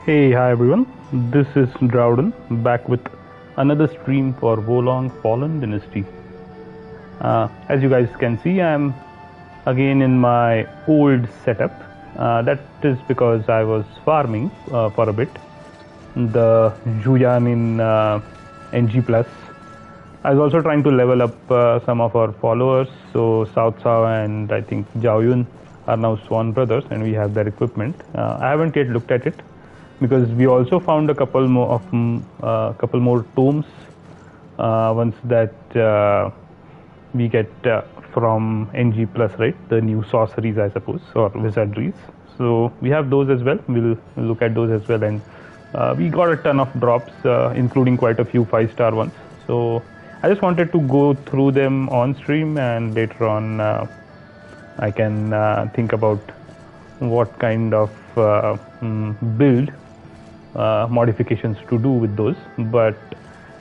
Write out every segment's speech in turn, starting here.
Hey, hi everyone. This is Drowden back with another stream for Long Fallen Dynasty. As you guys can see, I'm again in my old setup. That is because I was farming for a bit. The Juyan in NG Plus. I was also trying to level up some of our followers. So South Sao and I think Jiaoyun are now Swan brothers, and we have their equipment. I haven't yet looked at it, because we also found a couple more tomes once that we get from NG Plus, right? The new sorceries, I suppose, or wizardries. So we have those as well. We'll look at those as well, and we got a ton of drops, including quite a few 5-star ones. So I just wanted to go through them on stream, and later on I can think about what kind of build modifications to do with those. But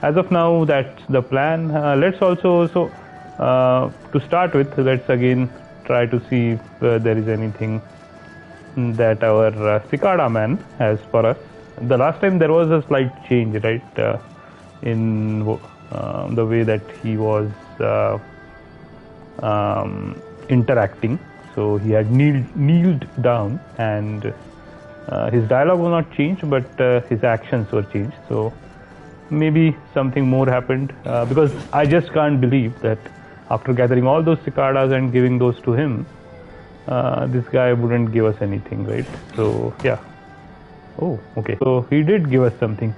as of now, that's the plan. Let's also to start with, let's again try to see if there is anything that our Cicada man has for us. The last time there was a slight change, right, in the way that he was interacting. So he had kneeled down, and his dialogue was not changed, but his actions were changed. So maybe something more happened, because I just can't believe that after gathering all those cicadas and giving those to him, this guy wouldn't give us anything, right? So yeah. Oh, okay. So he did give us something,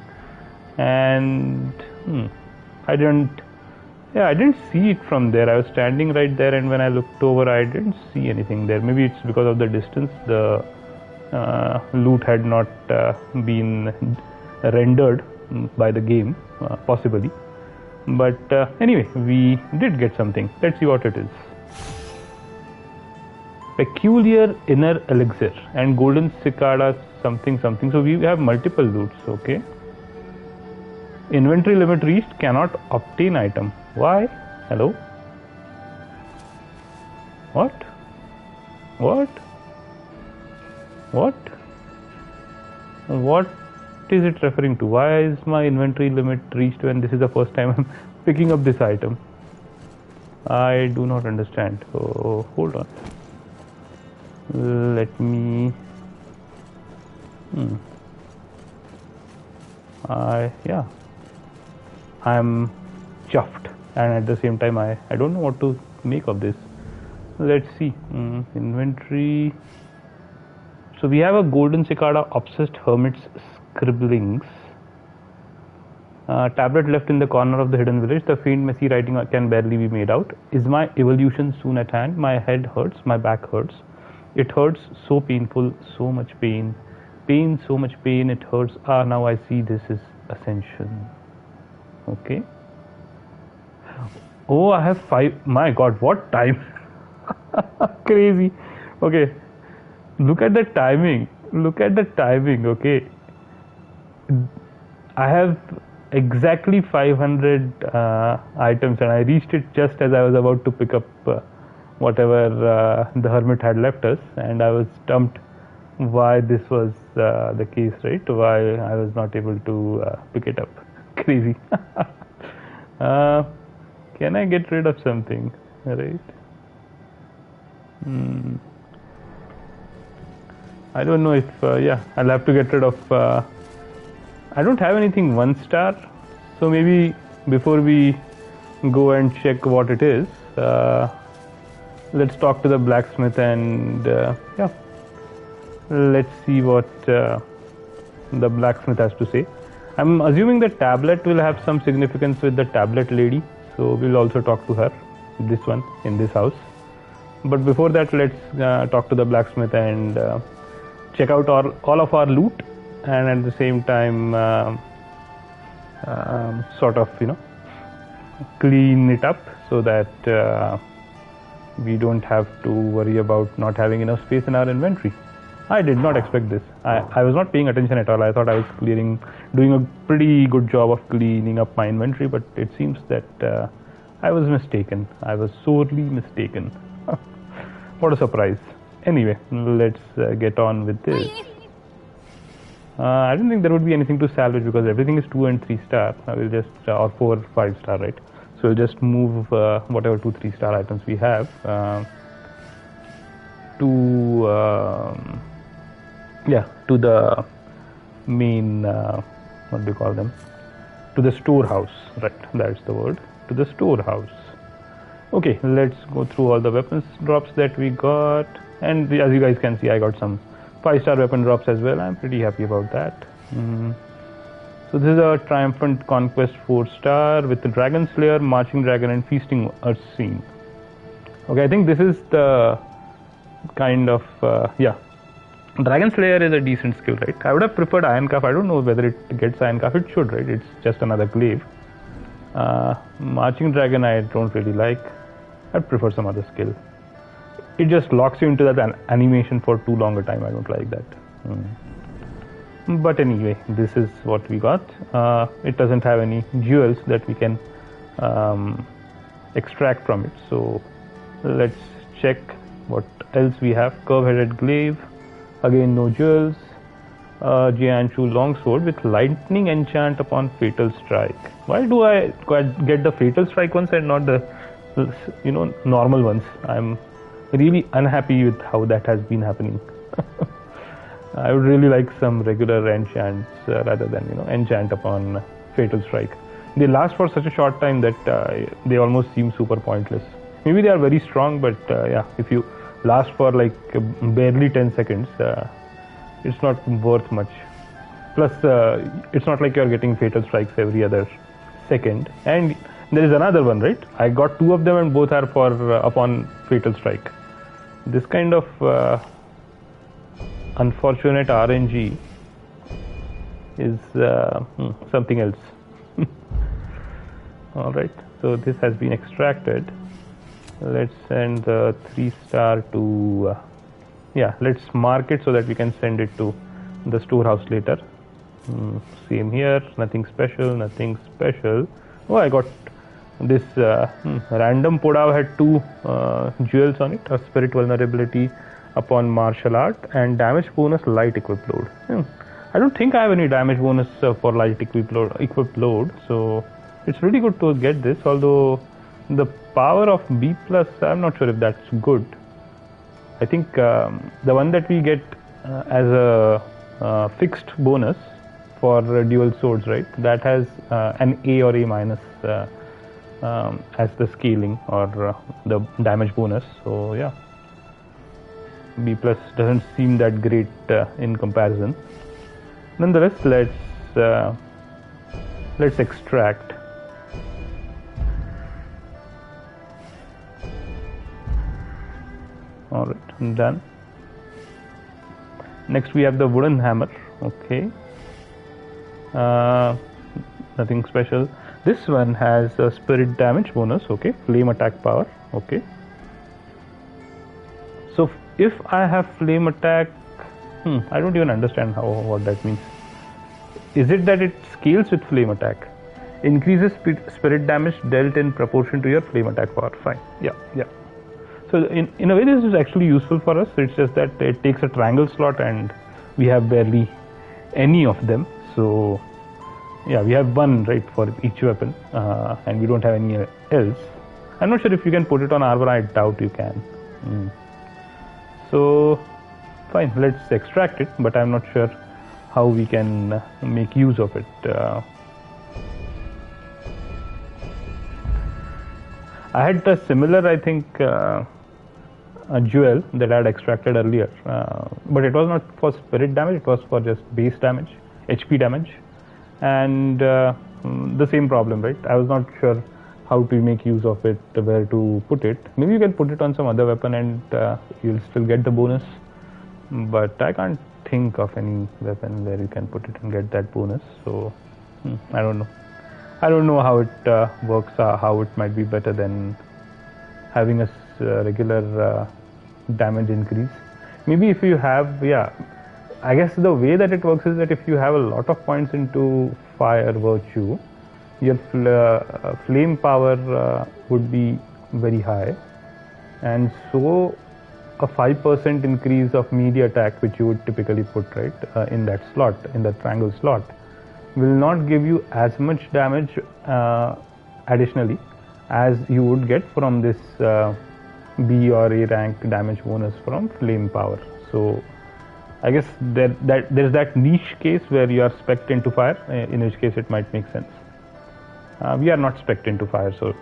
and I didn't see it from there. I was standing right there, and when I looked over, I didn't see anything there. Maybe it's because of the distance. The loot had not been rendered by the game, possibly. But anyway, we did get something. Let's see what it is. Peculiar inner elixir and golden cicada something. So we have multiple loots. Okay. Inventory limit reached, cannot obtain item. Why? Hello? What is it referring to? Why is my inventory limit reached when this is the first time I'm picking up this item? I do not understand. Oh, hold on. Let me I'm chuffed, and at the same time I don't know what to make of this. Let's see. Inventory. So we have a golden cicada obsessed hermit's scribblings. Tablet left in the corner of the hidden village. The faint messy writing can barely be made out. Is my evolution soon at hand? My head hurts, my back hurts. It hurts, so painful, so much pain. Pain, so much pain, it hurts. Now I see this is ascension. Okay. Oh, I have 5. My god, what time? Crazy. Okay. Look at the timing. Okay. I have exactly 500 items, and I reached it just as I was about to pick up whatever the hermit had left us, and I was stumped why this was the case, right? Why I was not able to pick it up. Crazy. Can I get rid of something, right? I don't know if I'll have to get rid of I don't have anything 1-star, so maybe before we go and check what it is, let's talk to the blacksmith, and let's see what the blacksmith has to say. I'm assuming the tablet will have some significance with the tablet lady, so we'll also talk to her, this one in this house. But before that, let's talk to the blacksmith and check out all of our loot, and at the same time sort of clean it up, so that we don't have to worry about not having enough space in our inventory. I did not expect this. I was not paying attention at all. I thought I was doing a pretty good job of cleaning up my inventory, but it seems that I was mistaken. I was sorely mistaken. What a surprise. Anyway, let's get on with this. I don't think there would be anything to salvage because everything is 2 and 3 star. I will just or 4, 5 star, right? So we'll just move whatever 2, 3 star items we have to to the main what do you call them? To the storehouse, right? That's the word. To the storehouse. Okay, let's go through all the weapons drops that we got, and as you guys can see, I got some 5-star weapon drops as well. I'm pretty happy about that. So this is a Triumphant Conquest 4-star with the Dragon Slayer, Marching Dragon, and Feasting Earth Scene. Okay, I think this is the kind of Dragon Slayer is a decent skill, right? I would have preferred Iron Calf. I don't know whether it gets Iron Calf. It should, right? It's just another glaive. Marching Dragon I don't really like. I'd prefer some other skill. It just locks you into that animation for too long a time. I don't like that. But anyway, this is what we got. It doesn't have any jewels that we can extract from it. So let's check what else we have. Curve-headed glaive. Again, no jewels. Jianshu longsword with lightning enchant upon fatal strike. Why do I get the fatal strike ones and not the normal ones? I'm really unhappy with how that has been happening. I would really like some regular enchants rather than enchant upon fatal strike. They last for such a short time that they almost seem super pointless. Maybe they are very strong, but if you last for like barely 10 seconds, it's not worth much. Plus, it's not like you're getting fatal strikes every other second. And there is another one, right? I got 2 of them, and both are for upon fatal strike. This kind of unfortunate RNG is something else. All right. So this has been extracted. Let's send the 3-star to. Let's mark it so that we can send it to the storehouse later. Same here, nothing special, nothing special. Oh, I got this random Podav had 2 jewels on it, a spirit vulnerability upon martial art and damage bonus light equipped load. I don't think I have any damage bonus for light equipped load, so it's really good to get this, although the power of B+, I'm not sure if that's good. I think the one that we get as a fixed bonus for dual swords, right? That has an A or A minus as the scaling or the damage bonus. So yeah, B+ doesn't seem that great in comparison. Nonetheless, let's extract. All right, done. Next we have the wooden hammer. Okay, nothing special. This one has a spirit damage bonus. Okay, flame attack power. Okay, so if I have flame attack, I don't even understand what that means. Is it that it scales with flame attack? Increases spirit damage dealt in proportion to your flame attack power. Fine. Yeah. So in a way, this is actually useful for us. It's just that it takes a triangle slot and we have barely any of them. So yeah, we have 1 right for each weapon and we don't have any else. I'm not sure if you can put it on armor. I doubt you can. So fine, let's extract it, but I'm not sure how we can make use of it. I had a similar, I think, a jewel that I had extracted earlier, but it was not for spirit damage, it was for just base damage, HP damage, and the same problem, right? I was not sure how to make use of it, where to put it. Maybe you can put it on some other weapon and you'll still get the bonus, but I can't think of any weapon where you can put it and get that bonus, so I don't know how it works, how it might be better than having a regular damage increase. Maybe if you have, I guess the way that it works is that if you have a lot of points into fire virtue, your flame power would be very high, and so a 5% increase of melee attack, which you would typically put right in that slot, in the triangle slot, will not give you as much damage additionally as you would get from this B or A rank damage bonus from flame power. So I guess there's that niche case where you are spec'd into fire, in which case it might make sense. We are not spec'd into fire, so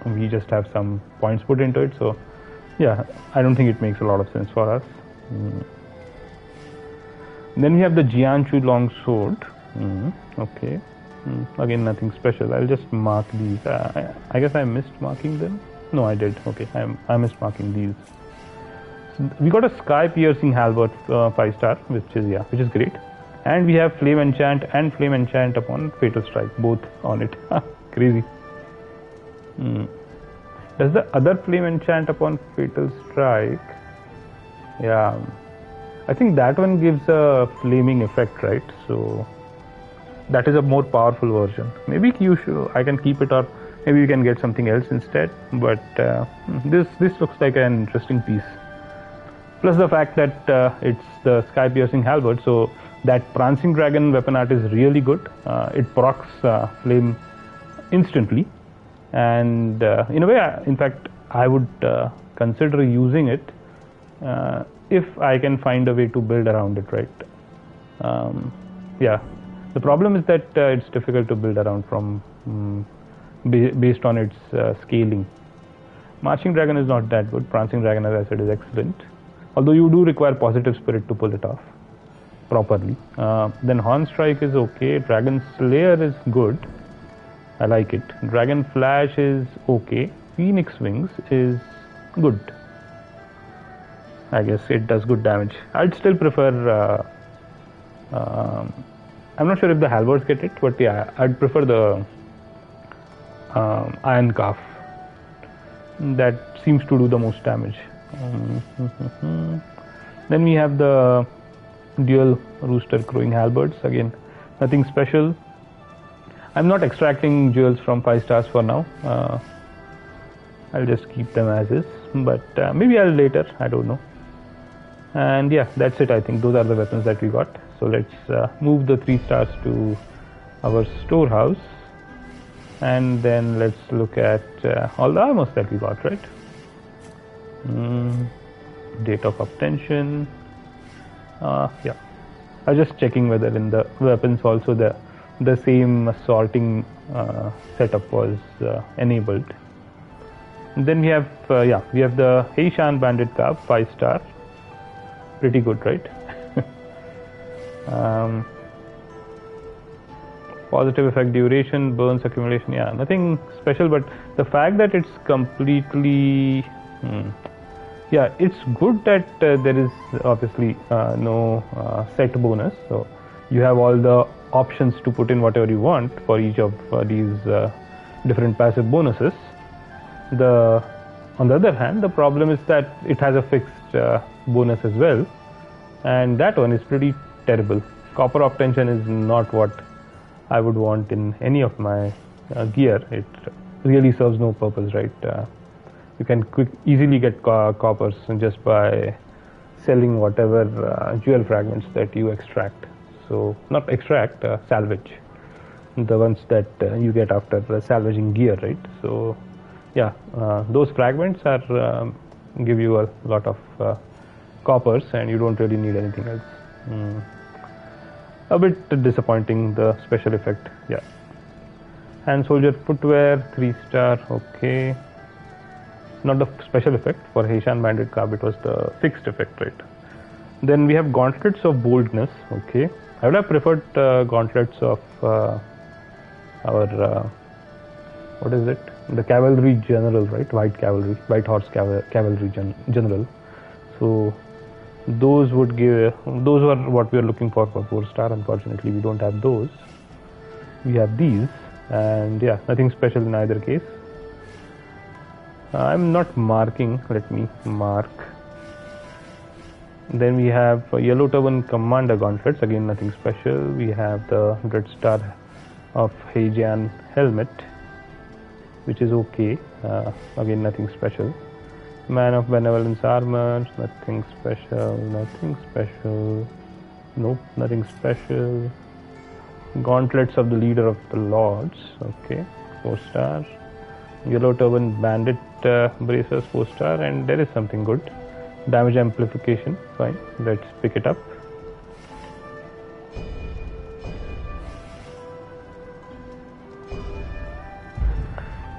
we just have some points put into it. So yeah, I don't think it makes a lot of sense for us. Then we have the Jianshu long sword. Okay. Again, nothing special. I'll just mark these. I guess I missed marking them. No, I did. Okay, I missed marking these. So we got a sky piercing halberd 5-star, which is great. And we have flame enchant and flame enchant upon fatal strike, both on it. Crazy. Does the other flame enchant upon fatal strike? Yeah, I think that one gives a flaming effect, right? So that is a more powerful version. Maybe I can keep it, or maybe you can get something else instead. But this looks like an interesting piece. Plus the fact that it's the sky piercing halberd, so that prancing dragon weapon art is really good. It procs flame instantly, and in a way, in fact, I would consider using it if I can find a way to build around it, right? Yeah. The problem is that it's difficult to build around from based on its scaling. Marching dragon is not that good. Prancing dragon, as I said, is excellent. Although you do require positive spirit to pull it off properly. Then horn strike is okay. Dragon slayer is good. I like it. Dragon flash is okay. Phoenix wings is good. I guess it does good damage. I'd still prefer. I'm not sure if the halberds get it, but yeah, I'd prefer the iron calf. That seems to do the most damage. Then we have the dual rooster crowing halberds. Again, nothing special. I'm not extracting jewels from 5 stars for now. I'll just keep them as is, but maybe I'll later, I don't know. And yeah, that's it. I think those are the weapons that we got. So let's move the 3 stars to our storehouse, and then let's look at all the armors that we got, right? Date of obtention. Yeah, I was just checking whether in the weapons also the same sorting setup was enabled. And then we have we have the Heishan Bandit Cab 5-star. Pretty good, right? Positive effect duration, burns accumulation, yeah, nothing special, but the fact that it's completely yeah, it's good that there is obviously no set bonus, so you have all the options to put in whatever you want for each of these different passive bonuses. On the other hand, the problem is that it has a fixed bonus as well, and that one is pretty terrible. Copper obtention is not what I would want in any of my gear. It really serves no purpose, right? You can easily get coppers just by selling whatever jewel fragments that you extract. So not extract, salvage, the ones that you get after salvaging gear, right? So yeah, those fragments are give you a lot of coppers, and you don't really need anything else. A bit disappointing, the special effect. Yeah. Hand soldier footwear 3-star. Okay. Not the special effect for Heishan Bandit Cab, it was the fixed effect, right? Then we have gauntlets of boldness. Okay. I would have preferred gauntlets of our what is it? The cavalry general, right? White horse cavalry general. So those would give, those were what we are looking for 4-star. Unfortunately, we don't have those. We have these, and yeah, nothing special in either case. I'm not marking. Let me mark. Then we have yellow turban commander gauntlets. Again, nothing special. We have the red star of Heijian helmet, which is okay. Again, nothing special. Man of Benevolence armor, nothing special, nothing special. Nope, nothing special. Gauntlets of the Leader of the Lords, okay, 4-star. Yellow Turban Bandit bracers, 4-star, and there is something good. Damage amplification, fine, let's pick it up.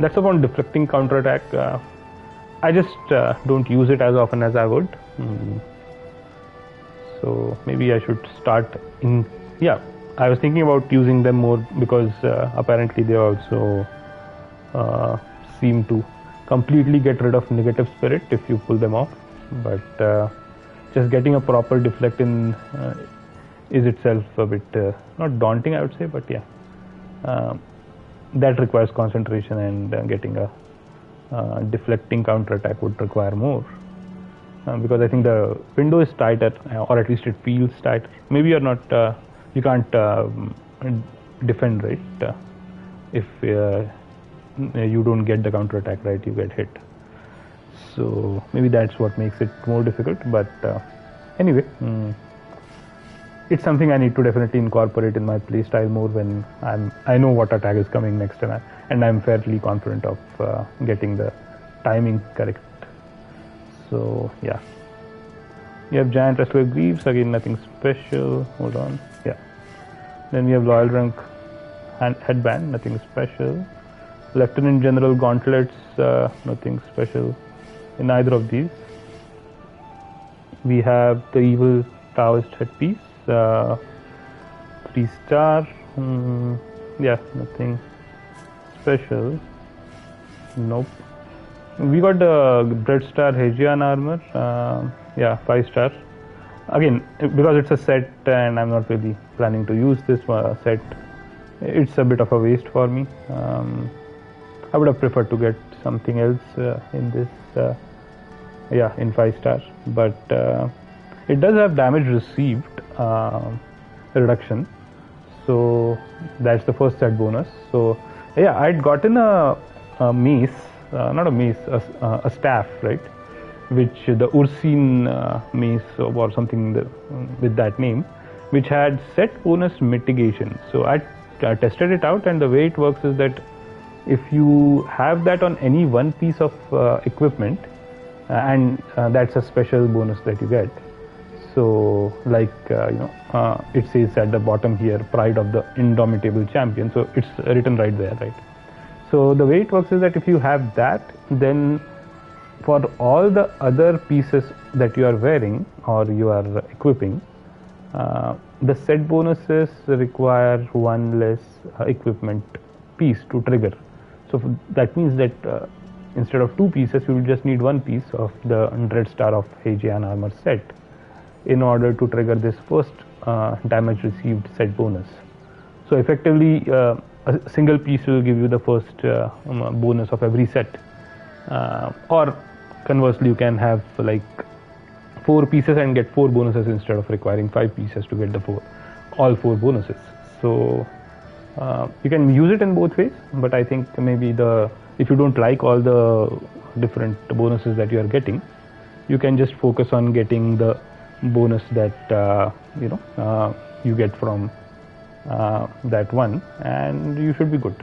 That's upon deflecting counterattack. I just don't use it as often as I would. So maybe I should start in. Yeah, I was thinking about using them more because apparently they also seem to completely get rid of negative spirit if you pull them off. But just getting a proper deflect in is itself a bit not daunting, I would say, but yeah. That requires concentration, and getting a deflecting counterattack would require more because I think the window is tighter, or at least it feels tighter. Maybe you're not, you can't defend right if you don't get the counterattack right, you get hit. So maybe that's what makes it more difficult. But anyway. It's something I need to definitely incorporate in my playstyle more when I know what attack is coming next, and I'm fairly confident of getting the timing correct. So yeah, you have Giant Wrestler Greaves, again nothing special. Hold on, yeah. Then we have Loyal Rank Headband, nothing special. Lieutenant General Gauntlets, nothing special in either of these. We have the Evil Taoist Headpiece. 3-star, yeah, nothing special. Nope. We got the Dreadstar Hegian armor, yeah, 5-star. Again, because it's a set and I'm not really planning to use this set, it's a bit of a waste for me. I would have preferred to get something else in this, yeah, in 5-star, but it does have damage received reduction, so that's the first set bonus. So yeah, I'd gotten a mace, not a mace, a staff, right, which the Ursine mace or something with that name, which had set bonus mitigation. So I tested it out, and the way it works is that if you have that on any one piece of equipment, and that's a special bonus that you get. So like it says at the bottom here, Pride of the Indomitable Champion, so it's written right there, right? So the way it works is that if you have that, then for all the other pieces that you are wearing or you are equipping, the set bonuses require one less equipment piece to trigger. So that means that instead of 2 pieces, you will just need 1 piece of the Dreadstar of Hegian armor set in order to trigger this first damage received set bonus. So effectively, a single piece will give you the first bonus of every set, or conversely, you can have like 4 pieces and get 4 bonuses instead of requiring 5 pieces to get all 4 bonuses. So you can use it in both ways, but I think maybe if you don't like all the different bonuses that you are getting, you can just focus on getting the bonus that you get from that one, and you should be good.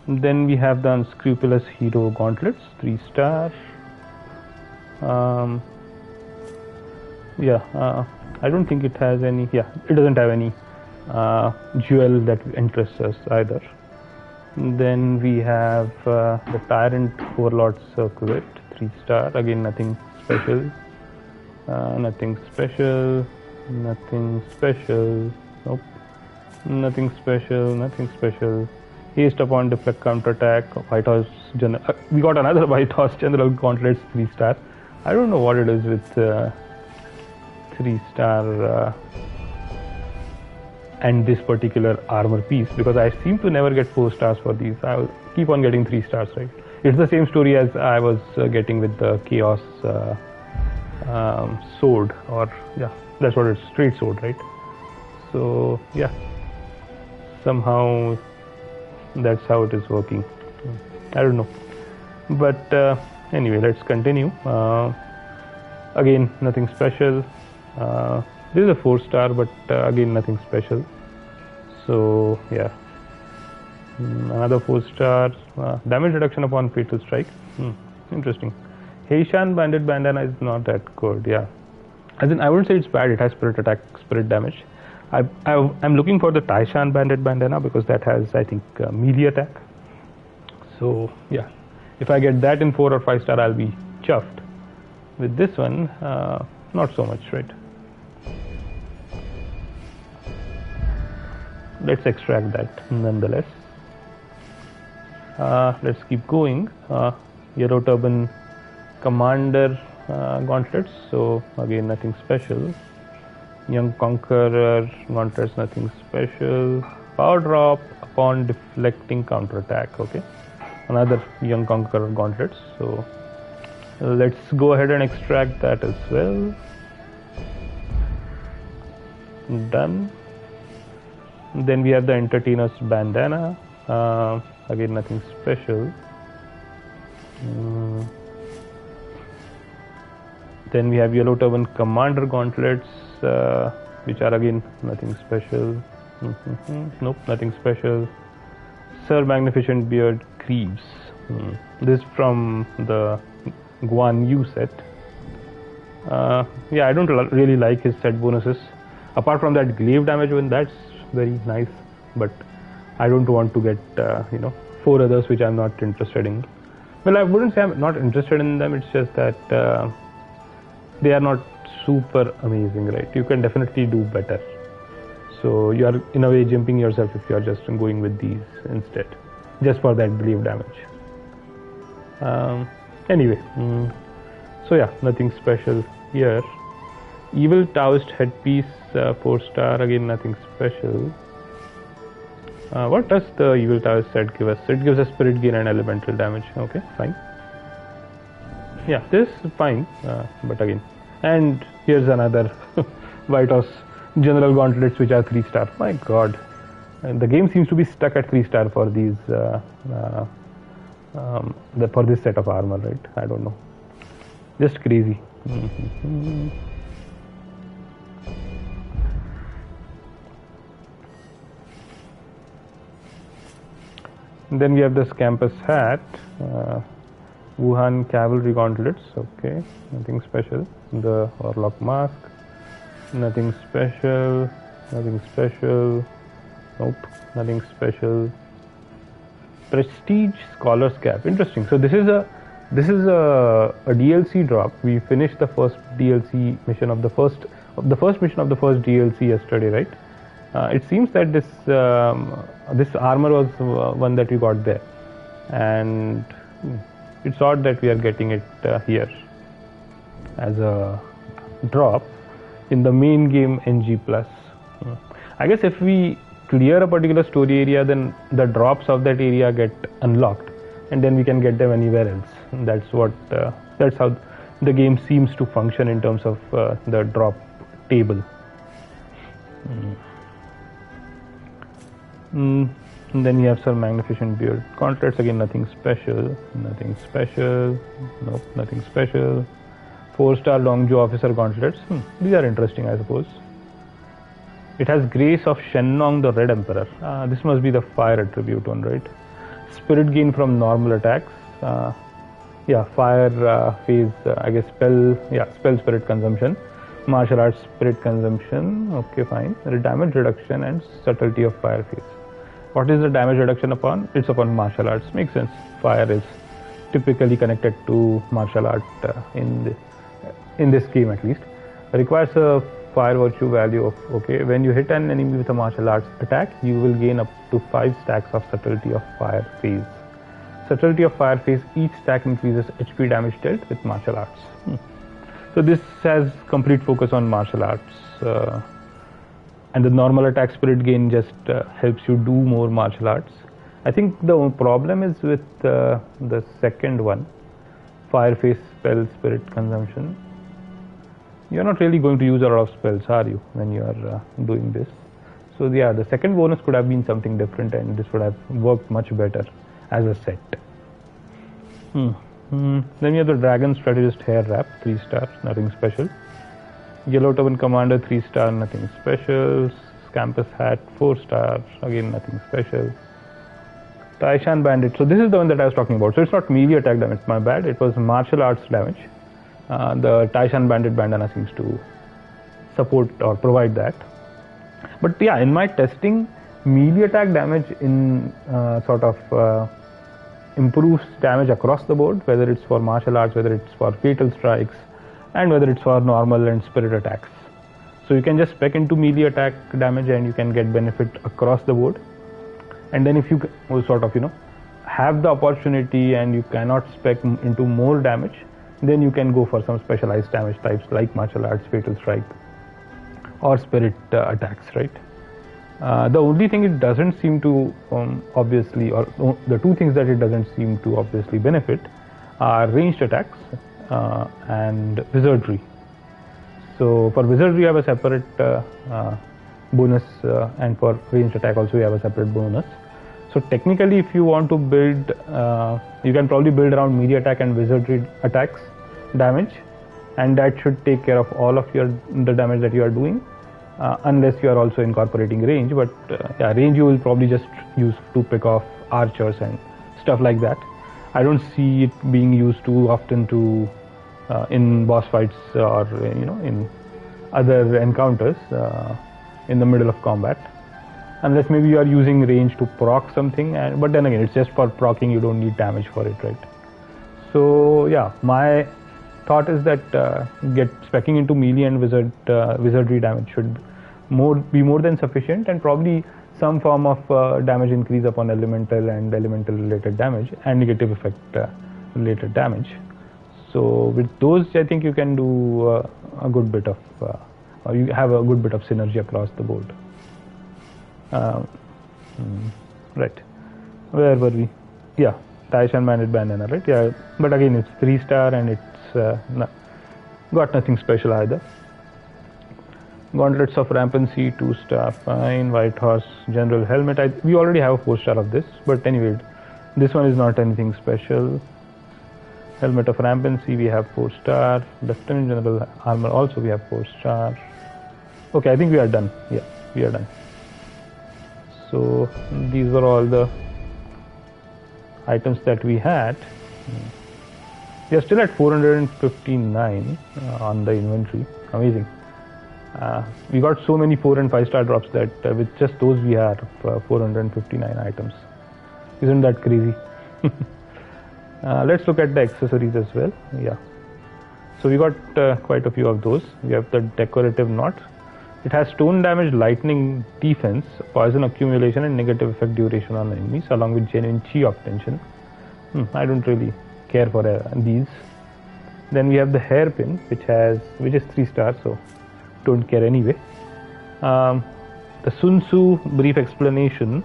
Then we have the Unscrupulous Hero Gauntlets, 3-star. I don't think it has any. Yeah, it doesn't have any jewel that interests us either. Then we have the Tyrant Warlord Circlet, 3-star. Again, nothing special. Nothing special. Nothing special. Nope. Nothing special. Nothing special. Haste upon deflect counterattack. White Horse General. We got another White Horse General Gauntlets, 3-star. I don't know what it is with 3-star and this particular armor piece, because I seem to never get 4 stars for these. I'll keep on getting 3 stars, right? It's the same story as I was getting with the Chaos sword, or yeah, that's what it's, straight sword, right? So yeah, somehow that's how it is working. I don't know. But anyway, let's continue. Again, nothing special. This is a 4-star, but again, nothing special. So yeah, another 4-star. Damage reduction upon fatal strike. Interesting. Heishan banded bandana is not that good. Yeah, as in I wouldn't say it's bad. It has spirit attack, spirit damage. I'm looking for the Taishan banded bandana because that has, I think, melee attack. So yeah, if I get that in 4 or 5-star, I'll be chuffed. With this one, not so much, right? Let's extract that nonetheless. Let's keep going. Yellow Turban Commander gauntlets. So again, nothing special. Young Conqueror gauntlets, nothing special. Power drop upon deflecting counterattack. Okay, another Young Conqueror gauntlets. So let's go ahead and extract that as well. Done. Then we have the Entertainer's bandana. Again, nothing special. Then we have Yellow Turban Commander gauntlets, which are again nothing special. Nope, nothing special. Sir Magnificent Beard Greaves. This is from the Guan Yu set. Yeah, I don't really like his set bonuses. Apart from that glaive damage one, that's very nice. But I don't want to get 4 others which I'm not interested in. Well, I wouldn't say I'm not interested in them. It's just that they are not super amazing, right? You can definitely do better. So you are in a way jumping yourself if you are just going with these instead, just for that glaive damage. Anyway, so yeah, nothing special here. Evil Taoist headpiece, 4-star, again nothing special. What does the Evil Taoist set give us? It gives us spirit gain and elemental damage. Okay, fine. Yeah, this is fine, but again, and here's another White House General Gauntlets, which are 3-star. My God, and the game seems to be stuck at 3-star for these for this set of armor, right? I don't know, just crazy. Then we have the Scampus hat, Wuhan Cavalry Gauntlets. Okay, nothing special. The Orlok Mask, nothing special. Nothing special. Nope, nothing special. Prestige Scholar's Cap. Interesting. So this is a DLC drop. We finished the first DLC mission of the first mission of the first DLC yesterday, right? It seems that this armor was one that we got there, and it's odd that we are getting it here as a drop in the main game NG+. I guess if we clear a particular story area, then the drops of that area get unlocked, and then we can get them anywhere else. That's how the game seems to function in terms of the drop table. And then you have some Magnificent Beard Gauntlets, again nothing special. Nothing special. Nope, nothing special. 4-star Longzhou Officer Gauntlets. These are interesting, I suppose. It has Grace of Shennong, the Red Emperor. This must be the fire attribute one, right? Spirit gain from normal attacks. Yeah, fire phase, I guess spell spirit consumption. Martial arts spirit consumption. Okay, fine. Damage reduction and subtlety of fire phase. What is the damage reduction upon? It's upon martial arts. Makes sense. Fire is typically connected to martial art in this game, at least. Requires a fire virtue value of, okay, when you hit an enemy with a martial arts attack, you will gain up to 5 stacks of subtlety of fire phase. Subtlety of fire phase, each stack increases HP damage dealt with martial arts. So this has complete focus on martial arts, and the normal attack spirit gain just helps you do more martial arts. I think the problem is with the second one, fire phase spell spirit consumption. You're not really going to use a lot of spells, are you, when you are doing this? So yeah, the second bonus could have been something different, and this would have worked much better as a set. Then we have the Dragon Strategist Hair Wrap, 3-star, nothing special. Yellow Turban Commander, 3-star, nothing special. Campus Hat, 4-star, again nothing special. Taishan Bandit, so this is the one that I was talking about. So it's not melee attack damage, my bad, it was martial arts damage. The Taishan Bandit bandana seems to support or provide that. But yeah, in my testing, melee attack damage in improves damage across the board, whether it's for martial arts, whether it's for fatal strikes, and whether it's for normal and spirit attacks. So you can just spec into melee attack damage and you can get benefit across the board. And then if you have the opportunity and you cannot spec into more damage, then you can go for some specialized damage types like martial arts, fatal strike, or spirit attacks, right? The only thing it doesn't seem to obviously, or the two things that it doesn't seem to obviously benefit are ranged attacks and wizardry. So for wizardry you have a separate bonus, and for ranged attack also you have a separate bonus. So technically if you want to build, you can probably build around melee attack and wizardry attacks damage, and that should take care of all of the damage that you are doing, unless you are also incorporating range. But yeah, range you will probably just use to pick off archers and stuff like that. I don't see it being used too often to in boss fights or in other encounters in the middle of combat, unless maybe you are using range to proc something, but then again it's just for proccing, you don't need damage for it, right? So yeah, my thought is that speccing into melee and wizardry damage should be more than sufficient, and probably some form of damage increase upon elemental and elemental related damage and negative effect related damage. So with those, I think you can do a good bit of, or you have a good bit of synergy across the board. Right, where were we? Yeah, Taishan Bandit bandana, right? Yeah, but again it's 3-star and it's got nothing special either. Gauntlets of Rampancy, 2-star, fine. White Horse General Helmet, we already have a 4-star of this, but anyway, this one is not anything special. Helmet of Rampancy, we have 4-star. Lieutenant General Armor also we have 4-star. Okay, I think we are done. Yeah, we are done. So these were all the items that we had. We are still at 459 on the inventory. Amazing. We got so many 4 and 5-star drops that with just those we have 459 items. Isn't that crazy? Let's look at the accessories as well. Yeah, so we got quite a few of those. We have the decorative knot. It has stone damage, lightning defense, poison accumulation, and negative effect duration on enemies, along with genuine chi obtention. I don't really care for these. Then we have the hairpin, which is 3-star, so don't care anyway. The Sun Tzu brief explanation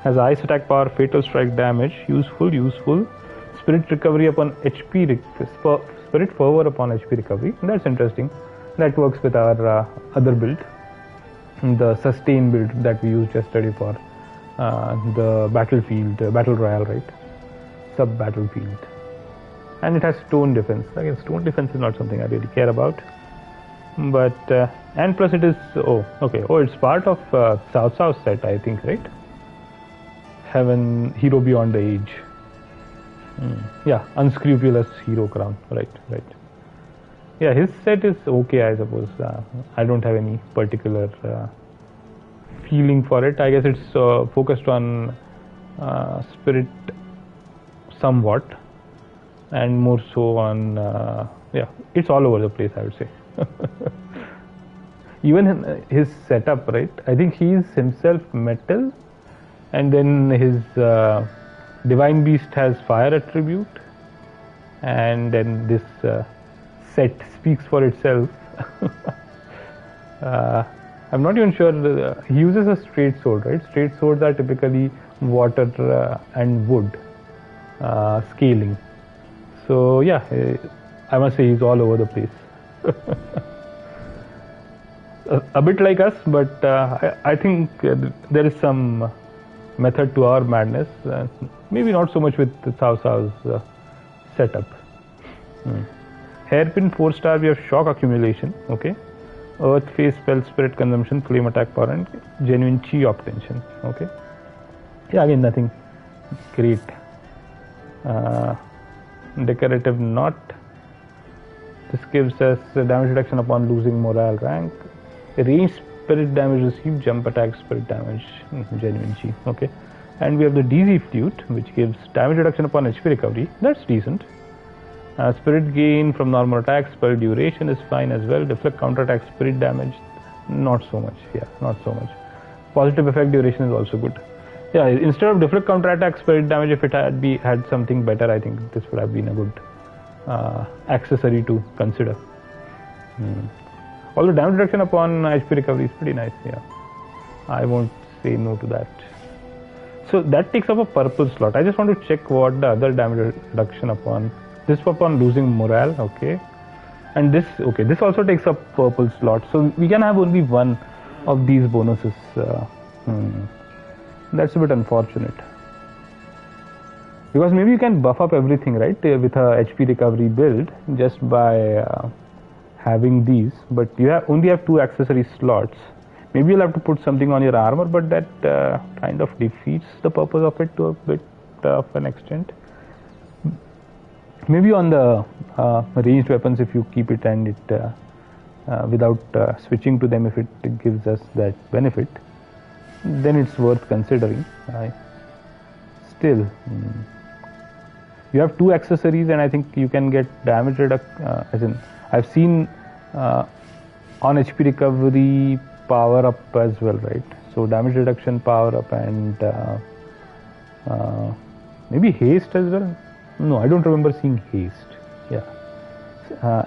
has ice attack power, fatal strike damage, useful, spirit recovery upon HP, spirit fervor upon HP recovery. That's interesting. That works with our other build, the sustain build that we used yesterday for the battlefield, battle royale, right? Sub battlefield. And it has stone defense. Again, stone defense is not something I really care about. But and plus it is it's part of South set, I think, right? Heaven, Hero Beyond the Age. Yeah, Unscrupulous Hero Crown, right. Yeah, his set is okay, I suppose. I don't have any particular feeling for it. I guess it's focused on spirit somewhat, and more so on it's all over the place, I would say. Even his setup, right? I think he is himself metal, and then his Divine Beast has fire attribute, and then this set speaks for itself. I'm not even sure. He uses a straight sword, right? Straight swords are typically water and wood scaling. So yeah, I must say he's all over the place. A bit like us, but I think there is some method to our madness. Maybe not so much with Cao Cao's setup. Hairpin 4-star, we have shock accumulation, okay, earth phase spell, spirit consumption, flame attack power, and genuine chi obtention, okay. Yeah, again nothing great. Decorative knot, this gives us damage reduction upon losing morale rank. Range spirit damage received, jump attack, spirit damage, genuine chi, okay. And we have the DZ flute, which gives damage reduction upon HP recovery. That's decent. Spirit gain from normal attack, spell duration is fine as well. Deflect counter attack, spirit damage, not so much. Yeah, not so much. Positive effect duration is also good. Yeah, instead of deflect counter attack, spirit damage, if it had something better, I think this would have been a good accessory to consider. Although damage reduction upon HP recovery is pretty nice. Yeah, I won't say no to that. So that takes up a purple slot. I just want to check what the other damage reduction upon. This upon losing morale, okay, and this, okay, this also takes up purple slot, so we can have only one of these bonuses. That's a bit unfortunate, because maybe you can buff up everything, right, with a HP recovery build just by having these, but you only have 2 accessory slots. Maybe you'll have to put something on your armor, but that kind of defeats the purpose of it to a bit of an extent. Maybe on the ranged weapons, if you keep it and it without switching to them, if it gives us that benefit, then it's worth considering. Still, you have 2 accessories, and I think you can get damage reduction. As in, I've seen on HP recovery power up as well, right? So damage reduction, power up, and maybe haste as well. No, I don't remember seeing haste. Yeah,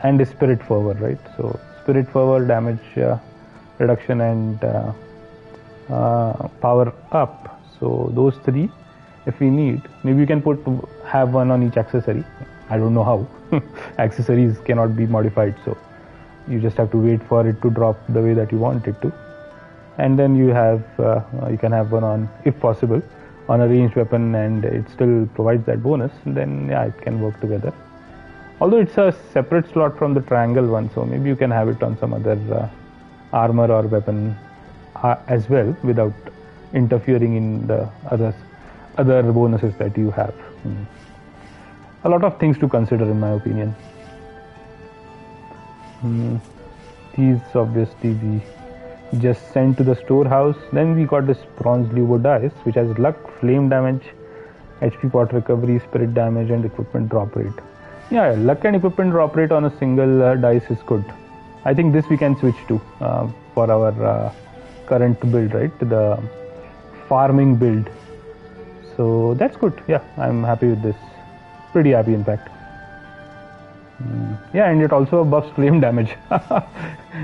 and the spirit fervor, right? So spirit fervor, damage reduction, and power up. So those 3, if we need, maybe you can have one on each accessory. I don't know how. Accessories cannot be modified, so you just have to wait for it to drop the way that you want it to, and then you can have one on, if possible, on a ranged weapon, and it still provides that bonus. Then yeah, it can work together. Although it's a separate slot from the triangle one, so maybe you can have it on some other armor or weapon as well, without interfering in the other bonuses that you have. A lot of things to consider, in my opinion. These obviously we just sent to the storehouse. Then we got this bronze Lubo dice, which has luck, flame damage, HP pot recovery, spirit damage, and equipment drop rate. Yeah, luck and equipment drop rate on a single dice is good. I think this we can switch to for our current build, right? The farming build. So that's good. Yeah, I'm happy with this. Pretty happy, in fact. Yeah, and it also buffs flame damage.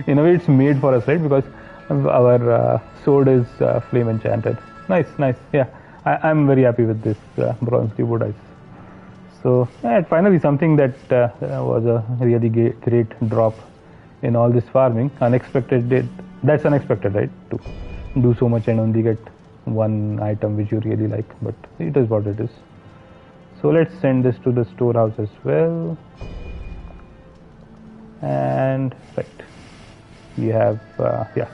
In a way, it's made for us, right? Because our sword is flame enchanted. Nice. Yeah, I'm very happy with this bronze Lubo dice. So yeah, finally something that was a really great drop in all this farming. Unexpected. That's unexpected, right? To do so much and only get one item which you really like, but it is what it is. So let's send this to the storehouse as well. And right, we have yeah.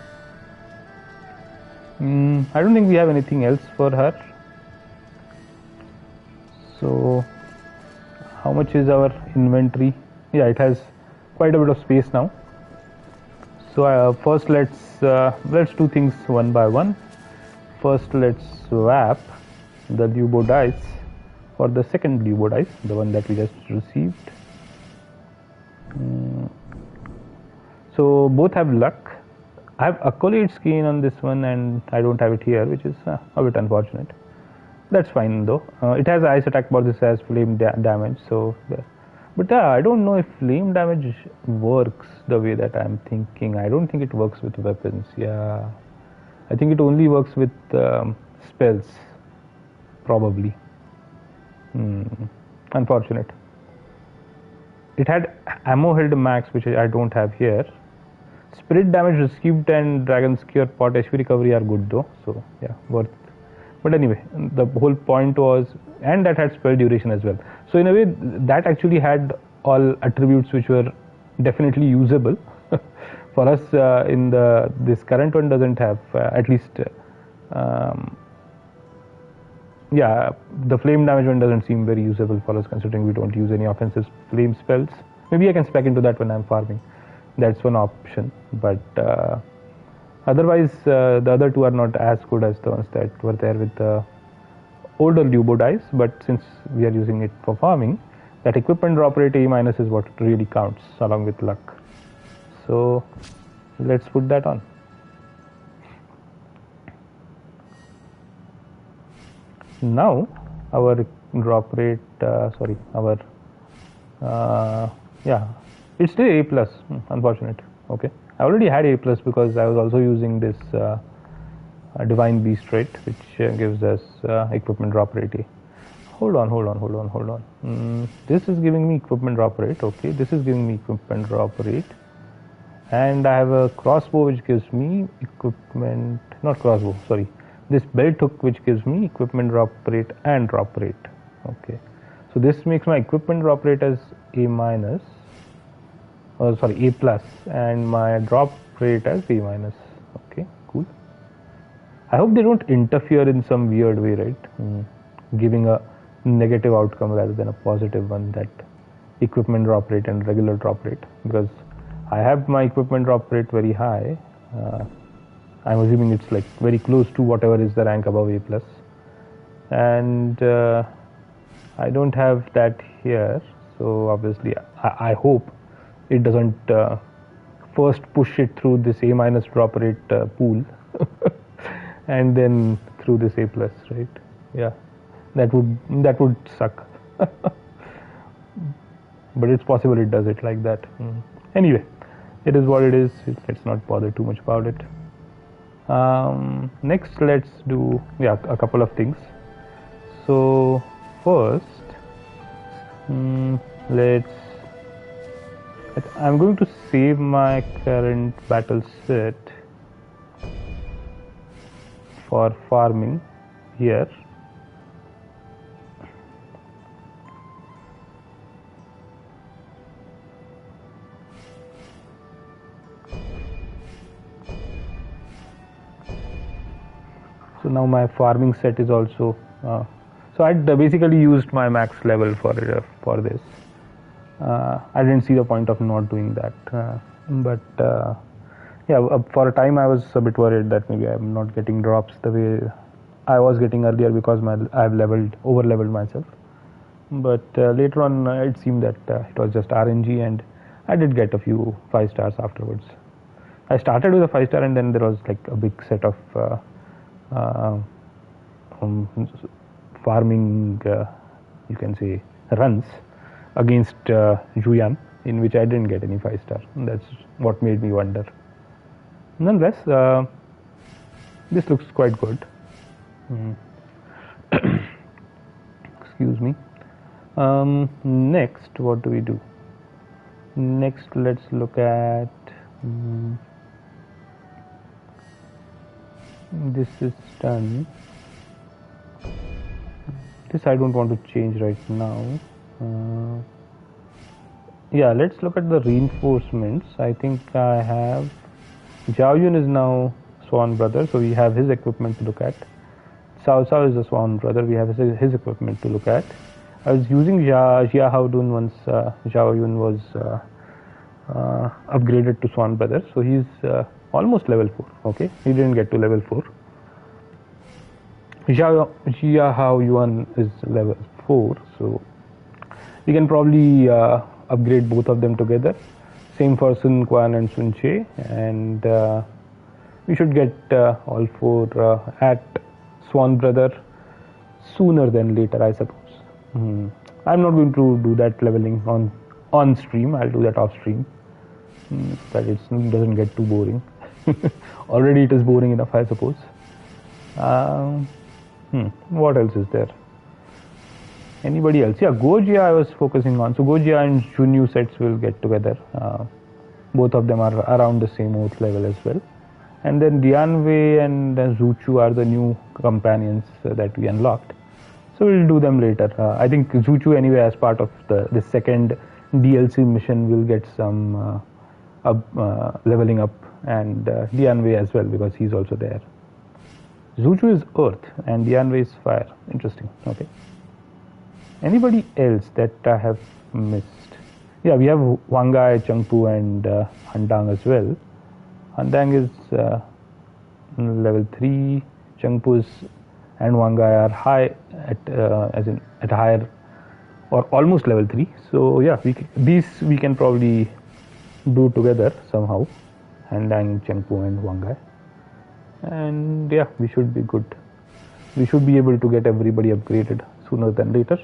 I don't think we have anything else for her. So how much is our inventory? Yeah, it has quite a bit of space now. So first let's do things one by one. First, let's swap the Lubo dice for the second Lubo dice, the one that we just received. So both have luck. I have Accolade Skein on this one, and I don't have it here, which is a bit unfortunate. That's fine though. It has ice attack, but this has flame damage. So, but I don't know if flame damage works the way that I'm thinking. I don't think it works with weapons. Yeah, I think it only works with spells, probably. Unfortunate. It had ammo held max, which I don't have here. Spirit damage received and Dragon's Cure pot HP recovery are good though, so yeah, worth But anyway, the whole point was, and that had spell duration as well. So in a way, that actually had all attributes which were definitely usable. For us, in this current one doesn't have, at least, yeah, the flame damage one doesn't seem very usable for us, considering we don't use any offensive flame spells. Maybe I can spec into that when I'm farming. That's one option, but otherwise the other two are not as good as the ones that were there with the older Lubo dice. But since we are using it for farming, that equipment drop rate A- is what really counts along with luck. So let's put that on. Now our drop rate, yeah, it's still A+, unfortunate. Okay, I already had A+ because I was also using this Divine Beast trait, which gives us equipment drop rate A. Hold on. This is giving me equipment drop rate. Okay, this is giving me equipment drop rate, and I have a crossbow which gives me equipment, not crossbow, sorry, this belt hook which gives me equipment drop rate and drop rate. Okay, so this makes my equipment drop rate as A-, A+, and my drop rate as A-. Okay, cool. I hope they don't interfere in some weird way, right? Giving a negative outcome rather than a positive one, that equipment drop rate and regular drop rate, because I have my equipment drop rate very high. I'm assuming it's like very close to whatever is the rank above A+, and I don't have that here. So obviously I hope it doesn't first push it through this A- drop rate pool and then through this A+, right? Yeah, that would suck. But it's possible it does it like that. Anyway, it is what it is. Let's not bother too much about it. Next, let's do a couple of things. So first, I'm going to save my current battle set for farming here. So now my farming set is also, so I basically used my max level for this. I didn't see the point of not doing that, but yeah, for a time I was a bit worried that maybe I'm not getting drops the way I was getting earlier because I've over leveled myself. But later on it seemed that it was just RNG, and I did get a few 5 stars afterwards. I started with a 5-star, and then there was like a big set of farming, you can say, runs against Juyan, in which I didn't get any 5-star. That's what made me wonder. Nonetheless, this looks quite good. Excuse me. Next, what do we do? Next, let's look at this is done. This I don't want to change right now. Yeah, let's look at the reinforcements. I think I have Xiaoyun is now Swan Brother, so we have his equipment to look at. Cao Cao is a Swan Brother, we have his equipment to look at. I was using Jia Haodun once Xiaoyun was upgraded to Swan Brother, so he's almost level 4. Okay, he didn't get to level 4. Jia Haoyuan is level 4, so we can probably upgrade both of them together. Same for Sun Quan and Sun Che, and we should get all 4 at Swan Brother sooner than later, I suppose. I'm not going to do that leveling on stream. I'll do that off stream, that it doesn't get too boring. Already it is boring enough, I suppose. What else is there? Anybody else? Yeah, Gojia I was focusing on. So Gojia and Junyu sets will get together. Both of them are around the same oath level as well. And then Dianwei and Zuchu are the new companions that we unlocked. So we'll do them later. I think Zuchu anyway, as part of the second DLC mission, will get some leveling up, and Dianwei as well, because he's also there. Zuchu is earth and Dianwei is fire. Interesting. Okay. Anybody else that I have missed? Yeah, we have Wangai, Chengpu, and Handang as well. Handang is level 3. Chengpu and Wangai are high at higher or almost level 3. So yeah, these we can probably do together somehow. Handang, Chengpu, and Wangai. And yeah, we should be good. We should be able to get everybody upgraded sooner than later.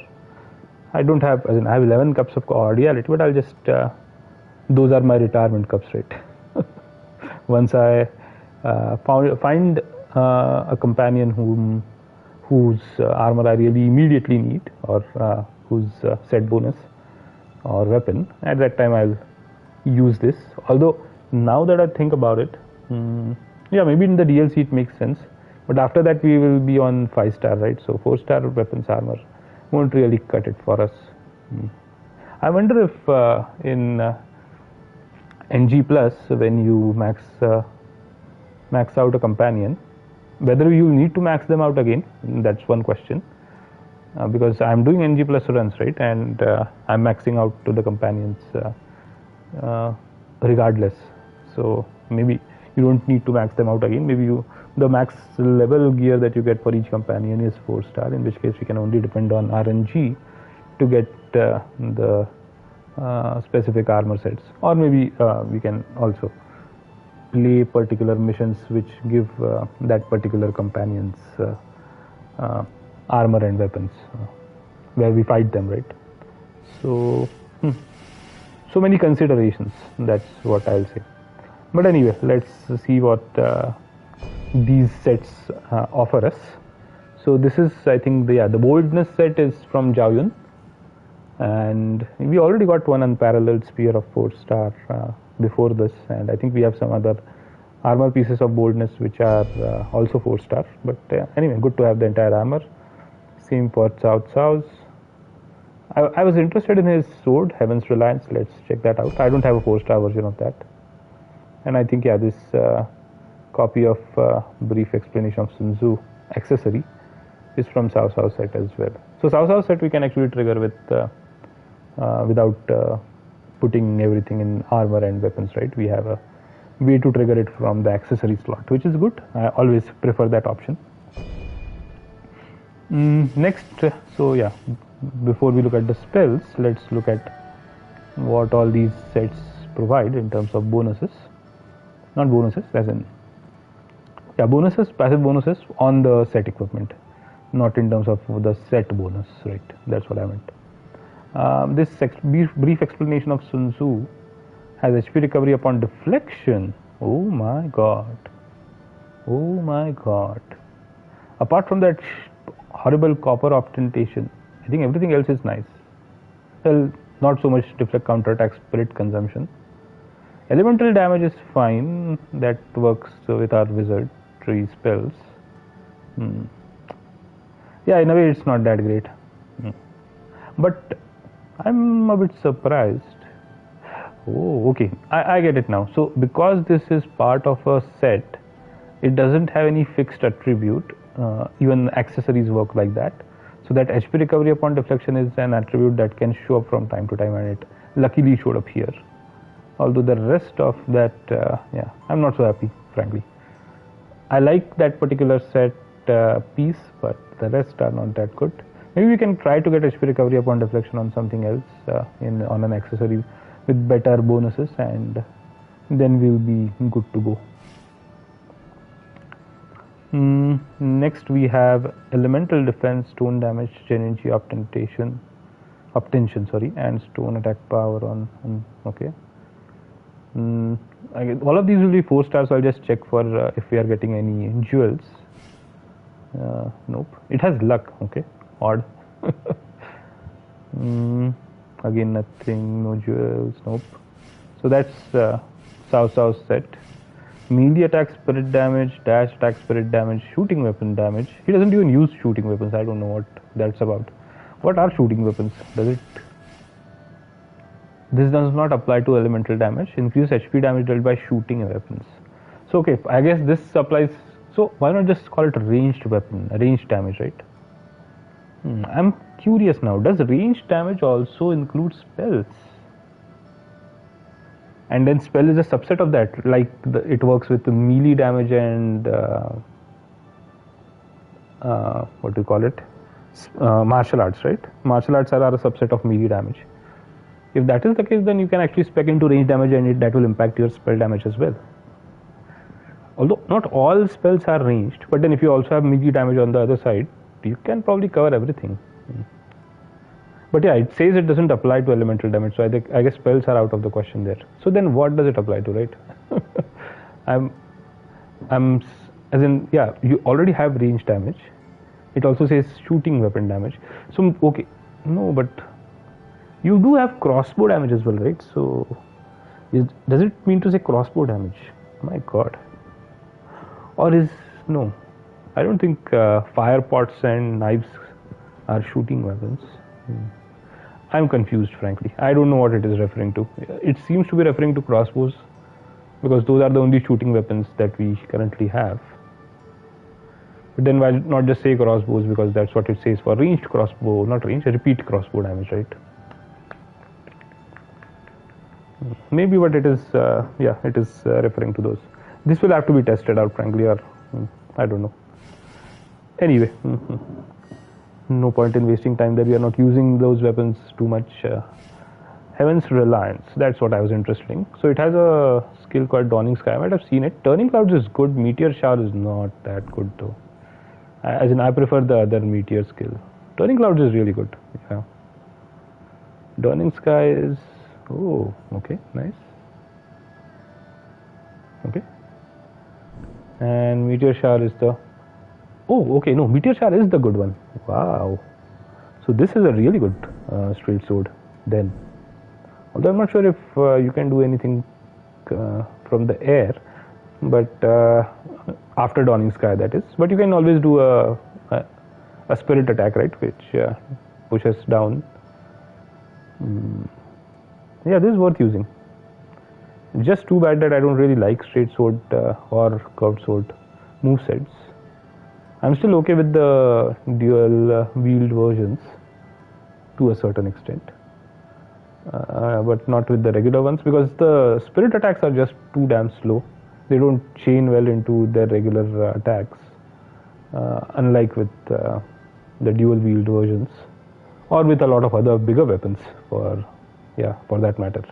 I don't have, I have 11 cups of cordiality, but I'll just, those are my retirement cups, right? Once I find a companion whose armor I really immediately need, or whose set bonus or weapon, at that time I'll use this. Although now that I think about it, yeah, maybe in the DLC it makes sense, but after that we will be on 5-star, right? So 4-star weapons armor won't really cut it for us. I wonder if in NG Plus, when you max out a companion, whether you need to max them out again. That's one question, because I'm doing NG Plus runs, right, and I'm maxing out to the companions regardless. So maybe you don't need to max them out again. Maybe the max level gear that you get for each companion is 4-star, in which case we can only depend on RNG to get the specific armor sets, or maybe we can also play particular missions which give that particular companion's armor and weapons, where we fight them, right? So so many considerations, that's what I'll say. But anyway, let's see what these sets offer us. So this is, I think, the boldness set is from Zhaoyun, and we already got one unparalleled spear of 4-star before this, and I think we have some other armor pieces of boldness which are also 4-star. But anyway, good to have the entire armor. Same for Cao Cao's. I was interested in his sword, Heaven's Reliance. Let's check that out. I don't have a 4-star version of that. And I think, yeah, this copy of Brief Explanation of Sun Tzu accessory is from Cao Cao's set as well. So Cao Cao's set we can actually trigger with without putting everything in armor and weapons, right? We have a way to trigger it from the accessory slot, which is good. I always prefer that option. Next, so yeah, before we look at the spells, let's look at what all these sets provide in terms of bonuses. Not bonuses, as in, yeah, bonuses, passive bonuses on the set equipment, not in terms of the set bonus, right? That's what I meant. This brief explanation of Sun Tzu has HP recovery upon deflection. Oh my god. Oh my god. Apart from that horrible copper obtentation, I think everything else is nice. Well, not so much deflect, counterattack, spirit consumption. Elemental damage is fine, that works with our wizardry spells. Yeah, in a way it's not that great. But I'm a bit surprised. Oh, okay, I get it now. So because this is part of a set, it doesn't have any fixed attribute. Even accessories work like that. So that HP recovery upon deflection is an attribute that can show up from time to time, and it luckily showed up here. Although the rest of that, yeah, I'm not so happy, frankly. I like that particular set piece, but the rest are not that good. Maybe we can try to get HP recovery upon deflection on something else, on an accessory with better bonuses, and then we'll be good to go. Next we have elemental defense, stone damage, energy obtention, and stone attack power on okay. All of these will be 4 stars, so I'll just check for if we are getting any jewels. Nope. It has luck, okay. Odd. Again, nothing, no jewels, nope. So that's Cao Cao's set. Melee attack, spirit damage, dash attack, spirit damage, shooting weapon damage. He doesn't even use shooting weapons. I don't know what that's about. What are shooting weapons? This does not apply to elemental damage. Increase HP damage dealt by shooting weapons. So okay, I guess this applies. So why not just call it a ranged weapon, ranged damage, right? I'm curious now. Does ranged damage also include spells? And then spell is a subset of that, like it works with the melee damage and what do you call it? Martial arts, right? Martial arts are a subset of melee damage. If that is the case, then you can actually spec into range damage, and that will impact your spell damage as well. Although not all spells are ranged, but then if you also have melee damage on the other side, you can probably cover everything. But yeah, it says it doesn't apply to elemental damage, so I guess spells are out of the question there. So then what does it apply to, right? As in, yeah, you already have range damage. It also says shooting weapon damage. So, okay, no, but you do have crossbow damage as well, right? So, does it mean to say crossbow damage? My god. Or no, I don't think fire pots and knives are shooting weapons. I'm confused, frankly. I don't know what it is referring to. It seems to be referring to crossbows, because those are the only shooting weapons that we currently have. But then why not just say crossbows, because that's what it says for ranged crossbow, not ranged, repeat crossbow damage, right? Maybe what it is, yeah, it is referring to those. This will have to be tested out, frankly, or I don't know. Anyway, no point in wasting time there. We are not using those weapons too much. Heaven's Reliance, that's what I was interested in. So it has a skill called Dawning Sky. I might have seen it. Turning Clouds is good. Meteor Shower is not that good though. As in, I prefer the other Meteor skill. Turning Clouds is really good. Yeah. Dawning Sky is, oh, okay, nice. Okay. And Meteor Shower is the, oh, okay, no, Meteor Shower is the good one. Wow. So this is a really good straight sword then. Although I'm not sure if you can do anything from the air, but after Dawning Sky, that is. But you can always do a spirit attack, right, which pushes down. Yeah, this is worth using. Just too bad that I don't really like straight sword or curved sword movesets. I'm still okay with the dual wield versions to a certain extent, but not with the regular ones, because the spirit attacks are just too damn slow. They don't chain well into their regular attacks, unlike with the dual wield versions, or with a lot of other bigger weapons for that matter.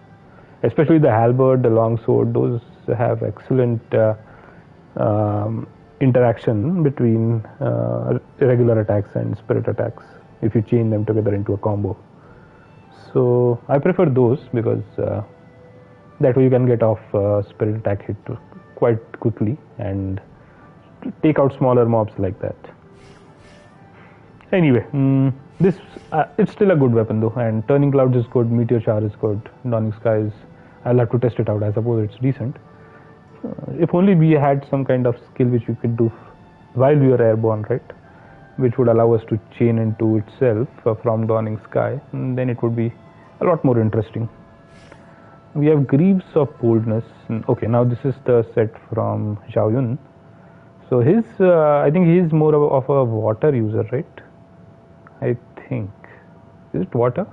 Especially the halberd, the longsword, those have excellent interaction between regular attacks and spirit attacks if you chain them together into a combo. So I prefer those, because that way you can get off spirit attack hit quite quickly and take out smaller mobs like that. Anyway, this it's still a good weapon though, and Turning Clouds is good, Meteor Shower is good, Dawning Sky is, I'll have to test it out. I suppose it's decent. If only we had some kind of skill which we could do while we are airborne, right? Which would allow us to chain into itself from Dawning Sky, then it would be a lot more interesting. We have Greaves of Boldness. Okay, now this is the set from Zhao Yun. So his, I think he is more of a water user, right? I think. Is it water?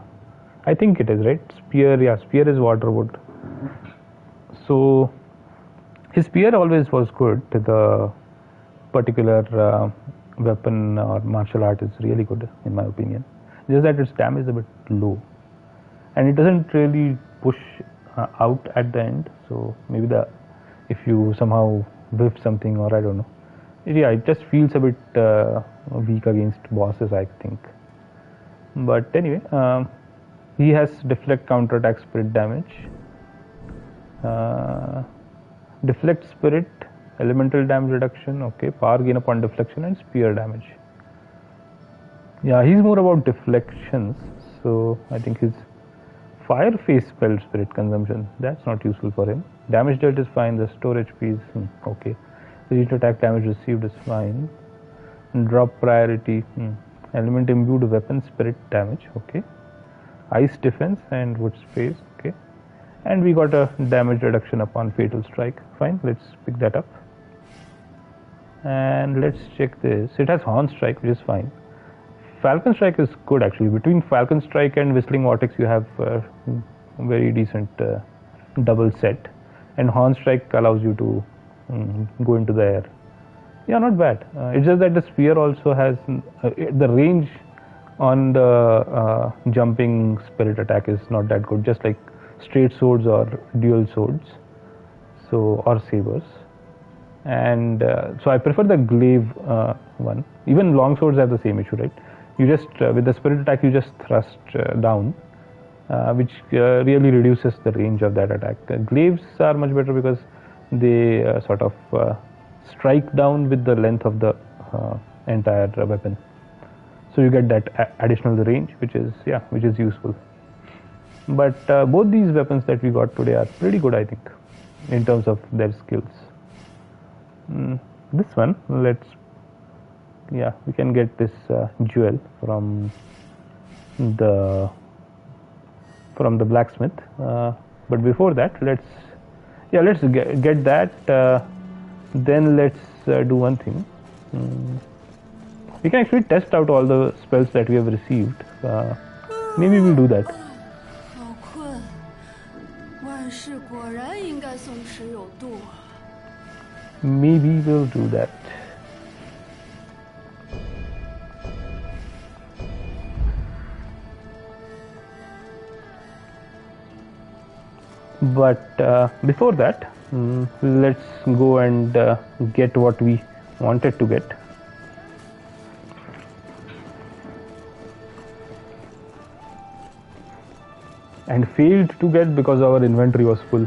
I think it is, right? Spear, yeah, spear is water wood. So his spear always was good. The particular weapon or martial art is really good in my opinion. Just that its damage is a bit low, and it doesn't really push out at the end. So maybe if you somehow whiff something, or I don't know. Yeah, it just feels a bit weak against bosses, I think. But anyway, he has deflect, counterattack, spirit damage. Deflect spirit, elemental damage reduction, okay, power gain upon deflection, and spear damage. Yeah, he's more about deflections, so I think his Fire phase spell spirit consumption. That's not useful for him. Damage dealt is fine. The store HP is okay. Ranged attack damage received is fine. Drop priority. Element imbued weapon spirit damage. Okay. Ice defense and wood space. Okay. And we got a damage reduction upon fatal strike. Fine. Let's pick that up. And let's check this. It has horn strike, which is fine. Falcon strike is good actually. Between Falcon strike and whistling vortex, you have very decent double set, and horn strike allows you to go into the air. Yeah, not bad. It's just that the spear also has the range on the jumping spirit attack is not that good, just like straight swords or dual swords, so or sabers. And so I prefer the glaive one. Even long swords have the same issue, right? You just with the spirit attack you just thrust down, which really reduces the range of that attack. Glaives are much better because they sort of strike down with the length of the entire weapon, so you get that additional range, which is useful. But both these weapons that we got today are pretty good, I think, in terms of their skills. This one, we can get this jewel from the blacksmith. But before that, let's get that. Then let's do one thing. We can actually test out all the spells that we have received. Maybe we'll do that. Maybe we'll do that. But before that, let's go and get what we wanted to get. And failed to get because our inventory was full.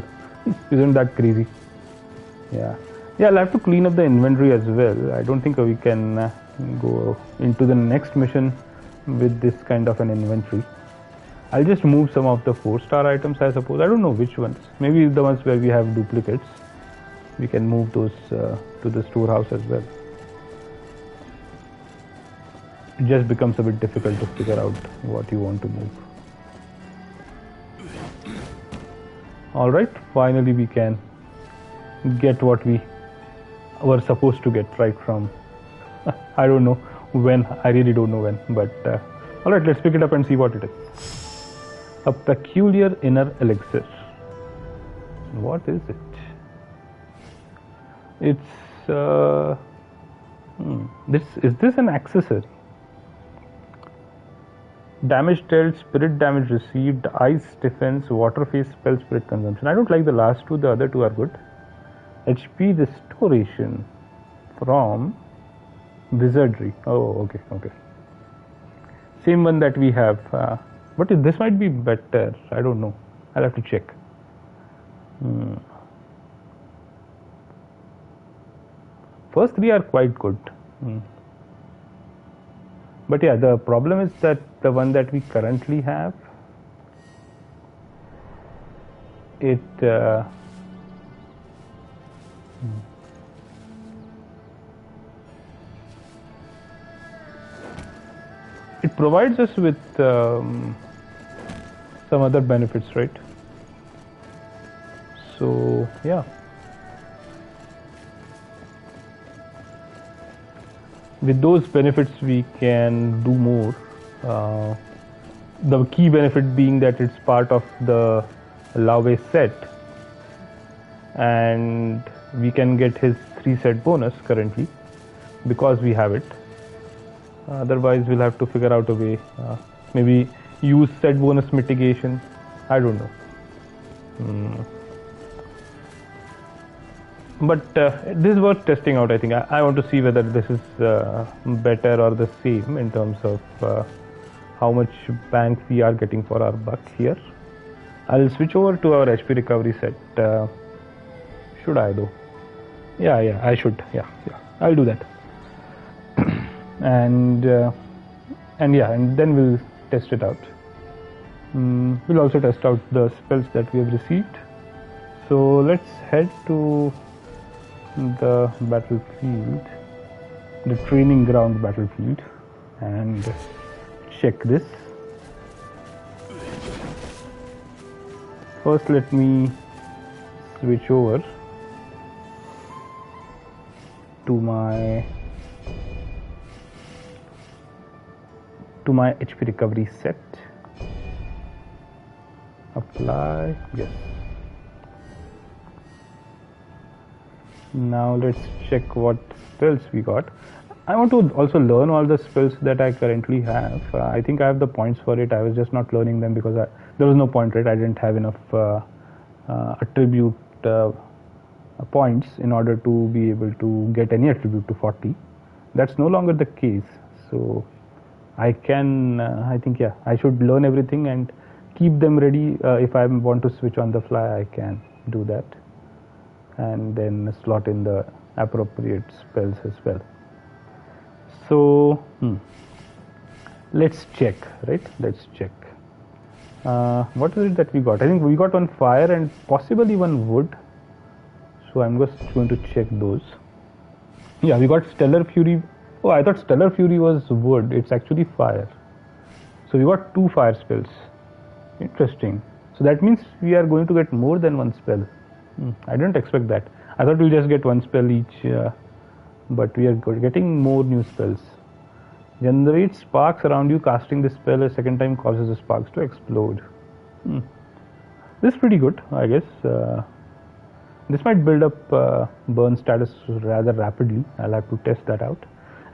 Isn't that crazy? Yeah, I'll have to clean up the inventory as well. I don't think we can go into the next mission with this kind of an inventory. I'll just move some of the 4-star items, I suppose. I don't know which ones. Maybe the ones where we have duplicates. We can move those to the storehouse as well. It just becomes a bit difficult to figure out what you want to move. Alright, finally we can get what we were supposed to get right from I don't know when, I really don't know when, but alright, let's pick it up and see what it is. A peculiar inner elixir. What is it? It's is this an accessory? Damage dealt, spirit damage received, ice defense, water phase spell, spirit consumption. I don't like the last two, the other two are good. HP restoration from wizardry. Oh, okay. Same one that we have. But this might be better. I don't know. I'll have to check. First three are quite good. But yeah, the problem is that the one that we currently have, it provides us with some other benefits, right? So yeah, with those benefits we can do more. The key benefit being that it's part of the Lave set, and we can get his 3-set bonus currently because we have it. Otherwise we'll have to figure out a way, maybe use set bonus mitigation. I don't know. But this is worth testing out. I think I want to see whether this is better or the same in terms of how much bang we are getting for our buck here. I'll switch over to our HP recovery set. Should I though? Yeah, I should. Yeah, I'll do that. and then we'll test it out. We'll also test out the spells that we have received. So let's head to the battlefield, the training ground battlefield, and check this. First, let me switch over to my HP recovery set. Apply, yes. Now let's check what spells we got. I want to also learn all the spells that I currently have. I think I have the points for it. I was just not learning them because there was no point, right? I didn't have enough attribute points in order to be able to get any attribute to 40. That's no longer the case. So I can, I think, yeah, I should learn everything and keep them ready. If I want to switch on the fly, I can do that, and then slot in the appropriate spells as well. So let's check, right? Let's check. What is it that we got? I think we got one fire and possibly one wood. So I'm just going to check those. Yeah, we got Stellar Fury. Oh, I thought Stellar Fury was wood. It's actually fire. So we got 2 fire spells. Interesting. So that means we are going to get more than one spell. I didn't expect that. I thought we'll just get one spell each, but we are getting more new spells. Generate sparks around you. Casting this spell a second time causes the sparks to explode. This is pretty good, I guess. This might build up burn status rather rapidly. I'll have to test that out.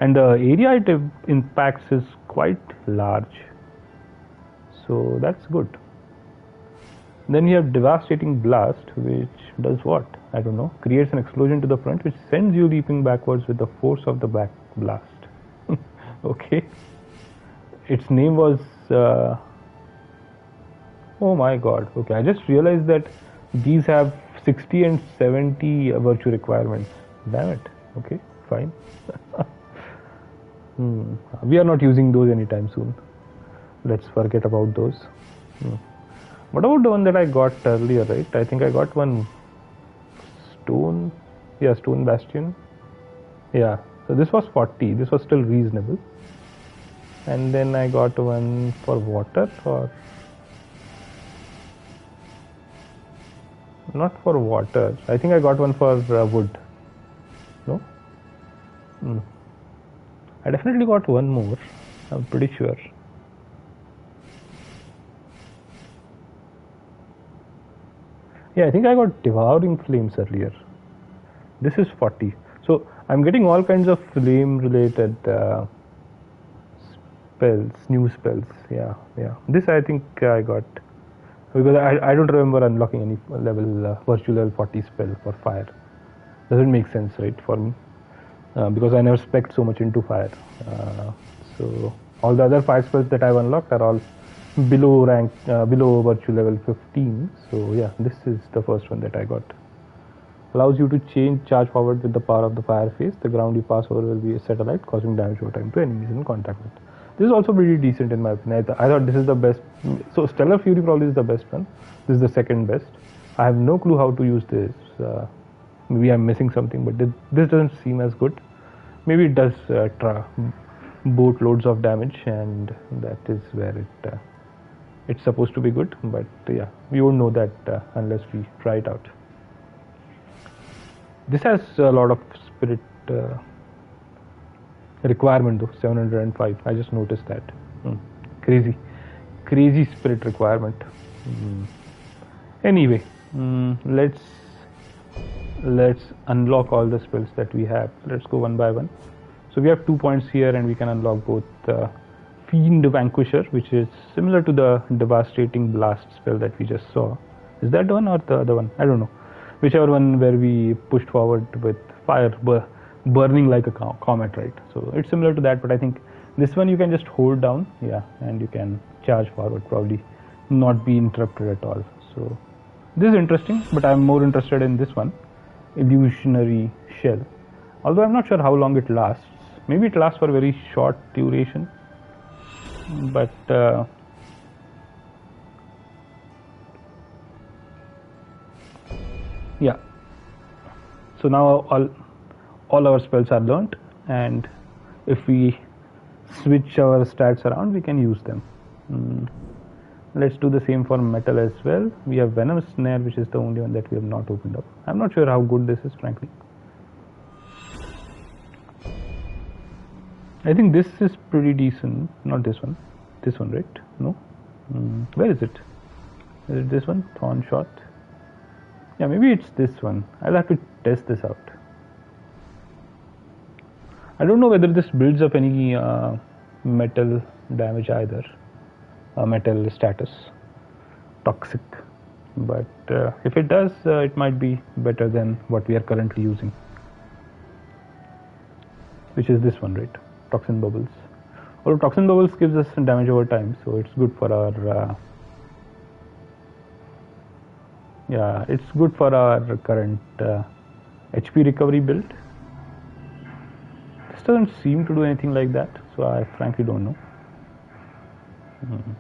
And the area it impacts is quite large. So that's good. Then you have Devastating Blast, which does what? I don't know. Creates an explosion to the front, which sends you leaping backwards with the force of the back blast. Okay. Its name was... oh my god. Okay, I just realized that these have 60 and 70 virtue requirements. Damn it. Okay, fine. We are not using those anytime soon. Let's forget about those. What about the one that I got earlier, right? I think I got one stone. Yeah, stone bastion. Yeah, so this was 40. This was still reasonable. And then I got one for water, or not for water. I think I got one for wood. No? I definitely got one more. I'm pretty sure. Yeah, I think I got Devouring Flames earlier. This is 40. So I'm getting all kinds of flame related spells, new spells. Yeah. This I think I got because I don't remember unlocking any level virtual level 40 spell for fire. Doesn't make sense, right, for me, because I never spec'd so much into fire. So all the other fire spells that I've unlocked are all below rank, below virtue level 15. So yeah, this is the first one that I got. Allows you to charge forward with the power of the fire phase. The ground you pass over will be set alight, causing damage over time to enemies in contact with. This is also pretty decent in my opinion. I thought this is the best. So Stellar Fury probably is the best one. This is the second best. I have no clue how to use this. Maybe I'm missing something, but this doesn't seem as good. Maybe it does boatloads of damage, and that is where it's supposed to be good. But yeah, we won't know that unless we try it out. This has a lot of spirit requirement though, 705. I just noticed that. Crazy spirit requirement. Anyway, let's unlock all the spells that we have. Let's go one by one. So we have 2 points here, and we can unlock both Fiend Vanquisher, which is similar to the Devastating Blast spell that we just saw. Is that the one or the other one? I don't know. Whichever one where we pushed forward with fire burning like a comet, right? So it's similar to that, but I think this one you can just hold down, yeah, and you can charge forward, probably not be interrupted at all. So this is interesting, but I'm more interested in this one, Illusionary Shell. Although I'm not sure how long it lasts. Maybe it lasts for a very short duration, but yeah, so now all our spells are learnt, and if we switch our stats around, we can use them. Let's do the same for metal as well. We have Venom Snare, which is the only one that we have not opened up. I'm not sure how good this is, frankly. I think this is pretty decent. Not this one. This one, right? No? Where is it? Is it this one? Thorn Shot? Yeah, maybe it's this one. I'll have to test this out. I don't know whether this builds up any metal damage either. Metal status. Toxic. But if it does, it might be better than what we are currently using. Which is this one, right? Toxin Bubbles. Although Toxin Bubbles gives us damage over time, so it's good for our yeah, it's good for our current HP recovery build. This doesn't seem to do anything like that, so I frankly don't know.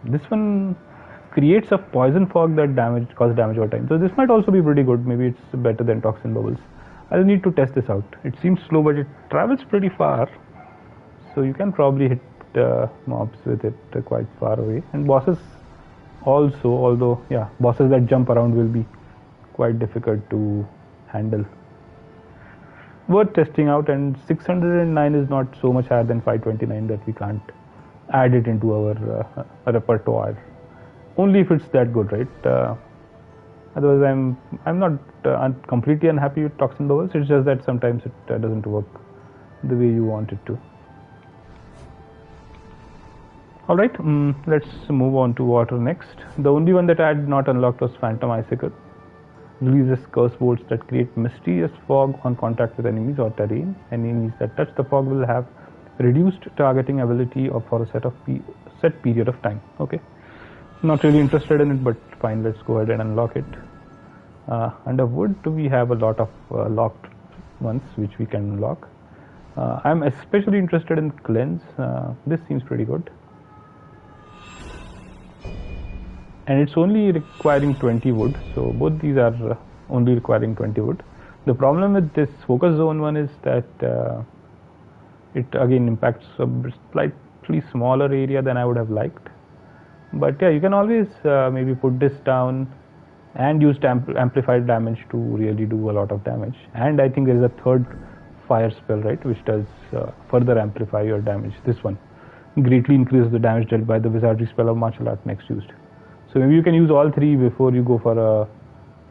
This one creates a poison fog that causes damage over time, so this might also be pretty good. Maybe it's better than Toxin Bubbles. I'll need to test this out. It seems slow, but it travels pretty far, so you can probably hit mobs with it quite far away. And bosses also, although yeah, bosses that jump around will be quite difficult to handle. Worth testing out, and 609 is not so much higher than 529 that we can't add it into our repertoire. Only if it's that good, right? Otherwise, I'm not completely unhappy with Toxin Bubbles. It's just that sometimes it doesn't work the way you want it to. Alright, let's move on to water next. The only one that I had not unlocked was Phantom Icicle. Releases curse bolts that create mysterious fog on contact with enemies or terrain. Enemies that touch the fog will have reduced targeting ability for a set period of time. Okay, not really interested in it, but fine, let's go ahead and unlock it. Under wood, we have a lot of locked ones which we can unlock. I'm especially interested in cleanse. This seems pretty good. And it's only requiring 20 wood, so both these are only requiring 20 wood. The problem with this focus zone one is that it again impacts a slightly smaller area than I would have liked. But yeah, you can always maybe put this down and use amplified damage to really do a lot of damage. And I think there is a third fire spell, right, which does further amplify your damage. This one greatly increases the damage dealt by the wizardry spell of martial art next used. So maybe you can use all three before you go for a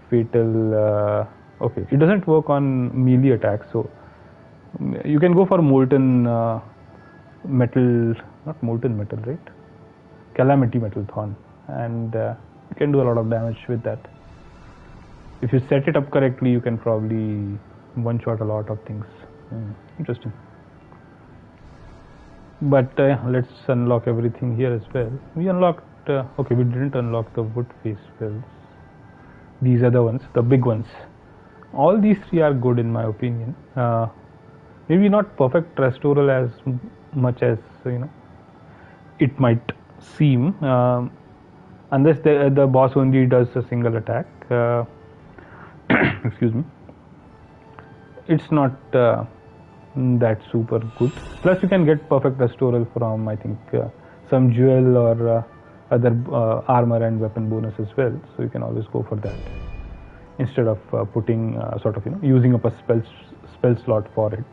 fatal. Okay, it doesn't work on melee attacks, so you can go for molten metal, not molten metal, right? Calamity Metal Thorn, and you can do a lot of damage with that. If you set it up correctly, you can probably one-shot a lot of things. Interesting. But let's unlock everything here as well. We unlocked. Okay, we didn't unlock the wood face spells. These are the ones, the big ones. All these three are good in my opinion. Maybe not perfect restoral as much as it might seem, unless the boss only does a single attack. Excuse me. It's not that super good. Plus, you can get perfect restoral from I think some jewel or other armor and weapon bonus as well, so you can always go for that instead of putting sort of using up a spell slot for it.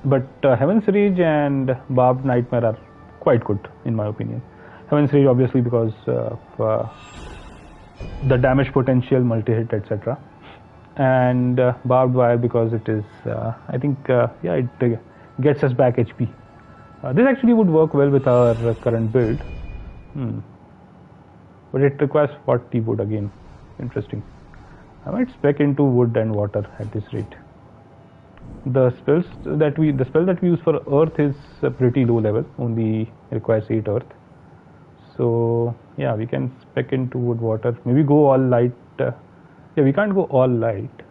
But Heaven's Rage and Barbed Nightmare are quite good in my opinion. Heaven's Rage obviously because of the damage potential, multi-hit, etc. And Barbed Wire because it is I think it gets us back HP. This actually would work well with our current build, but it requires 40 wood again. Interesting. I might spec into wood and water at this rate. The spell that we use for earth is pretty low level, only requires 8 earth. So yeah, we can spec into wood, water. Maybe go all light. Yeah, we can't go all light.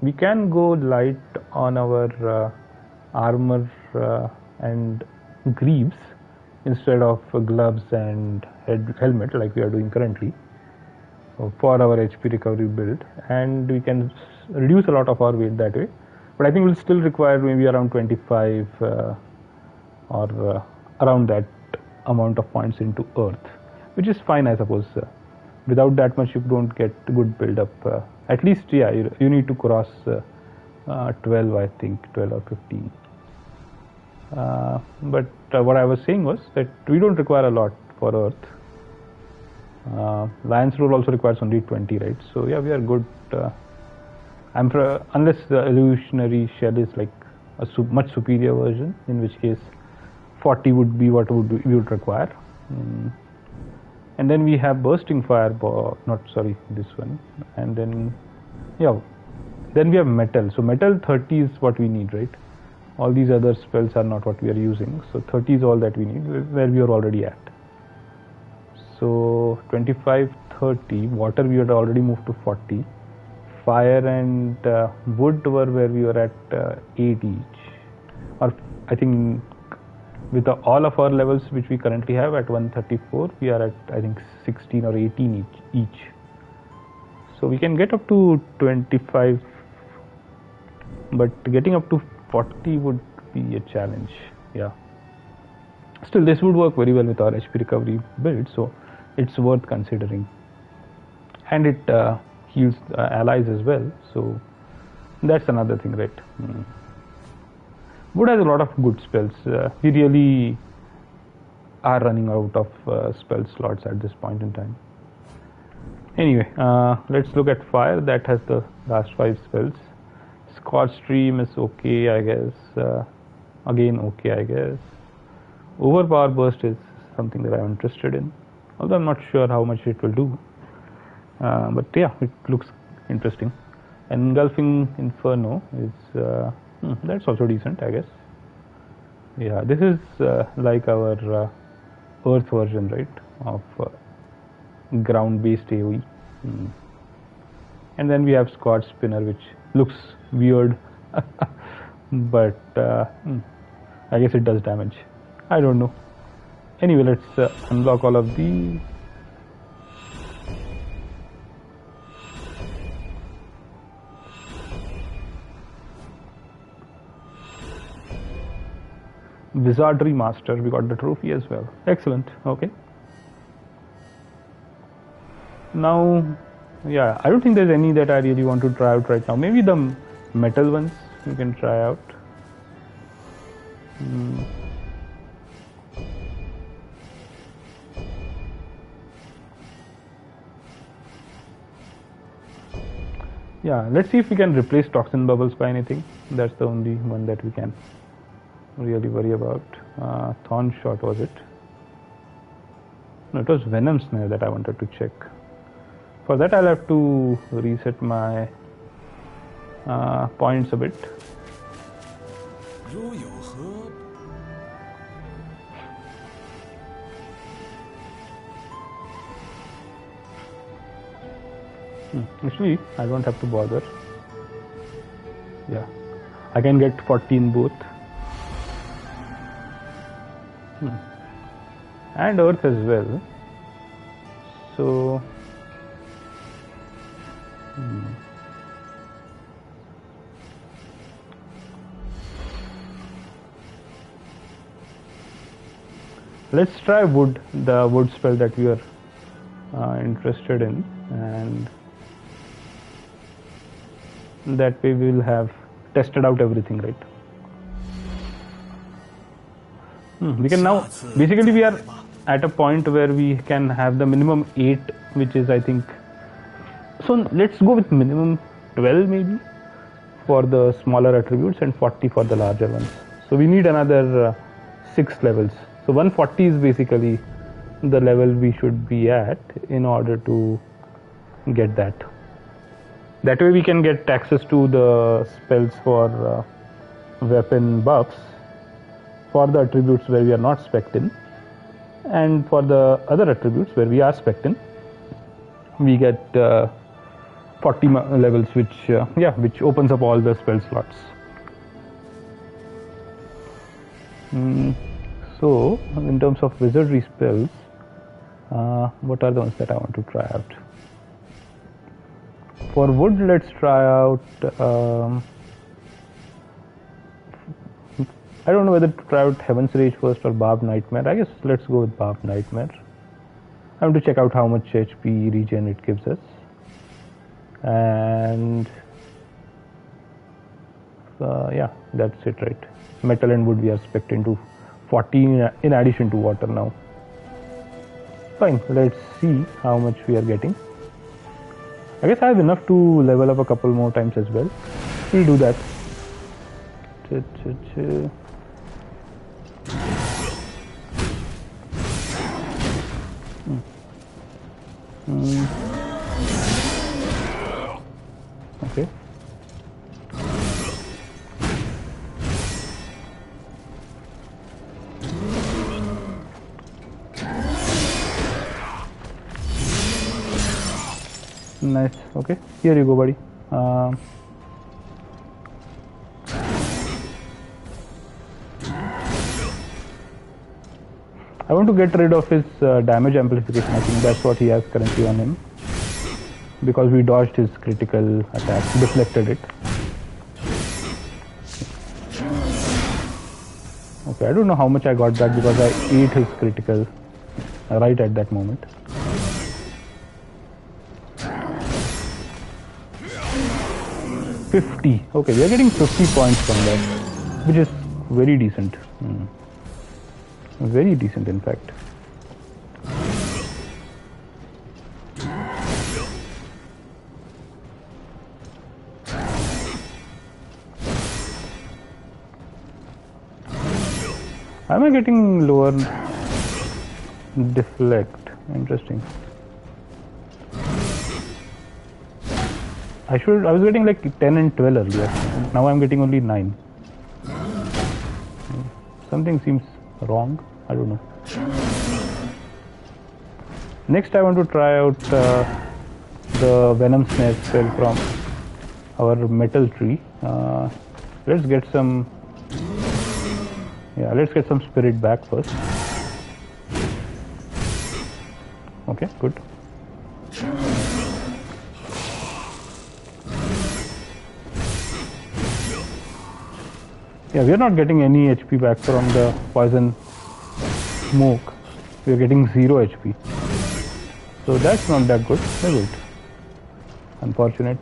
We can go light on our armor and greaves, instead of gloves and helmet like we are doing currently for our HP recovery build, and we can reduce a lot of our weight that way. But I think we'll still require maybe around 25 or around that amount of points into earth, which is fine, I suppose. Without that much you don't get good build up. At least, yeah, you need to cross 12, I think 12 or 15. But what I was saying was that we don't require a lot for earth. Lion's roll also requires only 20, right? So yeah, we are good. Unless the illusionary shell is like a much superior version, in which case 40 would be what we would require. And then we have bursting fireball, this one. And then, yeah, then we have metal. So metal 30 is what we need, right? All these other spells are not what we are using. So 30 is all that we need, where we are already at. So 25, 30, water we had already moved to 40. Fire and wood were where we were at 8 each. Or I think with all of our levels which we currently have at 134, we are at I think 16 or 18 each. So we can get up to 25, but getting up to 40 would be a challenge. Yeah. Still, this would work very well with our HP recovery build, so it's worth considering. And it heals allies as well, so that's another thing, right? Wood has a lot of good spells. We really are running out of spell slots at this point in time. Anyway, let's look at fire. That has the last 5 spells. Scorch Stream is okay, I guess. Again, okay, I guess. Overpower Burst is something that I'm interested in, although I'm not sure how much it will do. But yeah, it looks interesting. Engulfing Inferno is that's also decent, I guess. Yeah, this is like our Earth version, right, of ground-based AoE. And then we have Scorch Spinner, which looks weird, but I guess it does damage. I don't know. Anyway, let's unlock all of these. Wizardry Master, we got the trophy as well. Excellent. Okay. Now, yeah, I don't think there's any that I really want to try out right now. Maybe the metal ones you can try out. Yeah, let's see if we can replace Toxin Bubbles by anything. That's the only one that we can really worry about. Thorn Shot, was it? No, it was Venom Snare that I wanted to check. For that I'll have to reset my points a bit. Actually, I don't have to bother. Yeah, I can get 40 in both. And Earth as well. So let's try wood, the wood spell that we are interested in, and that way we will have tested out everything, right? We can now, basically we are at a point where we can have the minimum 8, which is I think, so let's go with minimum 12 maybe for the smaller attributes and 40 for the larger ones. So we need another 6 levels. So 140 is basically the level we should be at in order to get that. That way we can get access to the spells for weapon buffs for the attributes where we are not spec'd in, and for the other attributes where we are spec'd in, we get 40 levels, which opens up all the spell slots. So So in terms of wizardry spells, what are the ones that I want to try out? For wood, let's try out I don't know whether to try out Heaven's Rage first or Barbed Nightmare. I guess let's go with Barbed Nightmare. I want to check out how much HP regen it gives us. And yeah, that's it, right? Metal and wood we are spec'd into 14 in addition to water now. Fine, let's see how much we are getting. I guess I have enough to level up a couple more times as well. We'll do that. Okay. Nice. Okay, here you go, buddy. I want to get rid of his damage amplification. I think that's what he has currently on him, because we dodged his critical attack, deflected it. Okay, I don't know how much I got back because I ate his critical right at that moment. Okay, we are getting 50 points from that, which is very decent. Very decent, in fact. Am I getting lower deflect? Interesting. I was getting like 10 and 12 earlier. Now I'm getting only 9. Something seems wrong. I don't know. Next I want to try out the Venom Snare spell from our metal tree. Let's get some spirit back first. Okay, good. Yeah, we are not getting any HP back from the poison smoke. We are getting 0 HP. So that's not that good, is it? Unfortunate.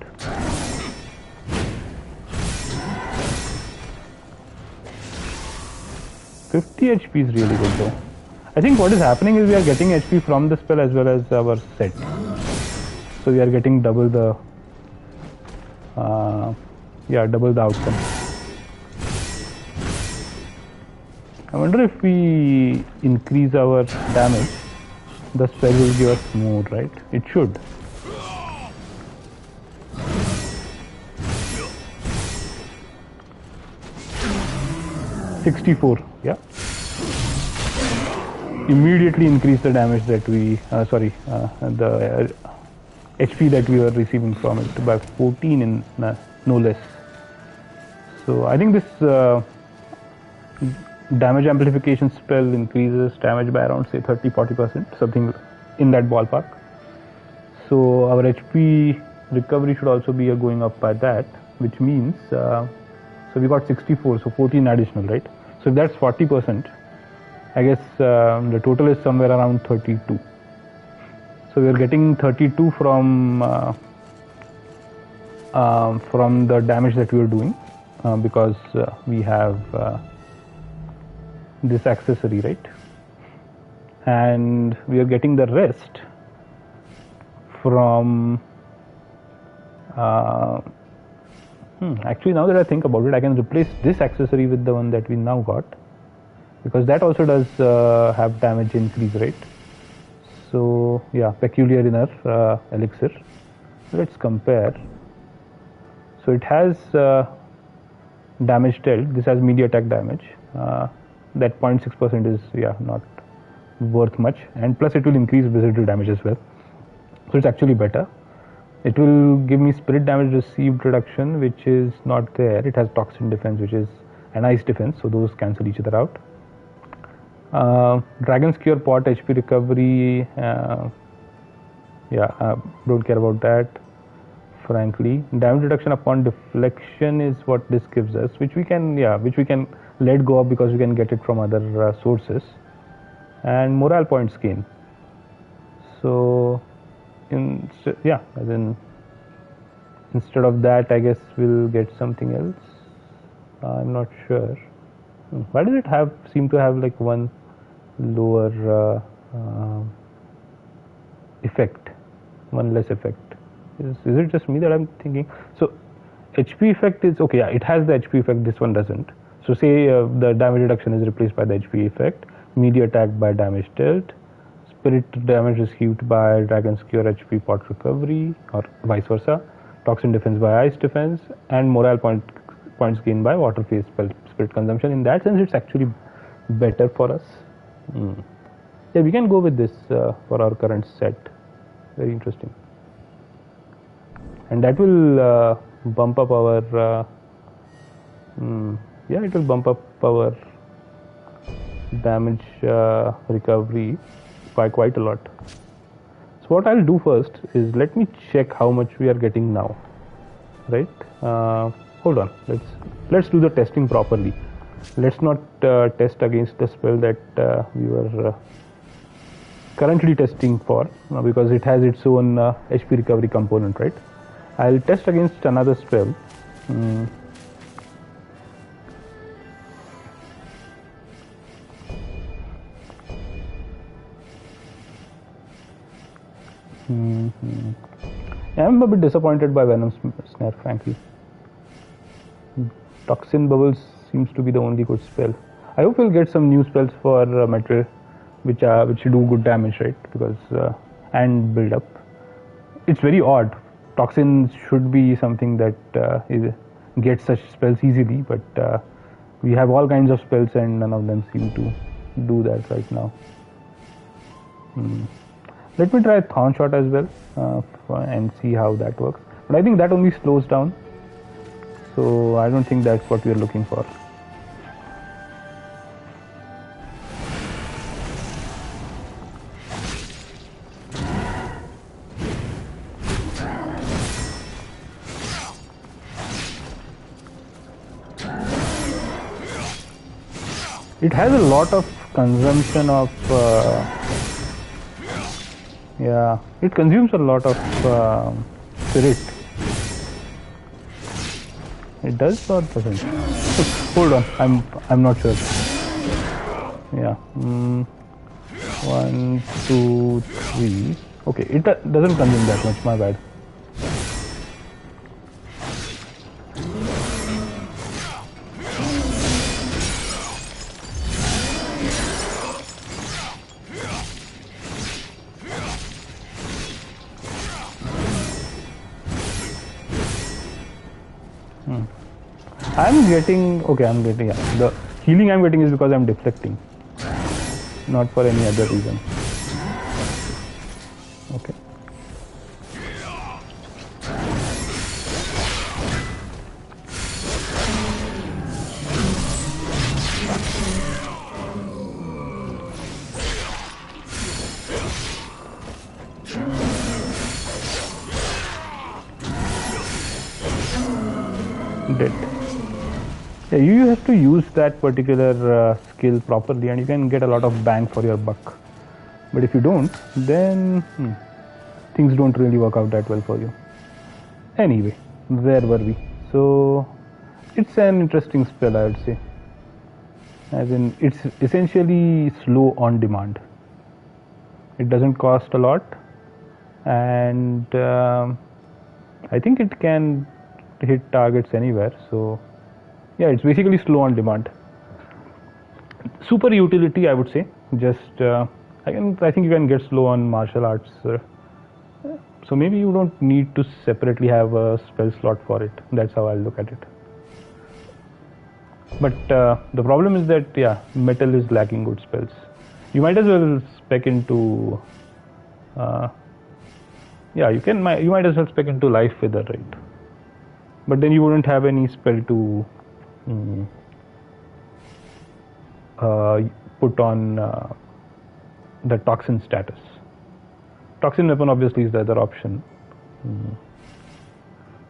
$50 HP is really good though. I think what is happening is we are getting HP from the spell as well as our set. So we are getting double the outcome. I wonder if we increase our damage, the spell will give us more, right? It should. $64, yeah. Immediately increase the damage that we, the HP that we were receiving from it by 14 in no less. So I think this damage amplification spell increases damage by around say 30-40%, something in that ballpark. So our HP recovery should also be going up by that, which means so we got 64, so 14 additional, right? So if that's 40%, I guess the total is somewhere around 32. So we are getting 32 from the damage that we are doing because we have this accessory, right? And we are getting the rest from actually, now that I think about it, I can replace this accessory with the one that we now got, because that also does have damage increase, right? So yeah, peculiar inner elixir. Let's compare. So it has damage dealt. This has melee attack damage. That 0.6% is not worth much, and plus it will increase wizardry damage as well. So it's actually better. It will give me spirit damage received reduction, which is not there. It has toxin defense, which is an ice defense, so those cancel each other out. Dragon's Cure pot, HP recovery. Don't care about that, frankly. Damage reduction upon deflection is what this gives us, which we can let go of because we can get it from other sources. And morale points gain. So, instead of that, I guess we'll get something else. I'm not sure. Why does it seem to have like one lower effect, one less effect? Is it just me that I'm thinking? So HP effect is okay. Yeah, it has the HP effect. This one doesn't. So say the damage reduction is replaced by the HP effect. Melee attack by damage dealt. Spirit damage is healed by Dragon's Cure HP pot recovery, or vice versa. Toxin defense by ice defense, and morale points gained by water phase spirit consumption. In that sense, it's actually better for us. Yeah, we can go with this for our current set. Very interesting. And that will bump up our it will bump up our damage recovery by quite a lot. So what I'll do first is let me check how much we are getting now, right? Hold on, let's do the testing properly. Let's not test against the spell that we were currently testing for, because it has its own HP recovery component, right? I'll test against another spell. I'm a bit disappointed by Venom Snare, frankly. Toxin Bubbles seems to be the only good spell. I hope we'll get some new spells for Metal, which do good damage, right? Because and build up. It's very odd. Toxin should be something that gets such spells easily, but we have all kinds of spells and none of them seem to do that right now. Let me try Thorn Shot as well and see how that works. But I think that only slows down, so I don't think that's what we are looking for. It has a lot of consumption of it consumes a lot of spirit. It does or doesn't? Hold on, I'm not sure. Yeah, 1, 2, 3. Okay, it doesn't consume that much. My bad. I'm getting the healing I'm getting is because I'm deflecting, not for any other reason. Okay. Dead. Yeah, you have to use that particular skill properly and you can get a lot of bang for your buck. But if you don't, then things don't really work out that well for you. Anyway, where were we? So it's an interesting spell, I would say. As in, it's essentially slow on demand. It doesn't cost a lot, and I think it can hit targets anywhere. So yeah, it's basically slow on demand. Super utility, I would say. Just I think you can get slow on martial arts. So maybe you don't need to separately have a spell slot for it. That's how I'll look at it. But the problem is that metal is lacking good spells. You might as well spec into you might as well spec into Life Wither, right? But then you wouldn't have any spell to put on the toxin status. Toxin weapon obviously is the other option.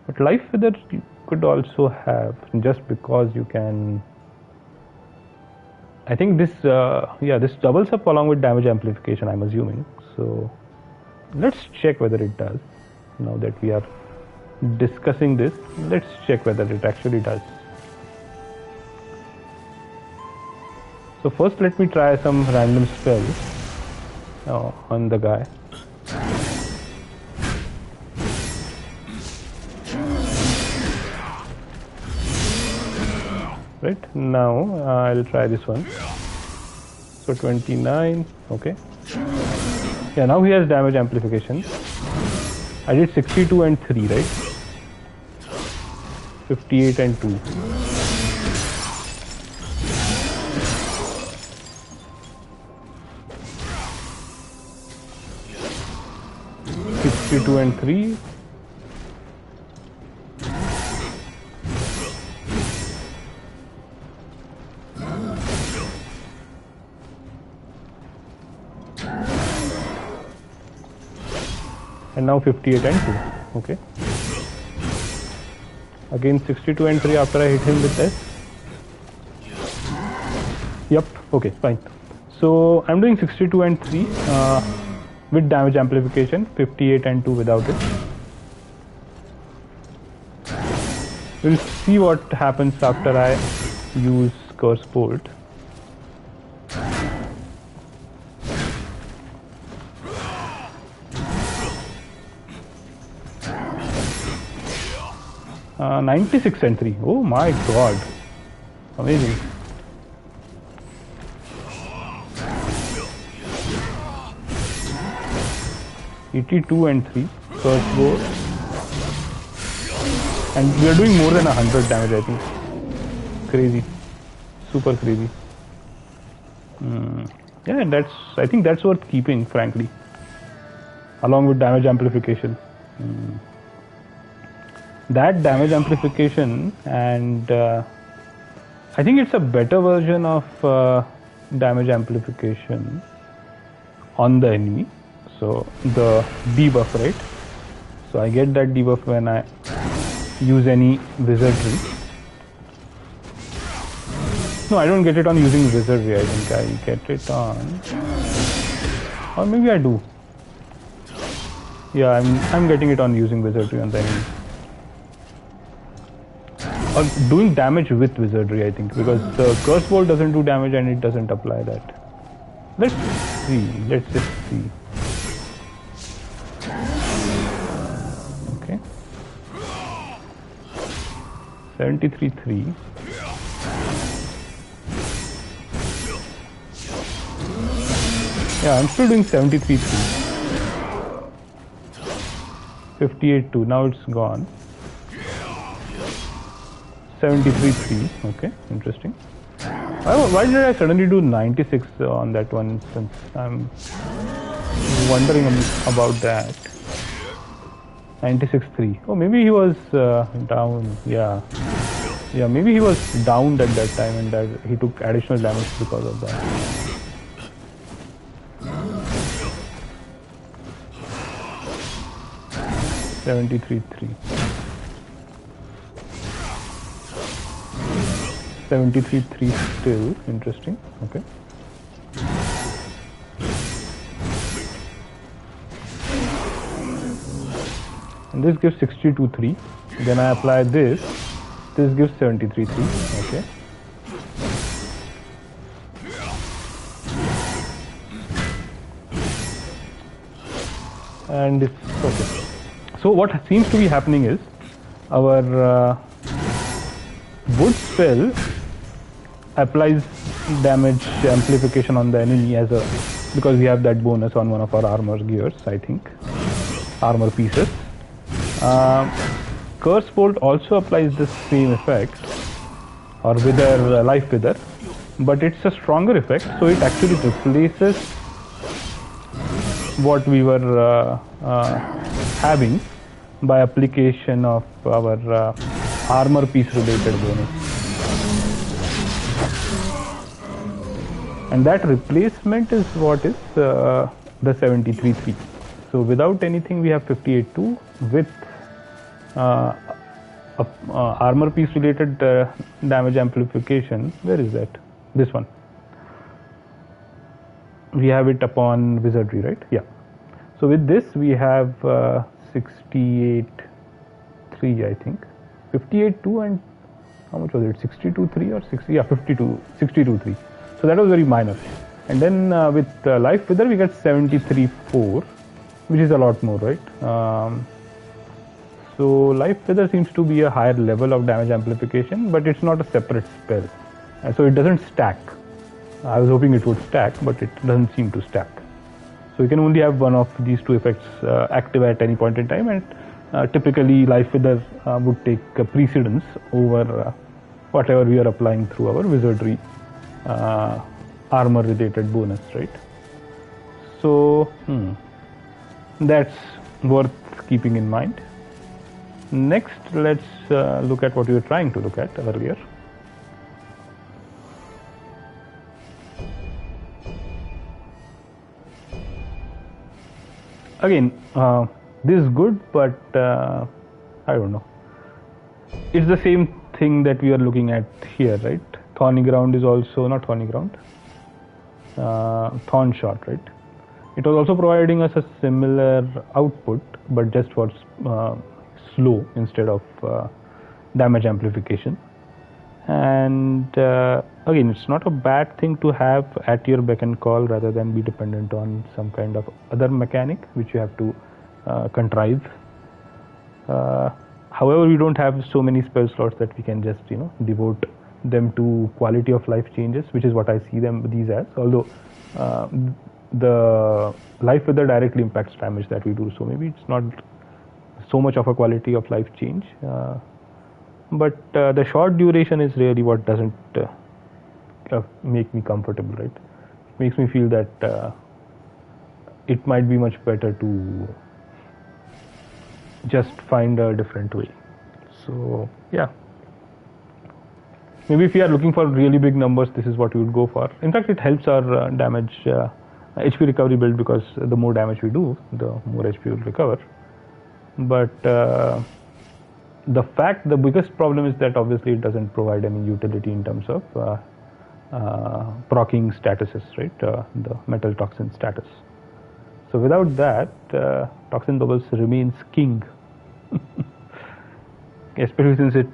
But life wither you could also have, just because you can. I think this, this doubles up along with damage amplification, I'm assuming. So let's check whether it does. Now that we are discussing this, let's check whether it actually does. So first let me try some random spells on the guy. Right, now I'll try this one. So 29, okay. Yeah, now he has damage amplification. I did 62 and 3, right? 58 and 2. Two and 3. And now 58 and 2. Okay. Again 62 and 3 after I hit him with this. Yep. Okay. Fine. So I'm doing 62 and 3. With damage amplification, 58 and 2 without it. We'll see what happens after I use Curse Bolt. Uh, 96 and 3. Oh my god. Amazing. $82 and 3 first go, and we are doing more than 100 damage. I think crazy, super crazy. Yeah, I think that's worth keeping, frankly, along with damage amplification. That damage amplification, and I think it's a better version of damage amplification on the enemy. So the debuff, right? So I get that debuff when I use any wizardry. No, I don't get it on using wizardry. I think I get it on, or maybe I do. Yeah, I'm getting it on using wizardry on the enemy. Or doing damage with wizardry, I think, because the Curse Bolt doesn't do damage and it doesn't apply that. Let's see. Let's just see. Okay. 73.3. Yeah, I'm still doing 73.3. 58.2. Now it's gone. 73.3. Okay, interesting. Why did I suddenly do 96 on that one? Since I'm wondering about that. 96.3. Oh, maybe he was down. Yeah, maybe he was downed at that time, and that he took additional damage because of that. $73.3. 73.3 still. Interesting. Okay. And this gives 62.3. Then I apply this. This gives 73.3. Okay. And it's okay. So what seems to be happening is our wood spell applies damage amplification on the enemy because we have that bonus on one of our armor gears, I think, armor pieces. Curse Bolt also applies the same effect, or wither, life wither, but it's a stronger effect, so it actually replaces what we were having by application of our armor piece related bonus. and that replacement is what is the 73-3. So without anything we have 58-2 with armor piece related damage amplification. Where is that? This one. We have it upon wizardry, right? Yeah. So with this we have 68-3, I think. 58-2 and how much was it? 62-3 or 60? Yeah, 62-3. So that was very minor. And then with life wither we get 73-4, which is a lot more, right? So life wither seems to be a higher level of damage amplification, but it's not a separate spell, and so it doesn't stack. I was hoping it would stack, but it doesn't seem to stack. So you can only have one of these two effects active at any point in time, and typically life wither would take precedence over whatever we are applying through our wizardry armor related bonus, right? So that's worth keeping in mind. Next, let's look at what we were trying to look at earlier. Again, this is good, but I don't know. It's the same thing that we are looking at here, right? Thorny ground is also not thorny ground. Thorn shot, right? It was also providing us a similar output, but just for slow instead of damage amplification. And again, it's not a bad thing to have at your beck and call rather than be dependent on some kind of other mechanic which you have to contrive. However, we don't have so many spell slots that we can just devote them to quality of life changes, which is what I see these as. Although the life wither directly impacts damage that we do, so maybe it's not so much of a quality of life change. But the short duration is really what doesn't make me comfortable, right? It makes me feel that it might be much better to just find a different way. So yeah, maybe if you are looking for really big numbers, this is what we would go for. In fact, it helps our damage HP recovery build, because the more damage we do, the more HP we'll recover. But the biggest problem is that obviously it doesn't provide any utility in terms of proccing statuses, right? The metal toxin status. So without that, toxin bubbles remains king, especially since it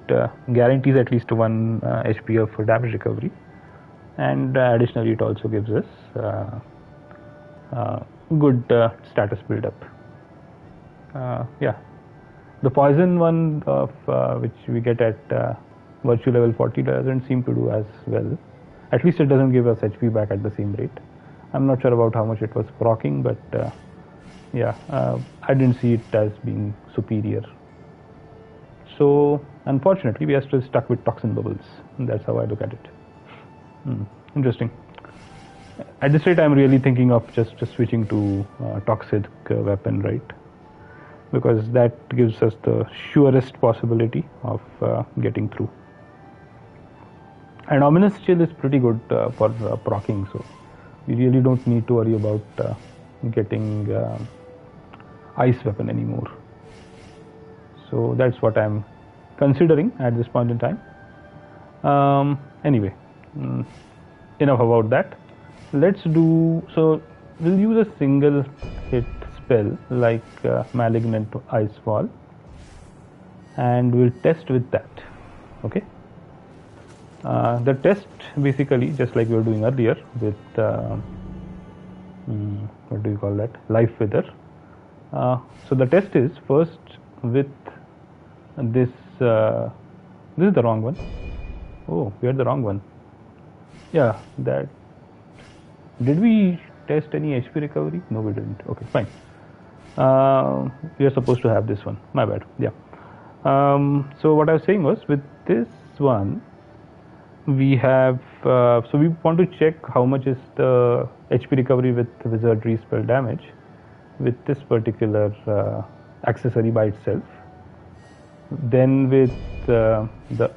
guarantees at least 1 HP of damage recovery, and additionally it also gives us good status build up. Yeah. The poison one of which we get at virtue level 40 doesn't seem to do as well. At least it doesn't give us HP back at the same rate. I'm not sure about how much it was proccing, but yeah, I didn't see it as being superior. So unfortunately, we are still stuck with toxin bubbles. That's how I look at it. Interesting. At this rate, I'm really thinking of just switching to toxic weapon, right? Because that gives us the surest possibility of getting through. And Ominous Chill is pretty good for proccing, so we really don't need to worry about getting ice weapon anymore. So that's what I'm considering at this point in time. Anyway, enough about that. Let's do, so we'll use a single hit spell like Malignant Icefall, and we'll test with that. Okay. The test basically just like we were doing earlier with what do you call that, life wither. So the test is first with this this is the wrong one. Oh, we had the wrong one. Yeah, that, did we test any HP recovery? No, we didn't. Okay, fine. We are supposed to have this one, my bad. Yeah. So what I was saying was, with this one we have so we want to check how much is the HP recovery with wizardry spell damage with this particular accessory by itself. Then with the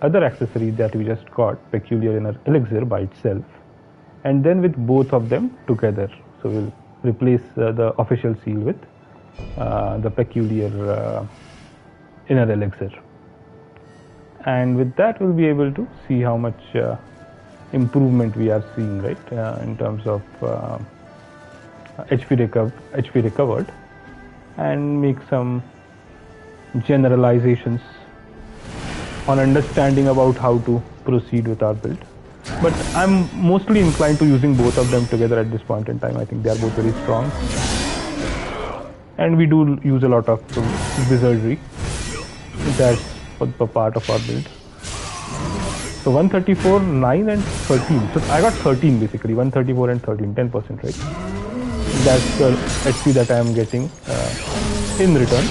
other accessory that we just got, Peculiar Inner Elixir by itself, and then with both of them together. So we'll replace the official seal with the peculiar inner elixir, and with that we'll be able to see how much improvement we are seeing, right, in terms of HP recovered, and make some generalizations on understanding about how to proceed with our build. But I'm mostly inclined to using both of them together at this point in time. I think they are both very strong, and we do use a lot of wizardry. That's a part of our build. So 134, 9 and 13. So I got 13 basically, 134 and 13, 10%, right? That's the HP that I am getting in return.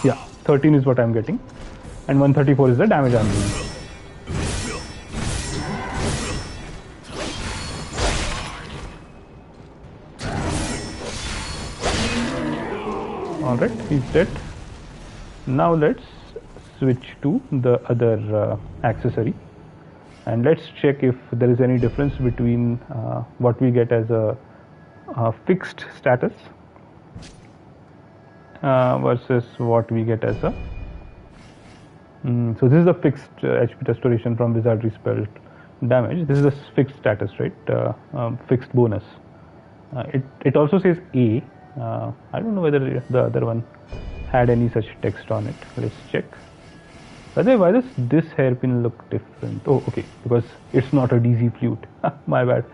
Yeah, 13 is what I'm getting, and 134 is the damage I'm doing. Alright, he's dead. Now let's switch to the other accessory, and let's check if there is any difference between what we get as a fixed status versus what we get as a so this is a fixed HP restoration from wizardry spell damage. This is a fixed status, right? Fixed bonus. It also says A. I don't know whether the other one had any such text on it. Let's check. By the way, why does this hairpin look different? Oh, okay, because it's not a DZ flute. My bad.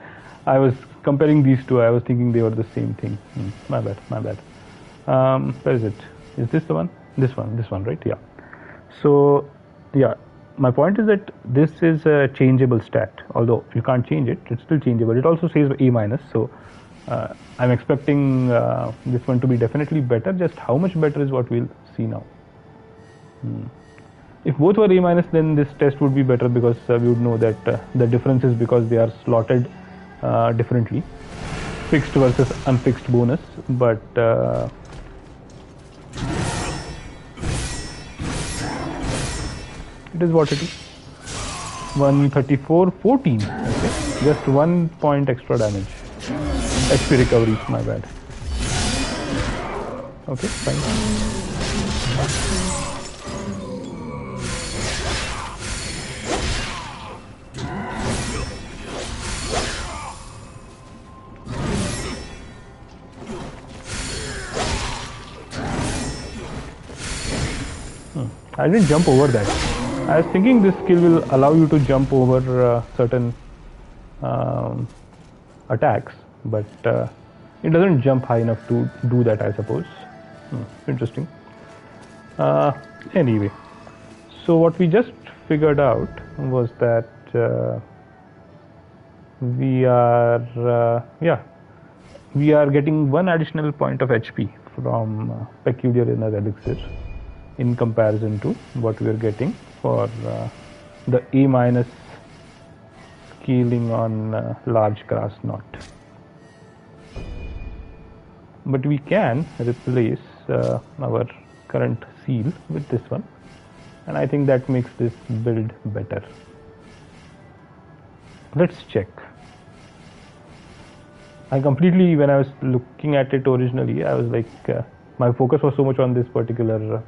I was comparing these two. I was thinking they were the same thing. My bad, my bad. Where is it? Is this the one? This one, right? Yeah. So, yeah, my point is that this is a changeable stat. Although you can't change it, it's still changeable. It also says A minus. So, I'm expecting this one to be definitely better. Just how much better is what we'll see now. If both were A minus, then this test would be better, because we would know that the difference is because they are slotted differently, fixed versus unfixed bonus. But it is what it is. 134, 14. Okay, just 1 point extra damage. HP recovery, my bad. Okay, fine. I didn't jump over that. I was thinking this skill will allow you to jump over certain attacks, but it doesn't jump high enough to do that, I suppose. Interesting. Anyway, so what we just figured out was that we are getting 1 additional point of HP from peculiar inner elixir in comparison to what we are getting for the A minus scaling on large grass knot. But we can replace our current seal with this one, and I think that makes this build better. Let's check. I completely, when I was looking at it originally, I was like, my focus was so much on this particular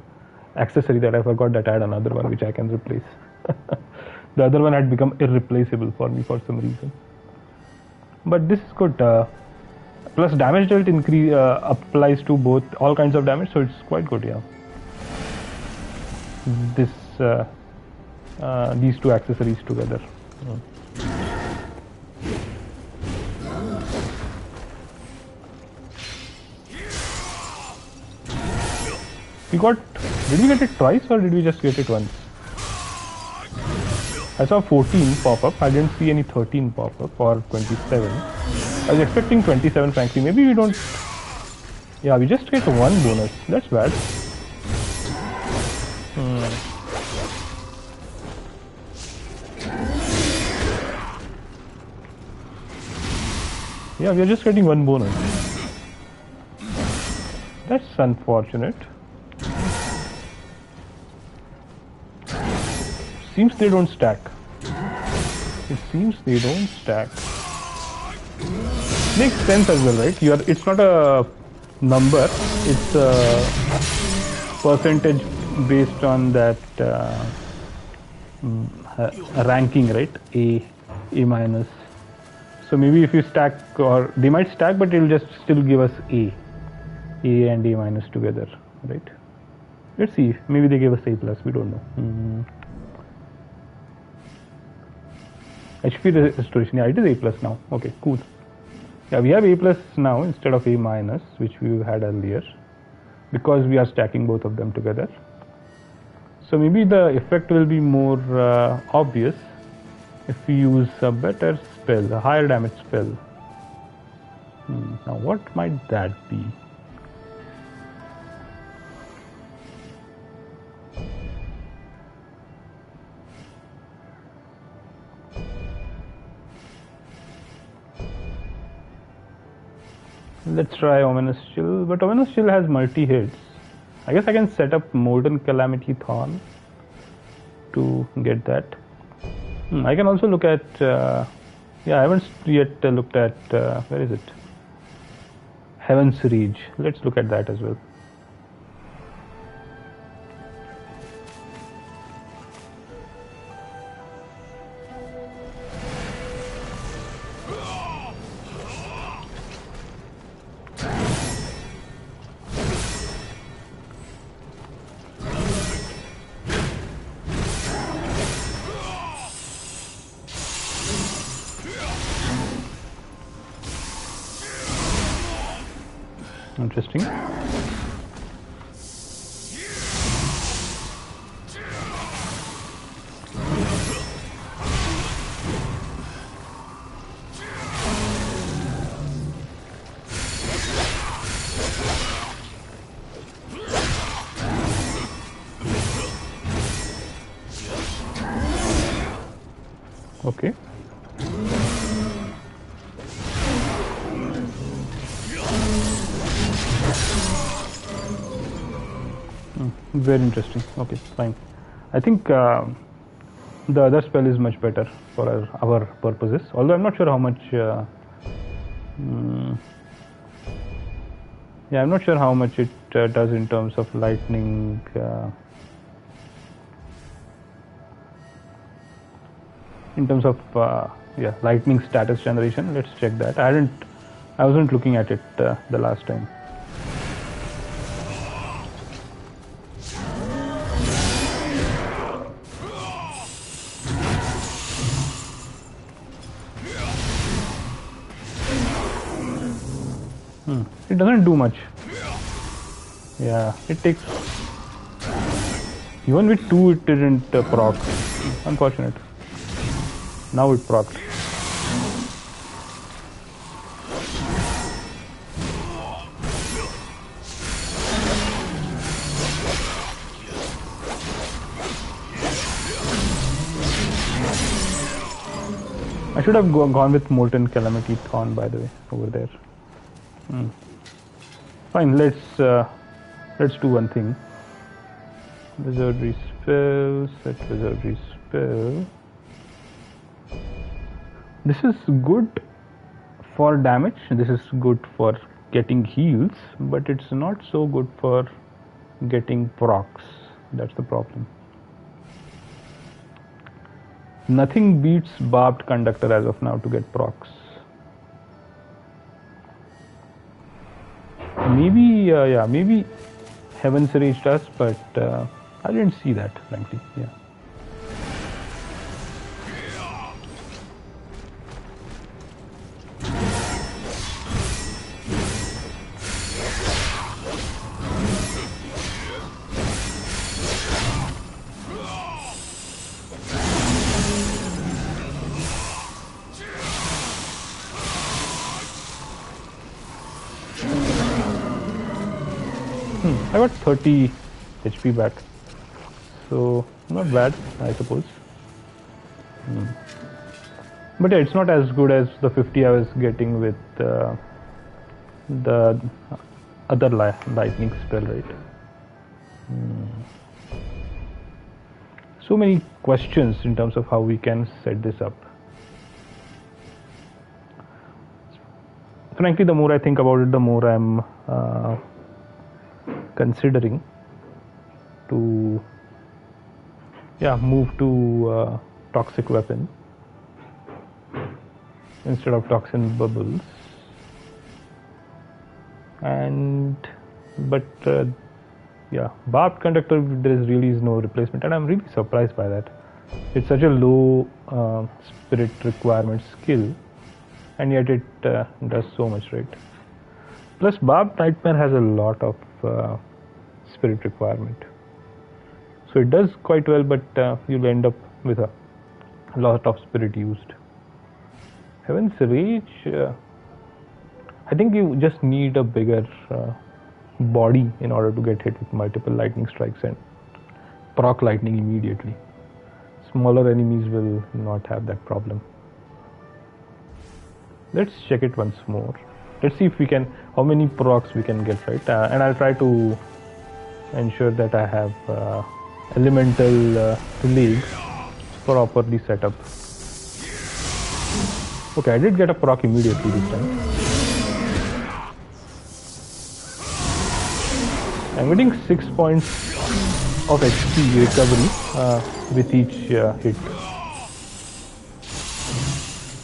accessory that I forgot that I had another one which I can replace. The other one had become irreplaceable for me for some reason. But this is good. Plus damage dealt increase applies to both, all kinds of damage, so it's quite good. Yeah. This these two accessories together. Did we get it twice or did we just get it once? I saw 14 pop up. I didn't see any 13 pop up or 27. I was expecting 27, frankly. Maybe we don't. Yeah, we just get 1 bonus. That's bad. Yeah, we are just getting 1 bonus. That's unfortunate. Seems they don't stack. It seems they don't stack. Makes sense as well, right? It's not a number, it's a percentage based on that ranking, right? A minus. So maybe if you stack, or they might stack, but it will just still give us A and A minus together, right? Let's see. Maybe they gave us A plus. We don't know. HP restoration. Yeah, it is A plus now. Okay, cool. Yeah, we have A plus now instead of A minus, which we had earlier, because we are stacking both of them together. So maybe the effect will be more obvious if we use a better spell, a higher damage spell. Now what might that be? Let's try Ominous Chill, but Ominous Chill has multi-hits. I guess I can set up Molten Calamity Thorn to get that. I can also look at, yeah, I haven't yet looked at, where is it? Heaven's Reach. Let's look at that as well. Interesting. Okay. Very interesting. Okay, fine. I think the other spell is much better for our purposes. Although I'm not sure how much. Yeah, I'm not sure how much it does in terms of lightning. In terms of yeah, lightning status generation. Let's check that. I wasn't looking at it the last time. It doesn't do much. Yeah, it takes. Even with 2, it didn't proc. Unfortunate. Now it procced. I should have gone with Molten Calamity Thorn, by the way, over there. Fine, let's do one thing. Wizardry spell, set wizardry spell. This is good for damage, this is good for getting heals, but it's not so good for getting procs. That's the problem. Nothing beats Barbed Conductor as of now to get procs. Maybe, yeah, maybe Heaven's Reach does, but I didn't see that, frankly. Yeah. I got 30 HP back, so not bad, I suppose. But yeah, it's not as good as the 50 I was getting with the other lightning spell, right? So many questions in terms of how we can set this up. frankly, the more I think about it, the more I'm considering to move to toxic weapon instead of toxin bubbles. But barbed conductor, there is no replacement, and I'm really surprised by that. It's such a low spirit requirement skill, and yet it does so much, right? Plus, barbed nightmare has a lot of spirit requirement, so it does quite well, but you'll end up with a lot of spirit used. Heaven's Rage, I think you just need a bigger body in order to get hit with multiple lightning strikes and proc lightning immediately. Smaller enemies will not have that problem. Let's check it once more. Let's see if we can, how many procs we can get, right? And I'll try to ensure that I have elemental legs properly set up. Okay, I did get a proc immediately this time. I'm getting 6 points of HP recovery with each hit.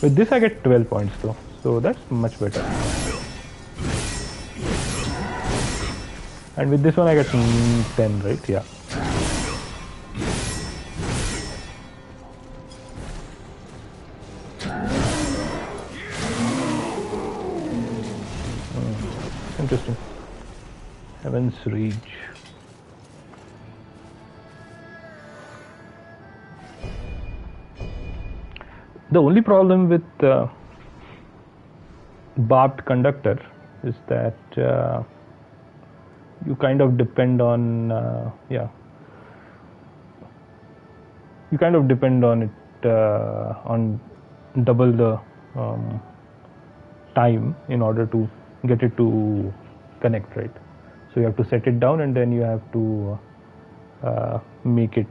With this I get 12 points though, so that's much better. And with this one I get 10, right? Yeah. Interesting. Heaven's Reach. The only problem with barbed conductor is that you kind of depend on it on double the time in order to get it to connect, right? So you have to set it down and then you have to make it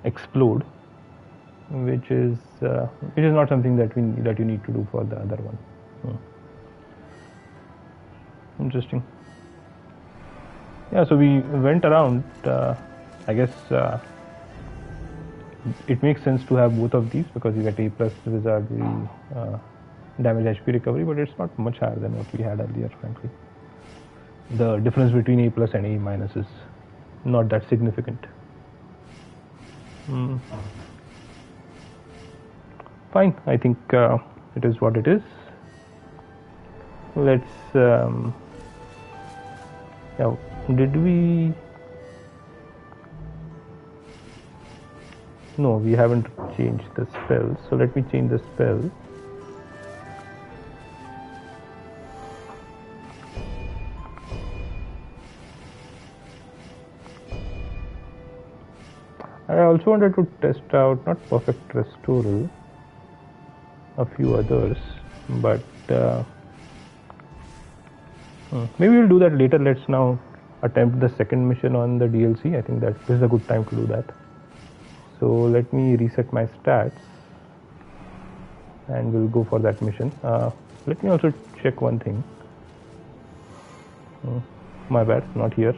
explode, which is not something that you need to do for the other one. Interesting. Yeah, so we went around. I guess it makes sense to have both of these because you get A plus wizardry damage HP recovery, but it's not much higher than what we had earlier, frankly. The difference between A plus and A minus is not that significant. Fine, I think it is what it is. Let's did we? No, we haven't changed the spell, so let me change the spell. I also wanted to test out not perfect restoral, a few others, but maybe we'll do that later. Let's now attempt the second mission on the DLC. I think that this is a good time to do that. So let me reset my stats and we'll go for that mission. Let me also check one thing. My bad, not here.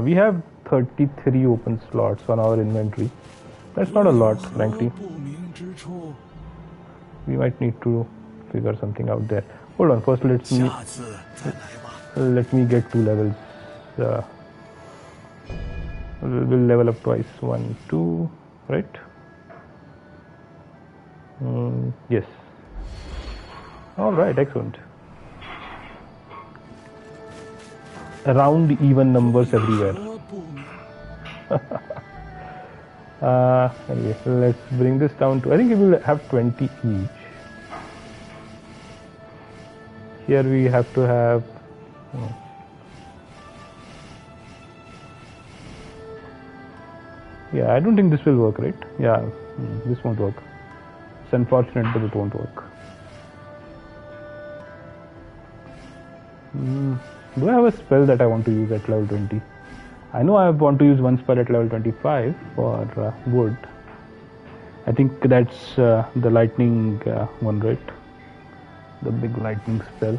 We have 33 open slots on our inventory. That's not a lot, frankly. We might need to figure something out there. Hold on, first let me get 2 levels. We'll level up twice. 1, 2, right? Yes. All right, excellent. Round even numbers everywhere. Anyway, let's bring this down to, I think it will have 20 each. Here we have to have yeah, I don't think this will work, right? Yeah, this won't work. It's unfortunate, but it won't work. Do I have a spell that I want to use at level 20? I know I want to use one spell at level 25 for wood. I think that's the lightning one, right? The big lightning spell.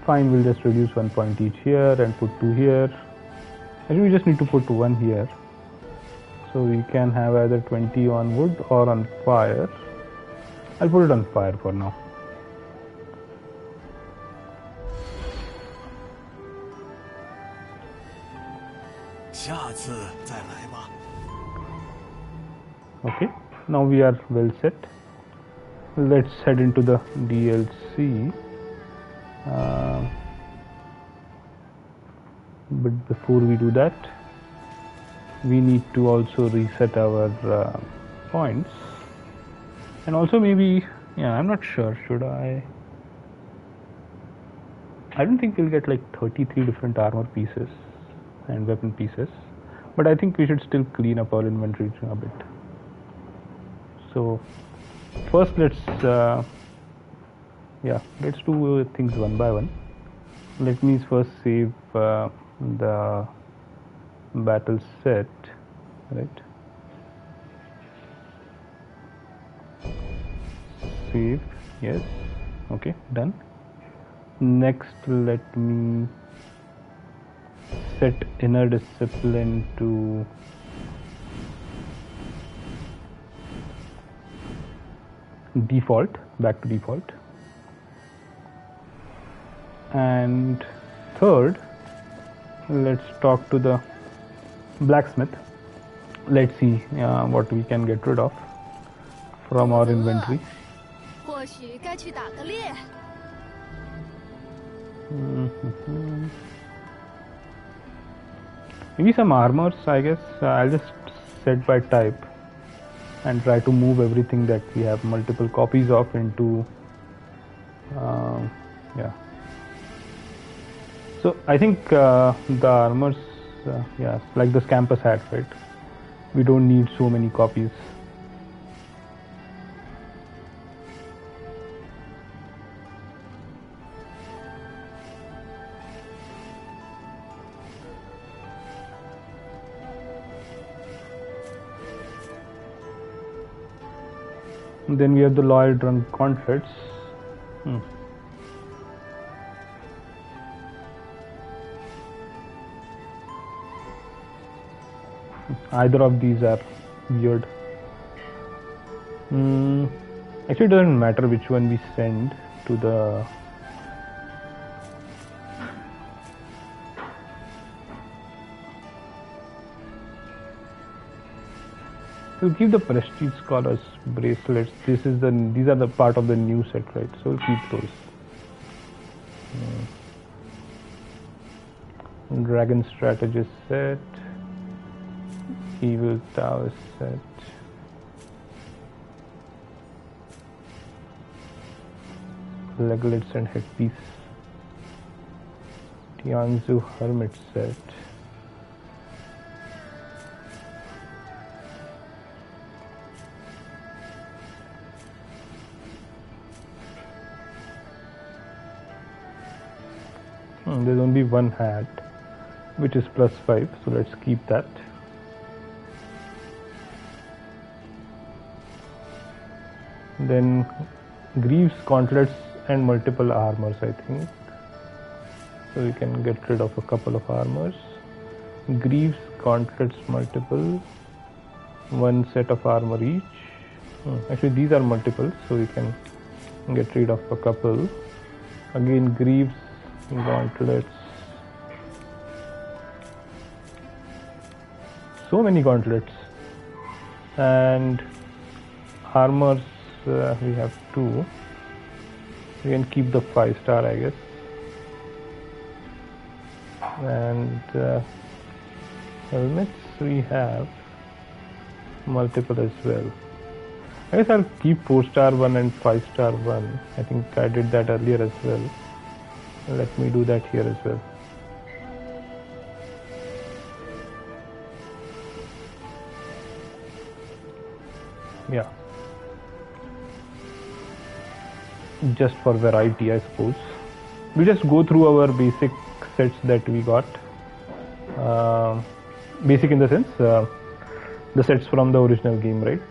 Fine, we'll just reduce 1 point each here and put 2 here. Actually, we just need to put 1 here. So we can have either 20 on wood or on fire. I'll put it on fire for now. Okay, now we are well set. Let's head into the DLC. But before we do that, we need to also reset our points, and also maybe, yeah, I'm not sure, should I don't think we'll get like 33 different armor pieces and weapon pieces, but I think we should still clean up our inventory a bit. So first let's do things one by one. Let me first save the battle set, right? Save, yes, okay, done. Next, let me set inner discipline to default, back to default. And third, let's talk to the blacksmith. Let's see what we can get rid of from our inventory. Maybe some armors, I guess. I'll just set by type and try to move everything that we have multiple copies of into yeah. So I think the armors, yeah, like this campus hat, right? We don't need so many copies. And then we have the loyal drunk gauntlets. Either of these are weird. Actually, it doesn't matter which one we send to the we'll keep the prestige scholars bracelets. These are the part of the new set, right? So we'll keep those. Dragon strategist set, evil tower set, leglets and headpiece, Tianzu hermit set. There's only one hat, which is +5, so let's keep that. Then Greaves, gauntlets and multiple armors, I think. So we can get rid of a couple of armors. Greaves, gauntlets, multiple, one set of armor each. Actually, these are multiple, so we can get rid of a couple. Again, Greaves, gauntlets, so many gauntlets, and armors, we have 2. We can keep the 5-star, I guess, and helmets, we have multiple as well. I guess I'll keep 4-star one and 5-star one. I think I did that earlier as well. Let me do that here as well. Yeah, just for variety, I suppose. We just go through our basic sets that we got. basic in the sense the sets from the original game, right?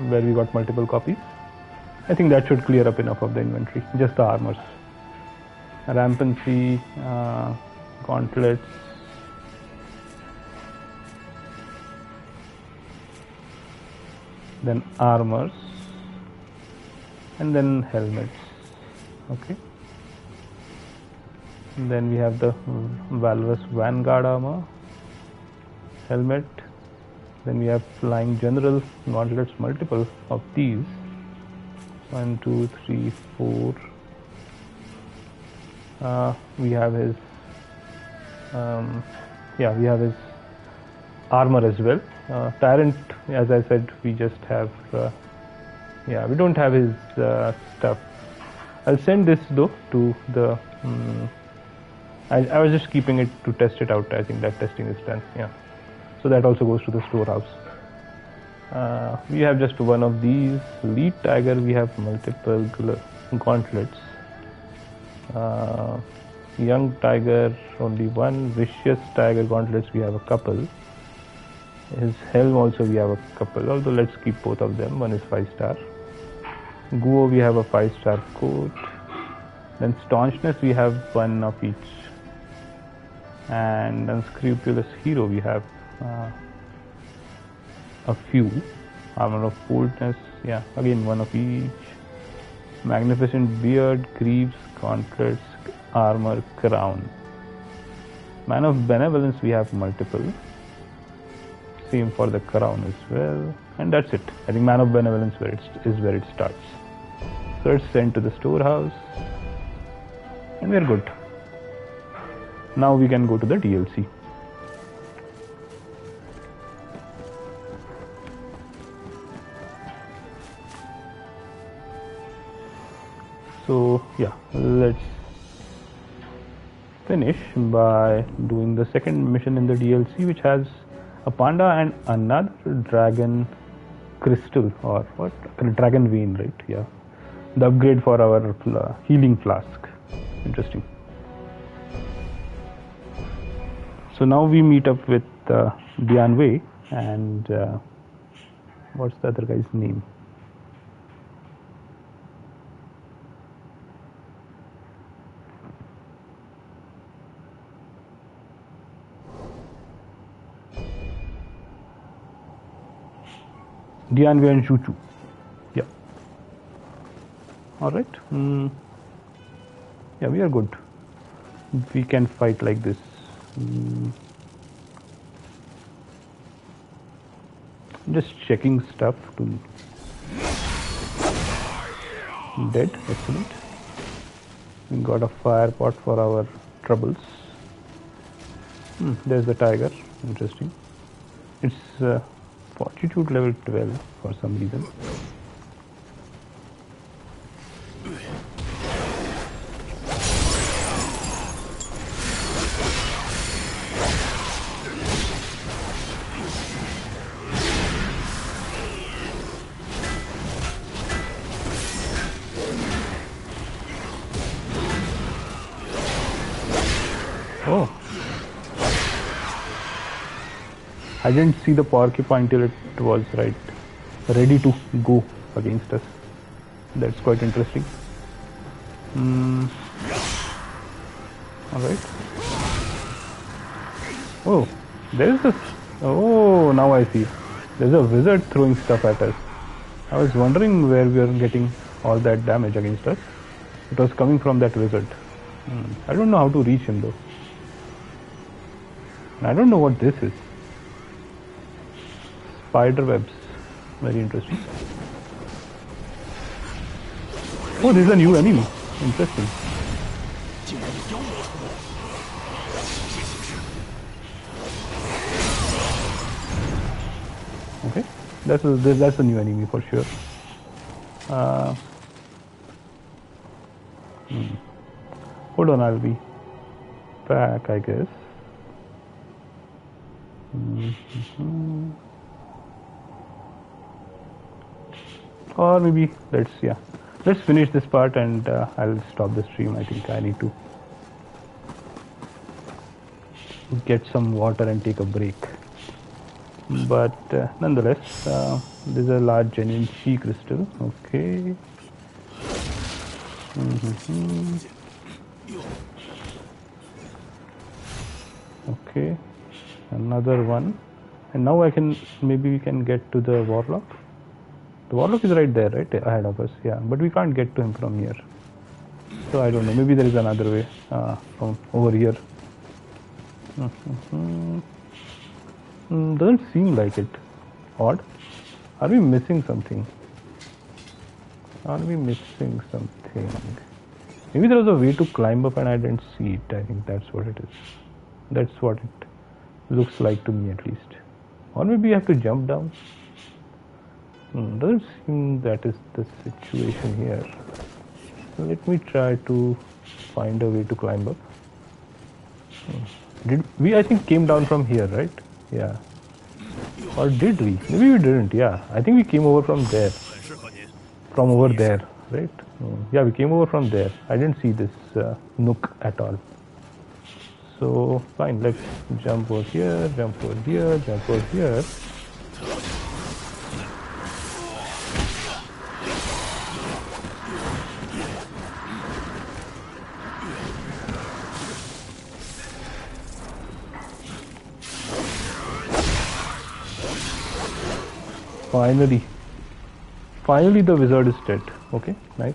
Where we got multiple copies. I think that should clear up enough of the inventory. Just the armors. Rampancy, gauntlets. Then armors. And then helmets. Okay. And then we have the Valorous Vanguard armor. Helmet. Then we have Flying General gauntlets, multiple of these. 1, 2, 3, 4. We have his we have his armor as well. Tyrant, as I said, we just have we don't have his stuff. I'll send this though to the I was just keeping it to test it out. I think that testing is done. Yeah, so that also goes to the storehouse. We have just one of these. Lead Tiger, we have multiple gauntlets. Young Tiger, only one. Vicious Tiger gauntlets, we have a couple. His helm also we have a couple, although let's keep both of them. One is 5-star. Guo, we have a 5-star coat. Then Staunchness, we have one of each. And Unscrupulous Hero, we have a few. Armor of Boldness, yeah, again one of each. Magnificent Beard, Greaves, Gauntlets, Armor, Crown. Man of Benevolence, we have multiple. Same for the crown as well. And that's it. I think Man of Benevolence is where it starts. So it's sent to the storehouse. And we're good. Now we can go to the DLC. So yeah, let's finish by doing the second mission in the DLC, which has a panda and another dragon crystal, or what? Dragon vein, right? Yeah. The upgrade for our healing flask. Interesting. So now we meet up with Dian Wei and what's the other guy's name? Dian Wei and Shu. Yeah. Alright. Yeah, we are good. We can fight like this. Just checking stuff to dead. Excellent. We got a fire pot for our troubles. There's the tiger. Interesting. It's fortitude level 12 for some reason. Oh, I didn't see the porcupine till it was ready to go against us. That's quite interesting. Alright. Oh, there's this. Oh, now I see. There's a wizard throwing stuff at us. I was wondering where we are getting all that damage against us. It was coming from that wizard. I don't know how to reach him though. I don't know what this is. Spider webs. Very interesting. Oh, this is a new enemy. Interesting. Okay, that's a new enemy for sure. Hold on, I'll be back, I guess. Or maybe let's finish this part and I'll stop the stream. I think I need to get some water and take a break. but nonetheless, this is a large genuine chi crystal. Okay. Mhm. Okay, another one, and now I can, maybe we can get to the warlock. The warlock is right there, right ahead of us. Yeah, but we can't get to him from here. So I don't know. Maybe there is another way from over here. Mhm. Doesn't seem like it. Odd. Are we missing something? Are we missing something? Maybe there was a way to climb up and I didn't see it. I think that's what it is. That's what it looks like to me, at least. Or maybe I have to jump down. Doesn't seem that is the situation here. Let me try to find a way to climb up. Did we, I think, came down from here, right? Yeah. Or did we? Maybe we didn't. Yeah. I think we came over from there. From over there, right? Yeah, we came over from there. I didn't see this nook at all. So fine, let's jump over here, jump over here, jump over here. Finally the wizard is dead. Okay, nice.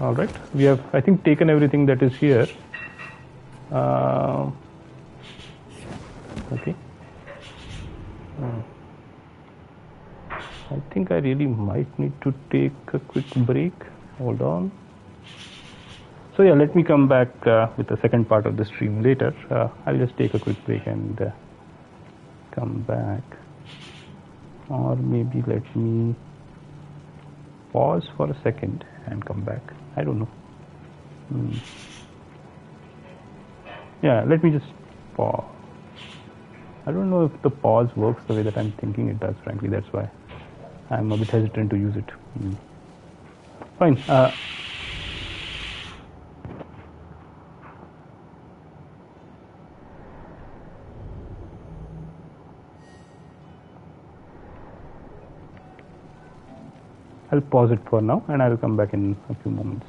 All right, we have, I think, taken everything that is here. Okay. I think I really might need to take a quick break. Hold on. So yeah, let me come back with the second part of the stream later. I'll just take a quick break and come back. Or maybe let me pause for a second and come back. I don't know. Yeah, let me just pause. I don't know if the pause works the way that I'm thinking it does, frankly. That's why I'm a bit hesitant to use it. Fine. I'll pause it for now and I'll come back in a few moments.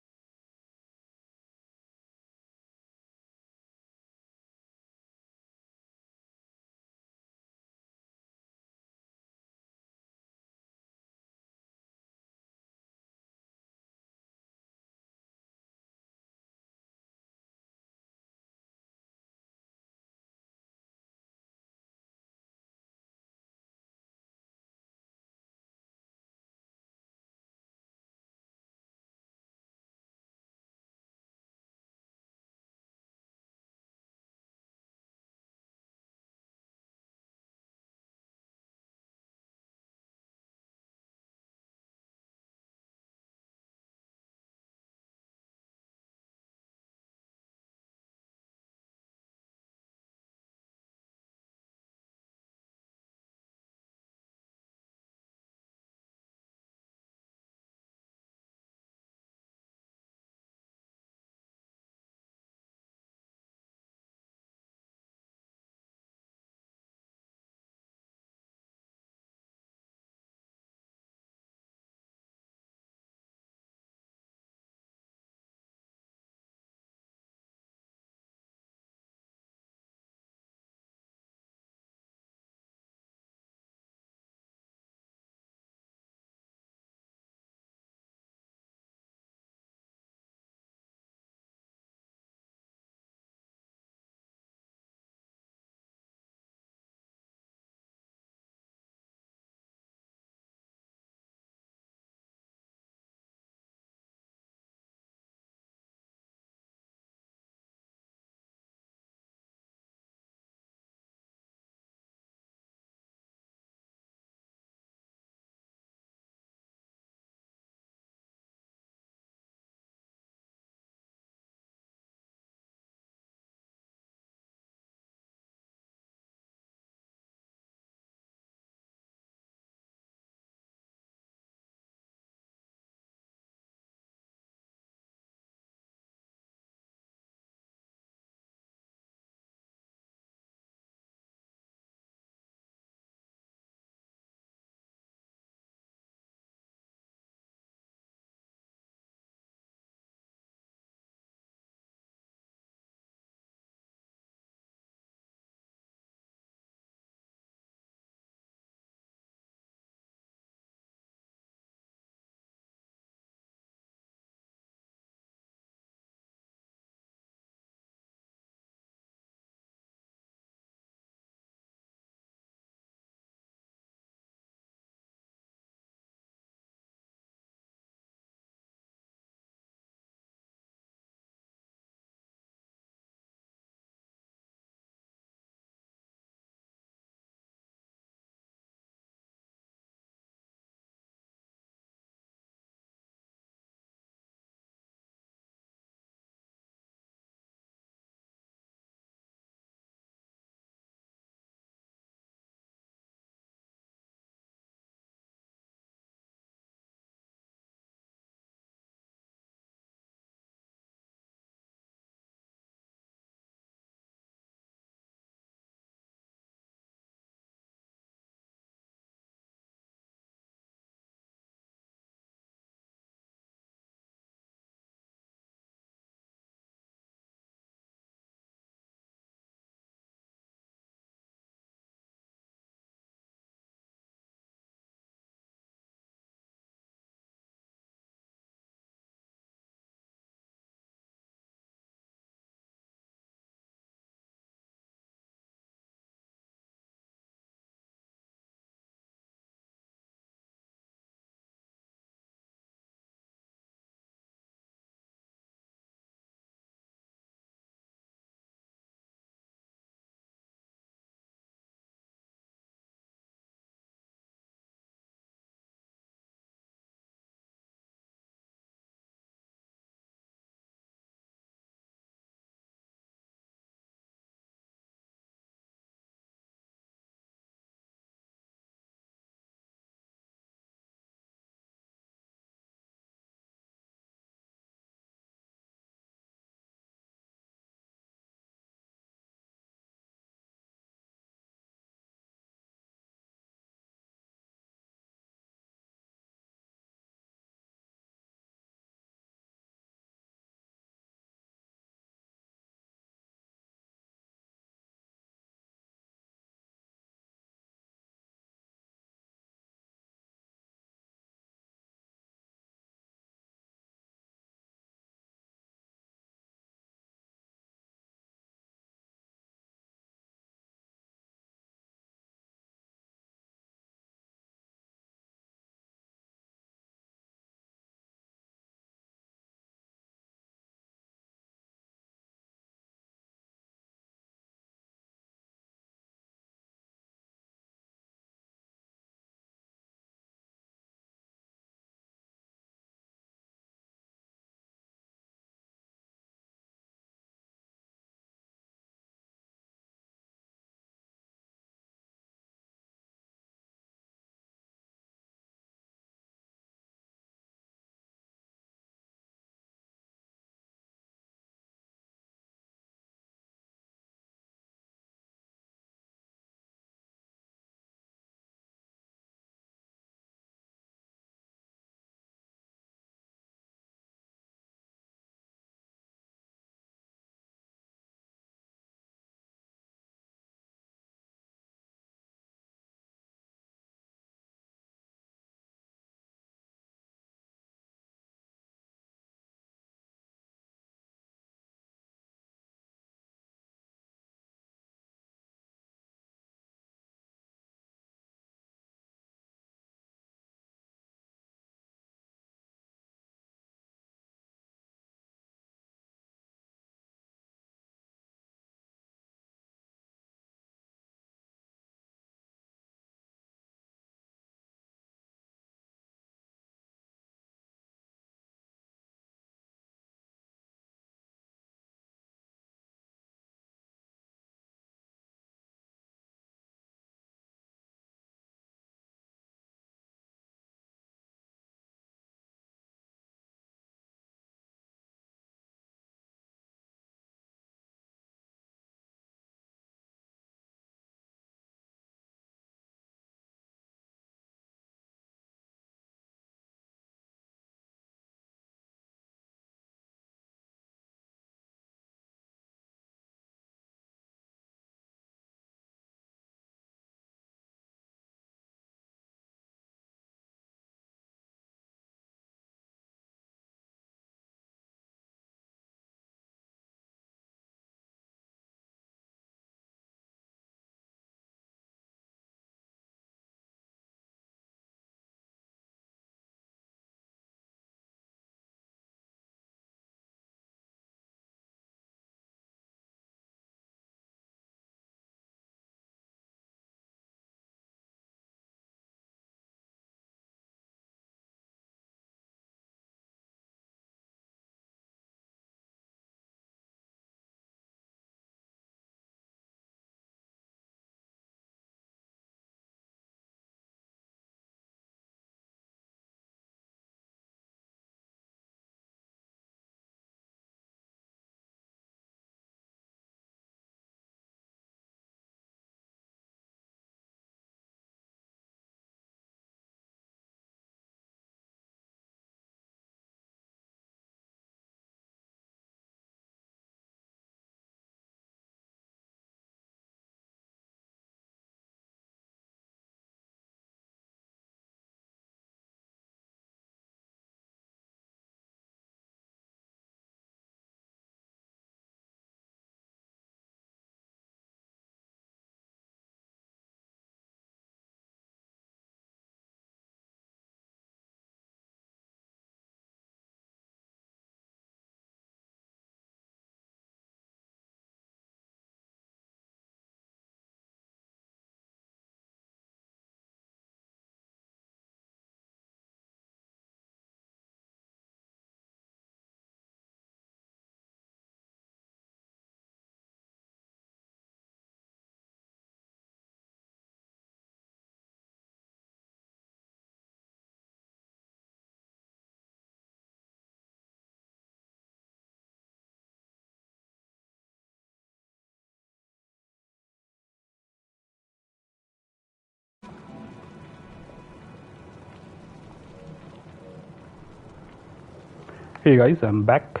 Hey guys, I'm back,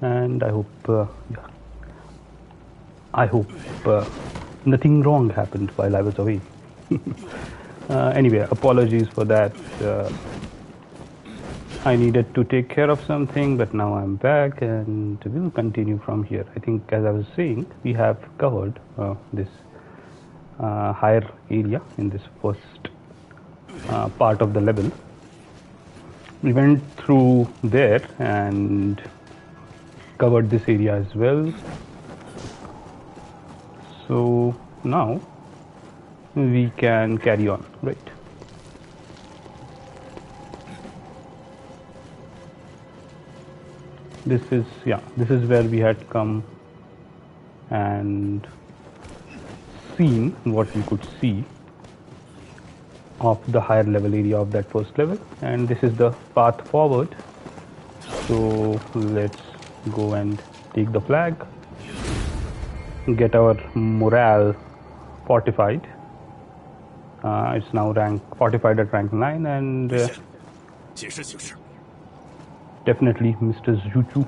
and I hope nothing wrong happened while I was away. Anyway, apologies for that. I needed to take care of something, but now I'm back, and we'll continue from here. I think, as I was saying, we have covered this higher area in this first part of the level. We went through there and covered this area as well. So now we can carry on, right? This is where we had come and seen what we could see of the higher level area of that first level, and this is the path forward. So let's go and take the flag, get our morale fortified. It's now fortified at rank 9, and definitely Mr. Zhuchu,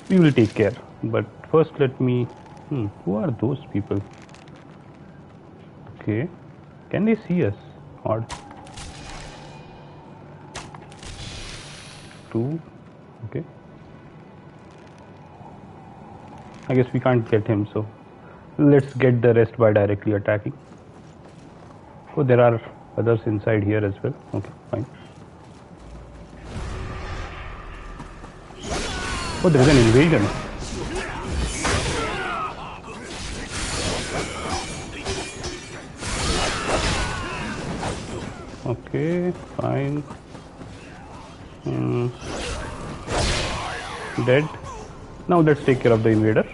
we will take care. But first let me who are those people? Okay, can they see us? Odd. 2. Okay, I guess we can't get him, so let's get the rest by directly attacking. Oh, there are others inside here as well. Okay, fine. Oh, there is an invasion. Okay, fine. Dead. Now let's take care of the invader.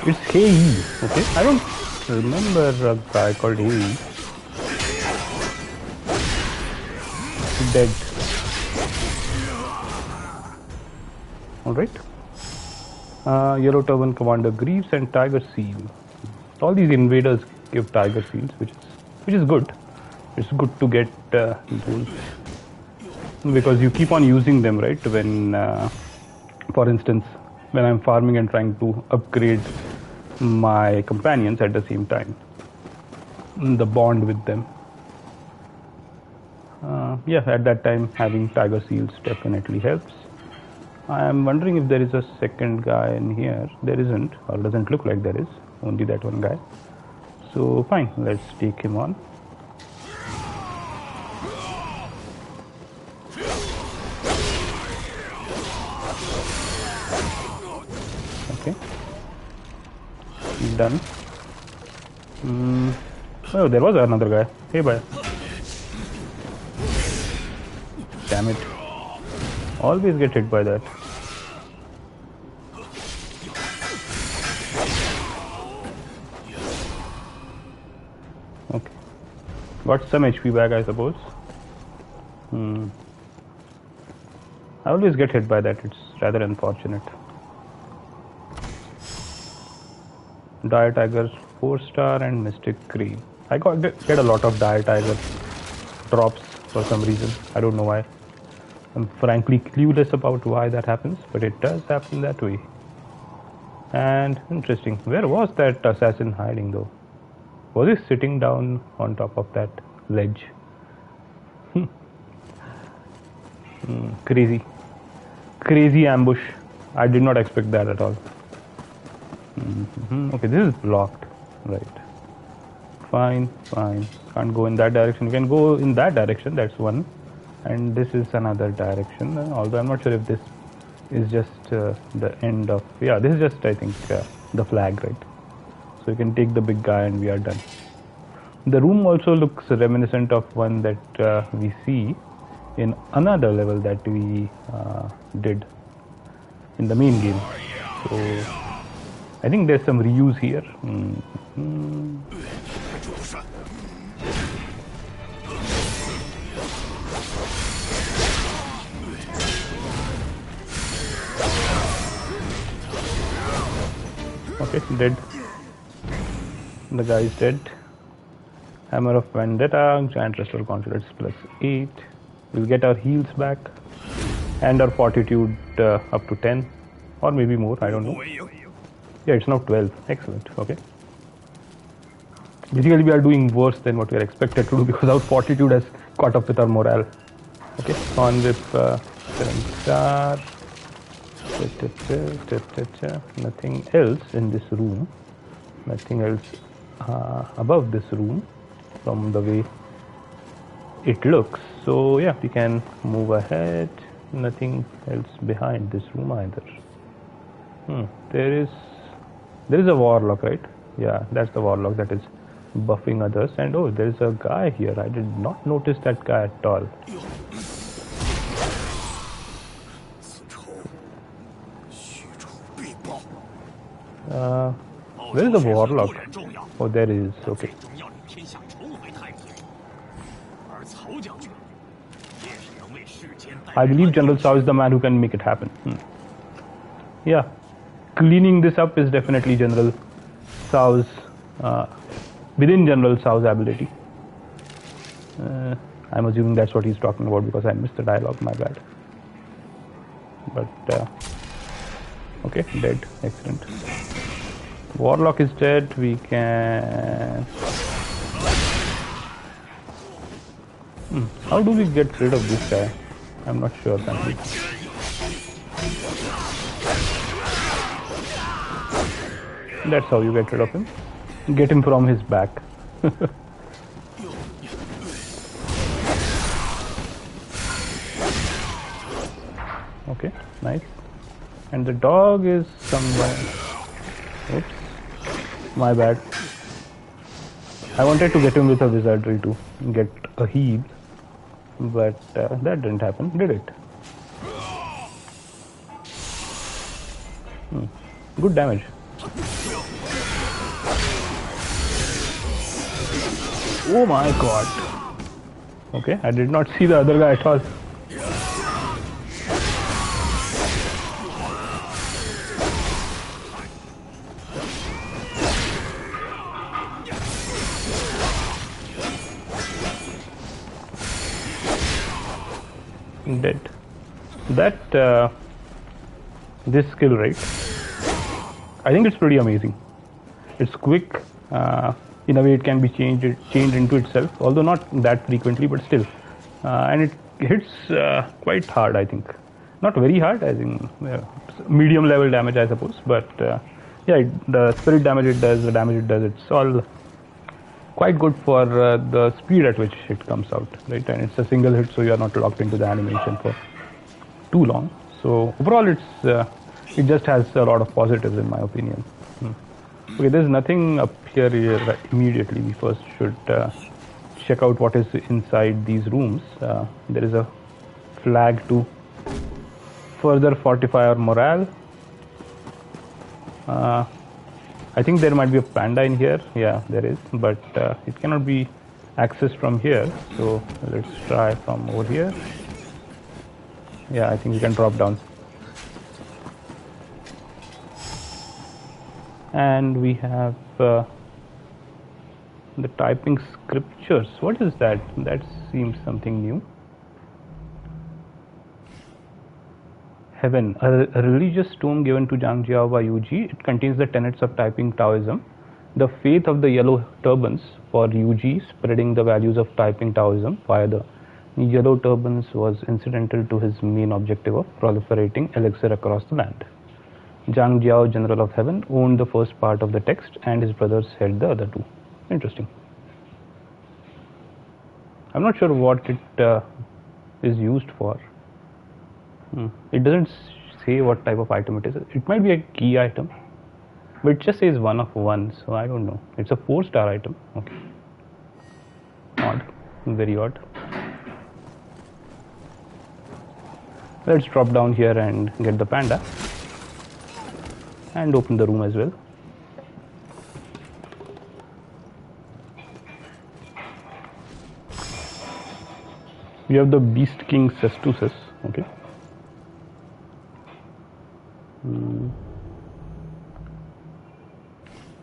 It's Hei. Okay, I don't remember a guy called Hei. Dead. Alright. Yellow Turban Commander Greaves and Tiger Seal. All these invaders give Tiger Seals, which is good. It's good to get those, because you keep on using them, right? When, for instance, when I'm farming and trying to upgrade my companions at the same time, the bond with them. Yeah, at that time having Tiger Seals definitely helps. I am wondering if there is a second guy in here. There isn't, or doesn't look like there is. Only that one guy. So fine, let's take him on. Okay, done. Oh, there was another guy. Hey, bye. Damn it. Always get hit by that. Okay. Got some HP back, I suppose. I always get hit by that. It's rather unfortunate. Dire Tiger 4-star and Mystic Crane. I get a lot of Dire Tiger drops for some reason. I don't know why. I'm frankly clueless about why that happens, but it does happen that way. And interesting, where was that assassin hiding though? Was he sitting down on top of that ledge? Crazy ambush. I did not expect that at all. Okay, this is blocked. Right. Fine. Can't go in that direction. You can go in that direction, that's one. And this is another direction, although I'm not sure if this is just the end of... Yeah, this is just, I think, the flag, right? So you can take the big guy and we are done. The room also looks reminiscent of one that we see in another level that we did in the main game. So I think there's some reuse here. Okay, dead. The guy is dead. Hammer of Vendetta, Giant Restorer Confidence +8. We'll get our heals back and our fortitude up to 10 or maybe more, I don't know. Yeah, it's now 12. Excellent. Okay. Basically, we are doing worse than what we are expected to do because our fortitude has caught up with our morale. Okay, on with 7-star. Nothing else in this room. Nothing else above this room from the way it looks. So yeah, we can move ahead. Nothing else behind this room either. There is a warlock, right? Yeah, that's the warlock that is buffing others. And oh, there is a guy here. I did not notice that guy at all. Where is the warlock? Oh, there is. Okay. I believe General Cao is the man who can make it happen. Yeah, cleaning this up is definitely General Cao's within General Cao's ability. I'm assuming that's what he's talking about because I missed the dialogue. My bad. But okay, dead. Excellent. Warlock is dead. We can. How do we get rid of this guy? I'm not sure. That's how you get rid of him. Get him from his back. Okay, nice. And the dog is somewhere. Oops. My bad. I wanted to get him with a wizardry to get a heal, but that didn't happen, did it? Good damage. Oh my god. Okay, I did not see the other guy at all. Dead. That this skill, right? I think it's pretty amazing. It's quick. In a way, it can be changed into itself, although not that frequently, but still. And it hits quite hard, I think. Not very hard, as in medium level damage, I suppose. But yeah, the spirit damage it does, the damage it does, it's all quite good for the speed at which it comes out, right? And it's a single hit, so you are not locked into the animation for too long. So overall, it just has a lot of positives in my opinion. Okay, there's nothing up here immediately. We first should check out what is inside these rooms. There is a flag to further fortify our morale. I think there might be a panda in here. Yeah, there is, but it cannot be accessed from here. So let's try from over here. Yeah, I think we can drop down. And we have the typing scriptures. What is that? That seems something new. Heaven, a religious tome given to Zhang Jiao by Yu Ji. It contains the tenets of typing Taoism, the faith of the yellow turbans for Yu Ji, spreading the values of typing Taoism via the yellow turbans was incidental to his main objective of proliferating elixir across the land. Zhang Jiao, General of Heaven, owned the first part of the text and his brothers held the other two. Interesting. I'm not sure what it is used for. It doesn't say what type of item it is. It might be a key item, but it just says 1 of 1, so I don't know. It's a 4-star item. Okay. Odd. Very odd. Let's drop down here and get the panda. And open the room as well. We have the Beast King Cestusus. Okay.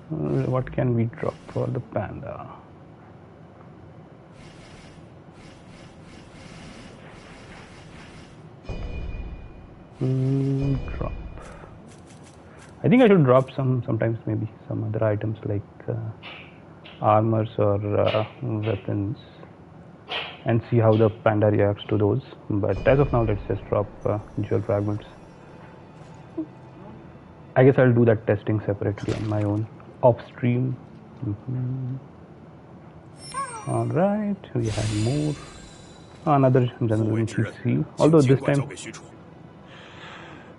What can we drop for the panda? Drop. I think I should drop sometimes maybe some other items like armors or weapons and see how the panda reacts to those. But as of now, let's just drop jewel fragments. I guess I'll do that testing separately on my own off stream. All right, we have more. Another general NPC. Although this time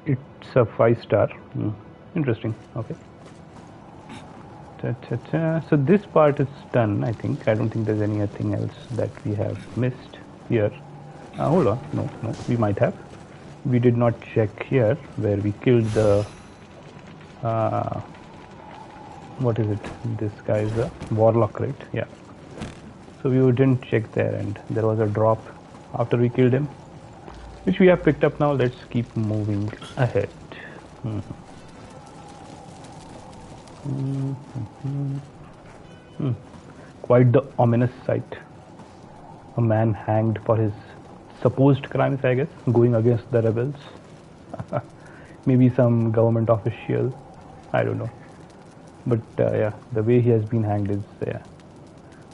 it's a 5-star. Interesting. Okay. So this part is done. I think. I don't think there's anything else that we have missed here. Hold on. No. We might have. We did not check here where we killed the. What is it? This guy is a warlock, right? Yeah. So we didn't check there, and there was a drop after we killed him, which we have picked up now. Let's keep moving ahead. Quite the ominous sight. A man hanged for his supposed crimes, I guess, going against the rebels. Maybe some government official. I don't know. But yeah, the way he has been hanged is,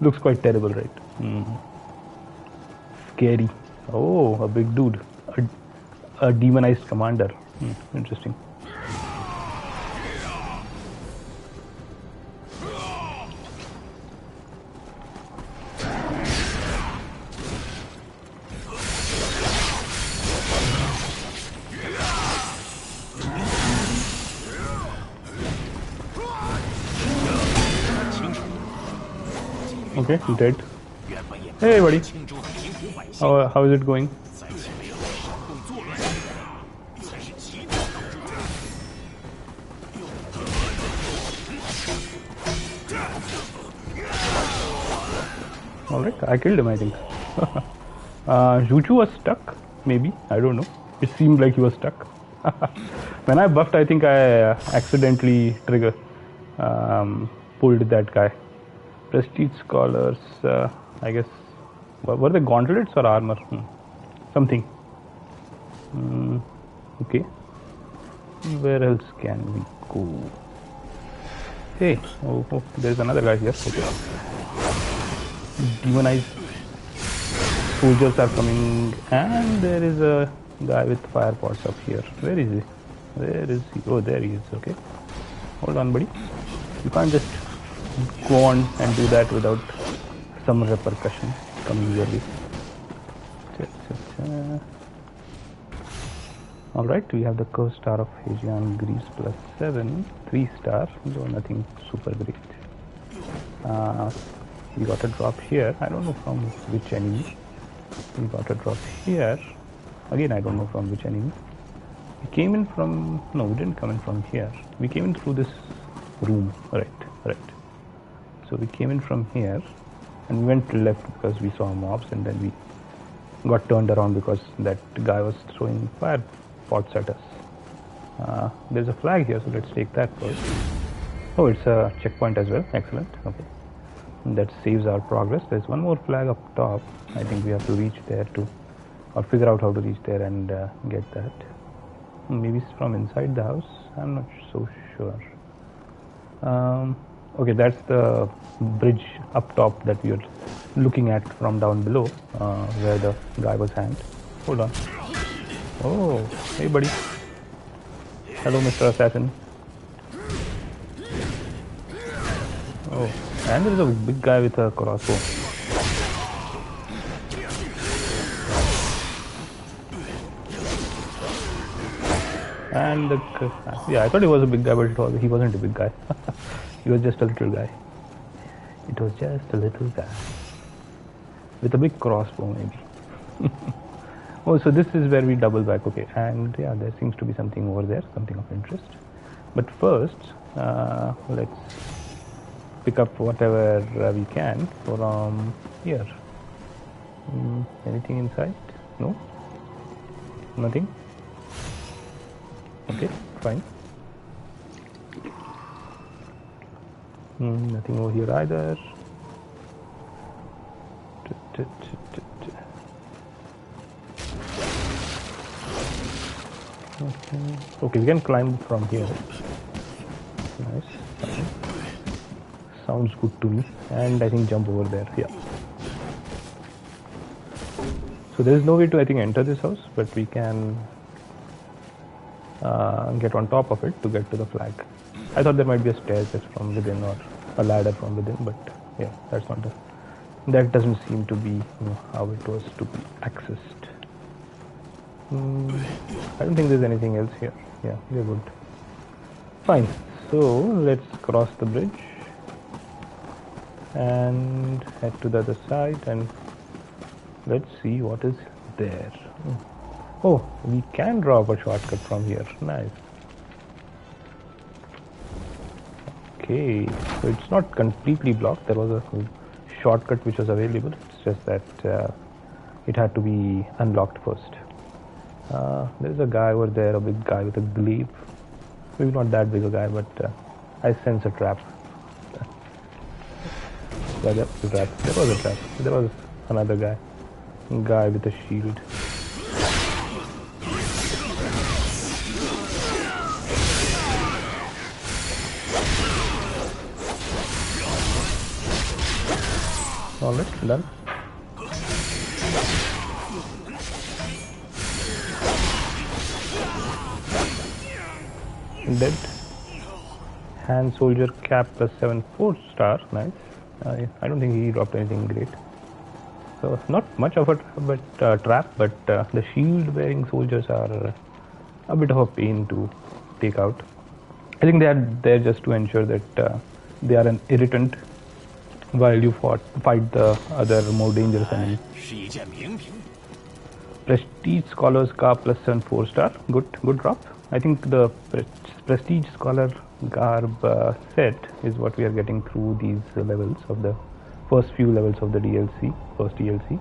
looks quite terrible, right? Scary. Oh, a big dude. A demonized commander. Interesting. Okay, dead. Hey buddy, how is it going? Alright, I killed him, I think. Juju was stuck, maybe, I don't know. It seemed like he was stuck. When I buffed, I think I accidentally pulled that guy. Prestige scholars, I guess, were they gauntlets or armor? Something. Okay. Where else can we go? Hey, oh, there's another guy here. Okay. Demonized soldiers are coming, and there is a guy with fire pots up here. Where is he? Where is he? Oh, there he is. Okay. Hold on, buddy. You can't just go on and do that without some repercussion coming your way. Alright, we have the Curse Star of Aegean Greece plus 7, 3-star, though nothing super great. We got a drop here, I don't know from which enemy. We got a drop here, again I don't know from which enemy. We came in from, no we didn't come in from here. We came in through this room, right. So we came in from here and we went left because we saw mobs, and then we got turned around because that guy was throwing fire pots at us. There's a flag here, so let's take that first. Oh, it's a checkpoint as well. Excellent. Okay. That saves our progress. There's one more flag up top. I think we have to reach there or figure out how to reach there and get that. Maybe it's from inside the house. I'm not so sure. Okay, that's the bridge up top that we are looking at from down below, where the guy was hanged. Hold on. Oh, hey buddy. Hello, Mr. Assassin. Oh, and there is a big guy with a crossbow. And yeah, I thought he was a big guy, but he wasn't a big guy. He was just a little guy. It was just a little guy with a big crossbow, maybe. Oh, so this is where we double back. Okay, and yeah, there seems to be something over there, something of interest. But first, let's pick up whatever we can from here. Anything inside? No? Nothing? Okay, fine. Nothing over here either. Okay, we can climb from here. Nice. Sounds good to me. And I think jump over there. Yeah. So there is no way to, I think, enter this house, but we can get on top of it to get to the flag. I thought there might be a staircase from within or a ladder from within, but yeah, that's not the. That doesn't seem to be how it was to be accessed. I don't think there's anything else here. Yeah, we're good. Fine. So let's cross the bridge and head to the other side and let's see what is there. Oh, we can draw up a shortcut from here. Nice. Okay, so it's not completely blocked. There was a shortcut which was available. It's just that it had to be unlocked first. There's a guy over there, a big guy with a glaive. Maybe not that big a guy, but I sense a trap. Yeah, there was a trap. There was a trap. There was another guy with a shield. Alright, done. Dead. Hand soldier cap +7 4-star. Nice. I don't think he dropped anything great. So not much of a trap, but the shield wearing soldiers are a bit of a pain to take out. I think they are there just to ensure that they are an irritant while you fight the other more dangerous enemy. Prestige Scholar's Car +7 4-star. Good drop. I think the Prestige Scholar garb set is what we are getting through these levels of the first few levels of the DLC, first DLC.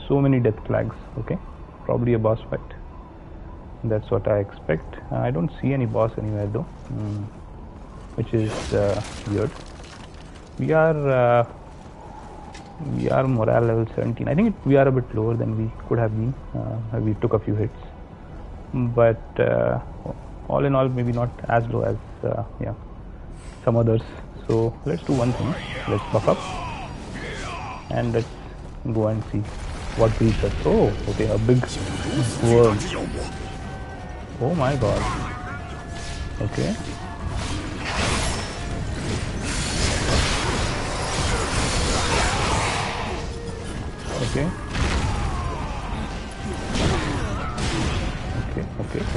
So many death flags. Okay, probably a boss fight. That's what I expect. I don't see any boss anywhere though, which is weird. We are morale level 17. I think we are a bit lower than we could have been. We took a few hits, but all in all, maybe not as low as some others. So let's do one thing. Let's buff up and let's go and see what greets us. Oh, okay, a big worm. Oh my god. Okay. Okay.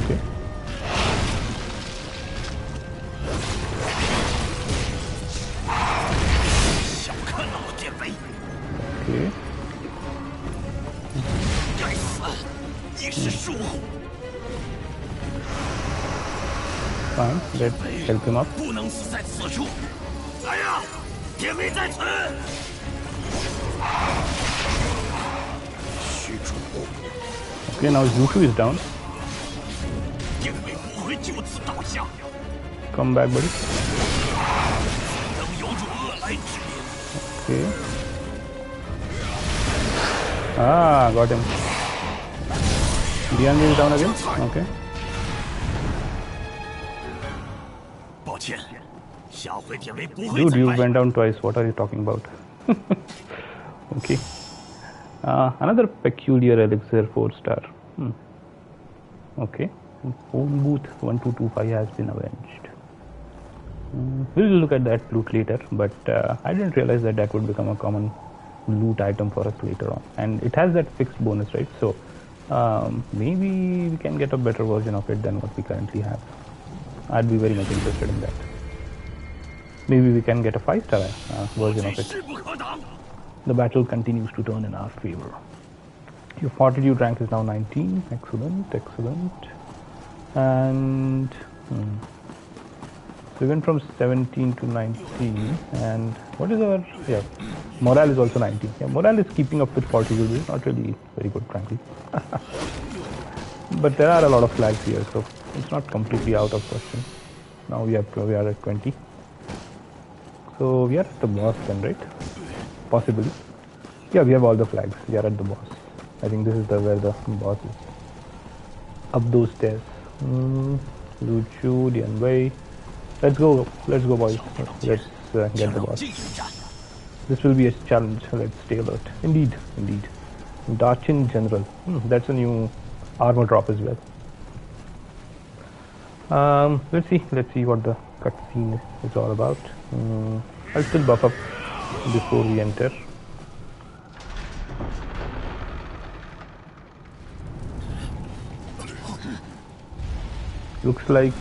Okay. Fine, let's help him up. Okay, now Zushu is down. Come back, buddy. Okay. Got him. Dian is down again. Okay. Dude, you went down twice. What are you talking about? Okay. Another peculiar elixir 4-star. Okay. Phone booth 1225 has been avenged. We'll look at that loot later, but I didn't realize that would become a common loot item for us later on. And it has that fixed bonus, right? So maybe we can get a better version of it than what we currently have. I'd be very much interested in that. Maybe we can get a 5-star version of it. The battle continues to turn in our favor. Your fortitude rank is now 19. Excellent. And so we went from 17 to 19. And what is our morale is also 19. Yeah, morale is keeping up with fortitude. It's not really very good, frankly. But there are a lot of flags here, so it's not completely out of question. Now we are at 20. So we are at the boss then, right? Possibly. Yeah, we have all the flags. We are at the boss. I think this is where the boss is. Up those stairs. Luchu, Dianwei. Let's go, boys. Let's get the boss. This will be a challenge. Let's stay alert. Indeed. Dachin General. That's a new armor drop as well. Let's see what the cutscene is all about. I'll still buff up before we enter. Looks like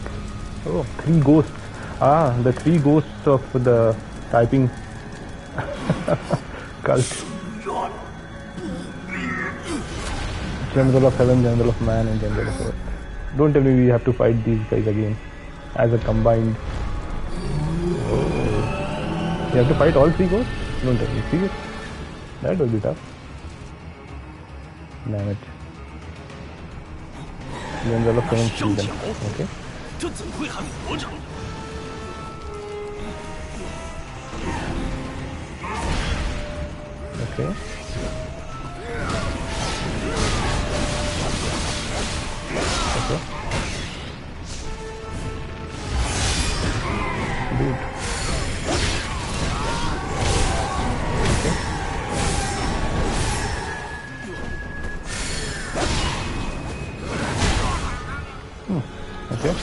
3 ghosts. The 3 ghosts of the typing cult. General of Heaven, General of Man, and General of Earth. Don't tell me we have to fight these guys again as a combined. You have to fight all 3 ghosts? Don't tell me. Serious? That will be tough. Damn it. General of Heaven, Freedom. Okay. Okay. Okay. Dude. Okay.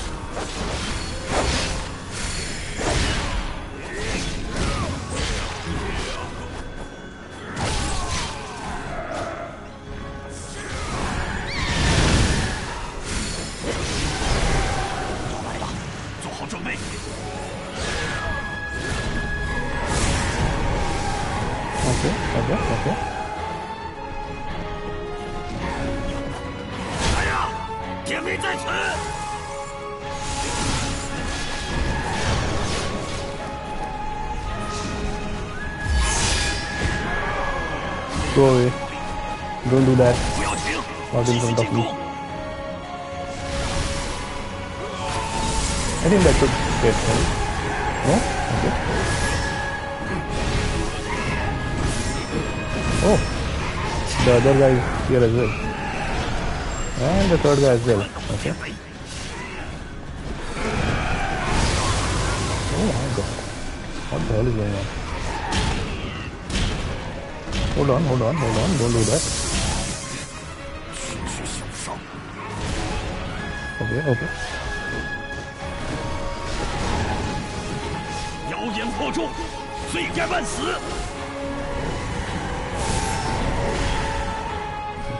Okay. Okay. Go away. Don't do that. Not in front of me. I think that should get help. No? Okay. Oh, the other guy is here as well. And the third guy as well. Okay. Oh my god. What the hell is going on? Hold on. Don't do that. Okay. Okay.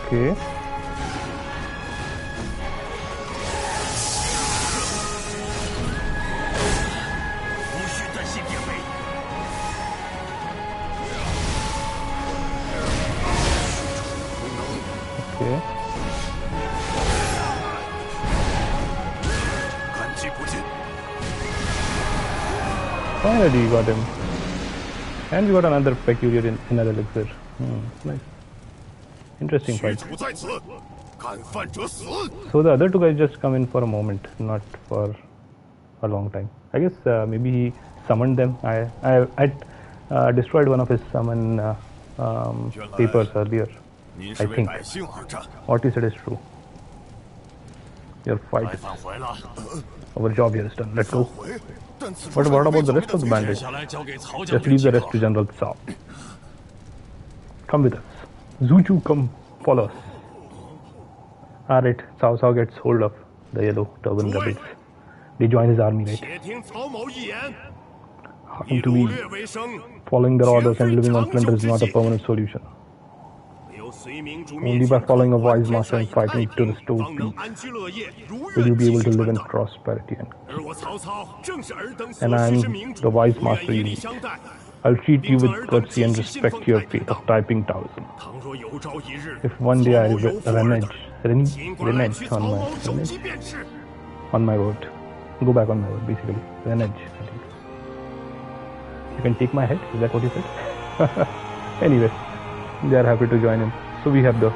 Okay. Finally we got him. And we got another peculiar inner elixir. Nice. Interesting fight. So the other 2 guys just come in for a moment, not for a long time. I guess maybe he summoned them. I destroyed one of his summon papers earlier. I think what he said is true. Your fight. Our job here is done. Let's go. But what about the rest of the bandits? Just leave the rest to General Cao. Come with us. Zuchu, come follow us. Alright, Cao gets hold of the yellow turban rebels. They join his army, right? Hearken to me. Following their orders and living on plunder is not a permanent solution. Only by following a wise master and fighting to restore peace will you be able to live in prosperity. And I am the wise master you need. I'll treat you with courtesy and respect your fate of typing Taoism. If one day I renege on my word, go back on my word, basically. Renege, I think. You can take my head, is that what you said? Anyway, they are happy to join him. So we have the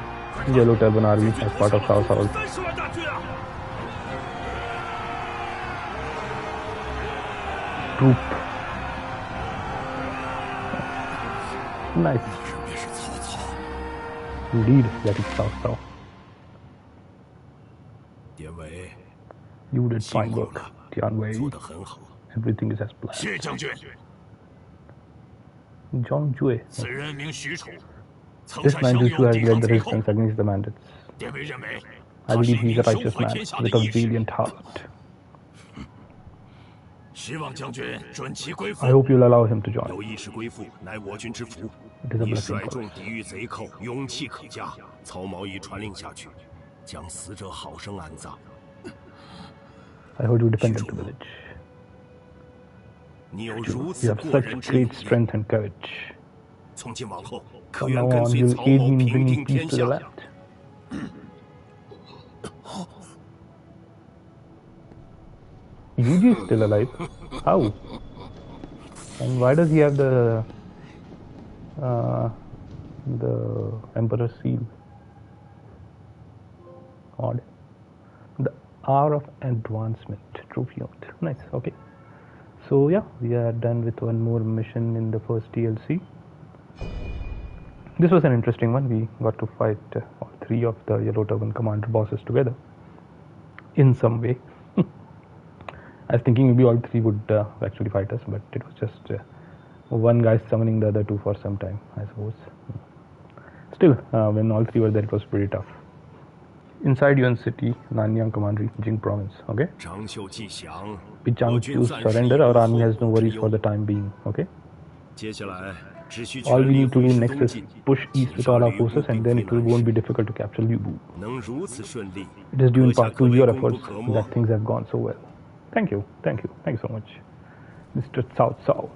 yellow turban army as part of Cao Cao's troop. Nice. Indeed, that is Cao Cao. You did fine work, Tian Wei. Everything is as planned. Zhang Jue. This man Zhu Chu has led the resistance against the bandits. I believe he's a righteous man with a valiant heart. I hope you'll allow him to join. It is a blessing for us. I heard you defended the village. You have such great strength and courage. From now on, you'll aid me in bringing peace to the land. Yuji is still alive. How? And why does he have the Emperor's seal? Odd. The Hour of Advancement trophy. Nice. Okay. So yeah, we are done with one more mission in the first DLC. This was an interesting one. We got to fight all three of the Yellow Turban Commander bosses together in some way. I was thinking maybe all three would actually fight us, but it was just one guy summoning the other two for some time, I suppose. Still, when all three were there, it was pretty tough. Inside Yuan City, Nanyang Commandery, Jing Province. Okay. With Chang Chu's surrender, our army has no worries for the time being. Okay. All we need to do next is push east with all our forces, and then it won't be difficult to capture Liu Bu. It is due in part to your efforts that things have gone so well. Thank you so much, Mr. Cao Cao.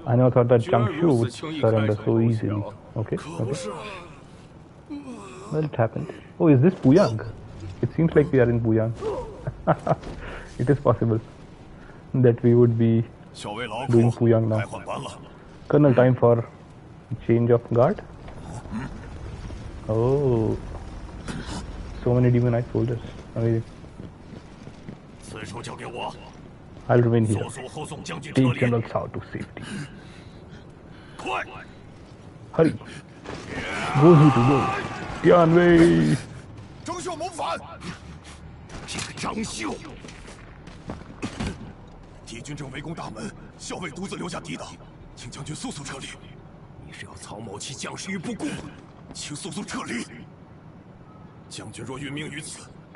I never thought that Zhang Xiu would surrender so easily. Okay. Well, it happened. Oh, is this Puyang? It seems like we are in Puyang. It is possible that we would be doing Puyang now. Colonel, time for change of guard. Oh, so many demonized soldiers. Amazing. I'll remain here. Take General Cao to safety. Hurry. Go to go. Tian Wei.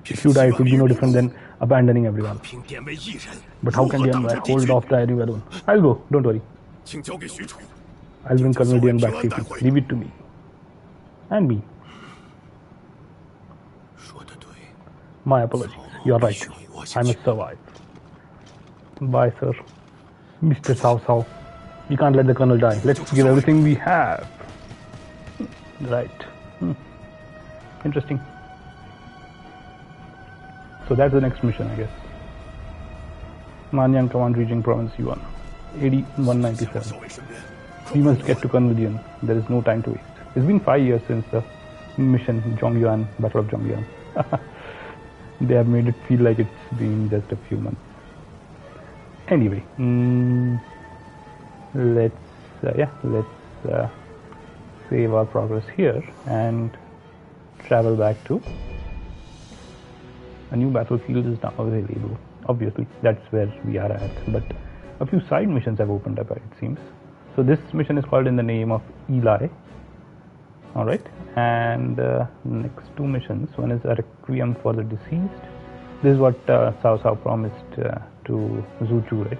If you die, it would be no different than abandoning everyone. But how can Tian Wei hold off the enemy alone? I'll go, don't worry. I'll bring Colonel Dian back safely. Leave it to me. And me. My apologies. You're right. I must survive. Bye, sir. Mr. Cao Cao. We can't let the Colonel die. Let's give everything we have. Right. Interesting. So that's the next mission, I guess. Nanyang Command Region Province Yuan. AD 197. We must get to Colonel Dian. There is no time to waste. It's been 5 years since the mission Zhongyuan, Battle of Zhongyuan. They have made it feel like it's been just a few months. Anyway, let's save our progress here and travel back to a new battlefield is now available. Obviously, that's where we are at. But a few side missions have opened up, it seems. So this mission is called in the name of Eli. Alright, and next two missions. One is a Requiem for the Deceased. This is what Cao Cao promised to Zhu Chu, right?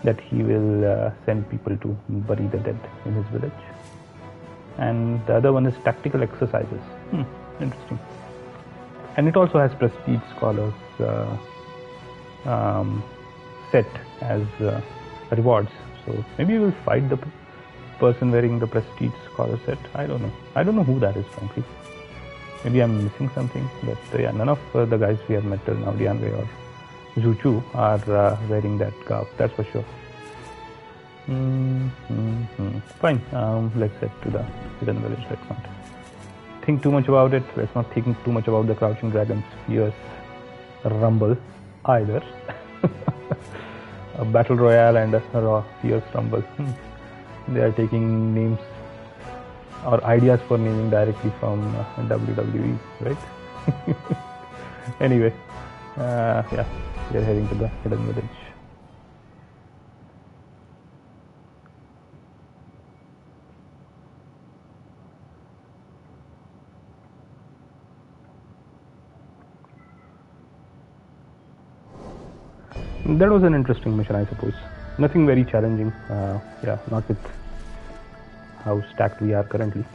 That he will send people to bury the dead in his village. And the other one is Tactical Exercises. Interesting. And it also has Prestige Scholars set as rewards. So maybe we'll fight the person wearing the Prestige Scholar set. I don't know who that is, frankly. Maybe I'm missing something, but yeah, none of the guys we have met till now, Dian Wei or Zhu Chu, are wearing that garb, that's for sure. Fine, let's head to the hidden village. Let's not think too much about it. Let's not think too much about the Crouching Dragon's fierce rumble either. A battle royale and a raw fierce rumble. They are taking names or ideas for naming directly from WWE, right? Anyway, yeah, we are heading to the Hidden Village. That was an interesting mission, I suppose. Nothing very challenging. Yeah, not with how stacked we are currently.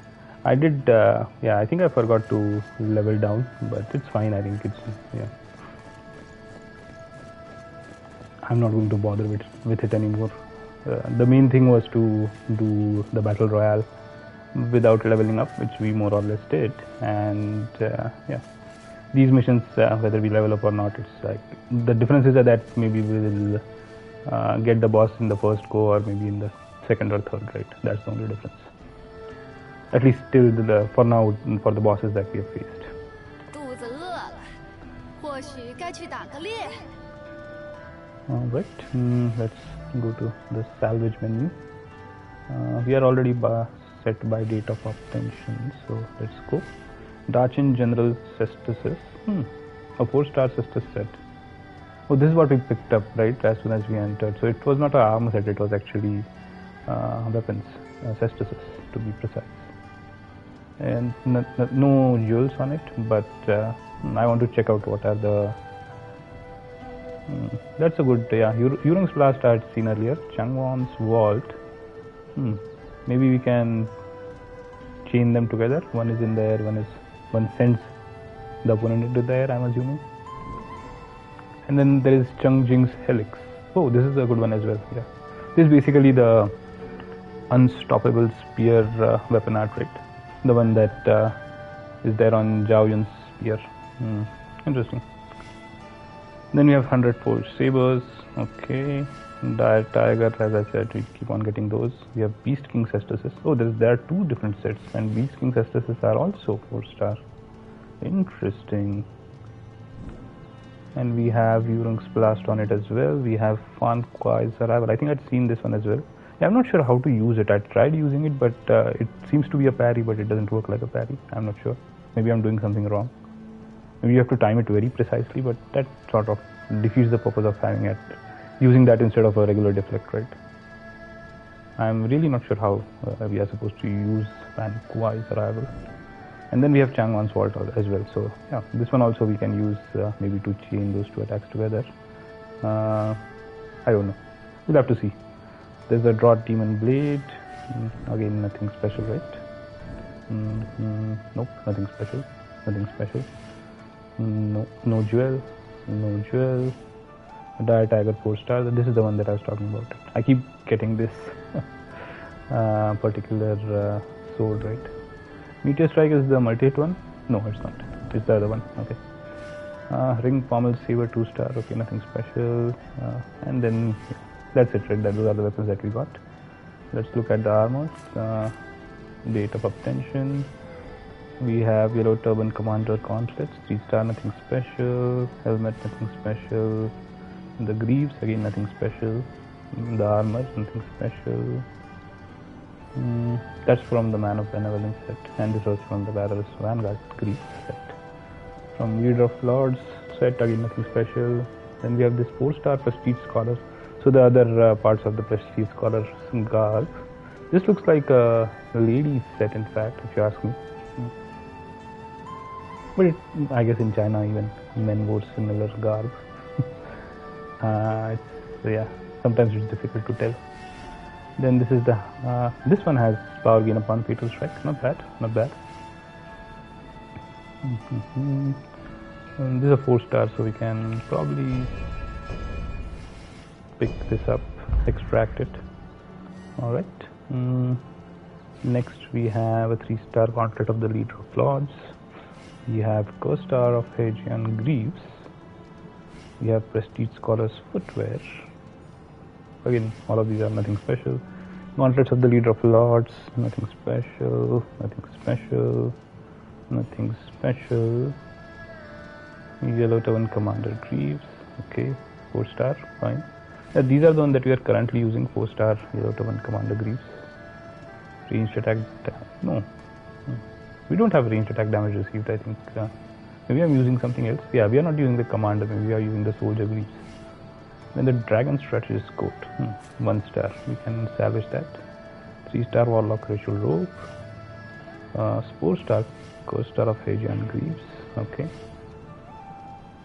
I did, yeah, I think I forgot to level down, but it's fine. I think it's, yeah. I'm not going to bother with it anymore. The main thing was to do the battle royale without leveling up, which we more or less did. And yeah, these missions, whether we level up or not, it's like the difference is that maybe we will get the boss in the first go or maybe in the second or third, right? That's the only difference. At least till for now, for the bosses that we have faced. Alright, let's go to the salvage menu. We are already set by date of obtention, so let's go. Dachin General Cestus, a 4-star Cestus set. Oh, this is what we picked up, right, as soon as we entered. So it was not an armor set, it was actually weapons, Cestus to be precise. And no jewels on it, but I want to check out what are the... that's a good, yeah, Yurung's Blast I had seen earlier. Changwon's Vault. Maybe we can chain them together. One is in the air, one sends the opponent into the air, I'm assuming. And then there is Chung Jing's Helix. Oh, this is a good one as well. Yeah, this is basically the unstoppable spear weapon art, right? The one that is there on Zhao Yun's spear. Interesting. Then we have 100 Forged Sabers. Okay. Dire Tiger, as I said, we keep on getting those. We have Beast King Cestuses. Oh, there are 2 different sets, and Beast King Cestuses are also 4-star. Interesting. And we have Yurung's Blast on it as well. We have Fan Kuai's Arrival. I think I'd seen this one as well. Yeah, I'm not sure how to use it. I tried using it, but it seems to be a parry, but it doesn't work like a parry. I'm not sure. Maybe I'm doing something wrong. Maybe you have to time it very precisely, but that sort of defeats the purpose of having it, using that instead of a regular deflect, right? I'm really not sure how we are supposed to use Fan Kuai's Arrival. And then we have Changwon's Vault as well. So yeah, this one also we can use maybe to chain those 2 attacks together. I don't know. We'll have to see. There's a Drought Demon Blade. Again, nothing special, right? Nope, nothing special. Nothing special. No jewel. No jewel. Dire Tiger 4-star. This is the one that I was talking about. I keep getting this particular sword, right? Meteor Strike is the multi-hit one? No, it's not. It's the other one. Okay. Ring Pommel Saber 2-star. Okay, nothing special. And then that's it, right? Those are the weapons that we got. Let's look at the armors. Date of obtention. We have Yellow Turban Commander Gauntlets, 3-star, nothing special. Helmet, nothing special. The Greaves, again nothing special. The armor, nothing special. That's from the Man of Benevolence set, and this was from the Valorous Vanguard Greaves set. From Leader of Lords set, again nothing special. Then we have this 4-star Prestige Scholar. So the other parts of the Prestige Scholar garb. This looks like a ladies set, in fact, if you ask me. But I guess in China even men wore similar garb. Yeah, sometimes it's difficult to tell. Then this is the this one has power gain upon fatal strike. Not bad, not bad. And this is a 4-star, so we can probably pick this up, extract it. All right. Next we have a 3-star Gauntlet of the Leader of Lords. We have Co-Star of Hejian Greaves. We have Prestige Scholar's Footwear. Again, all of these are nothing special. Gauntlets of the Leader of Lords, nothing special, nothing special, nothing special. Yellow Turban Commander Greaves, okay, 4-star, fine. These are the ones that we are currently using, 4-star Yellow Turban Commander Greaves. Ranged attack. No. We don't have ranged attack damage received, I think. Maybe I'm using something else. Yeah, we are not using the commander. Maybe we are using the soldier greaves. Then the dragon stretches coat. 1 star. We can salvage that. 3-star warlock ritual rope. 4-star Ghost Star of Aegean Greaves. Okay.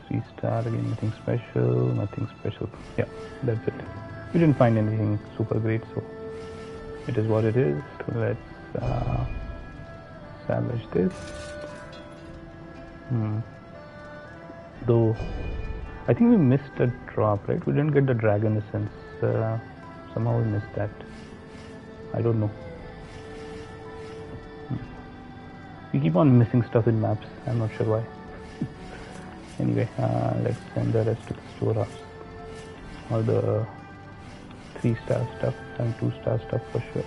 3-star again. Nothing special. Nothing special. Yeah, that's it. We didn't find anything super great, so it is what it is. Let's salvage this. Though I think we missed a drop, right? We didn't get the dragon essence. Somehow we missed that. I don't know. We keep on missing stuff in maps. I'm not sure why. Anyway, let's send the rest to the storehouse. All the 3-star stuff and 2-star stuff for sure.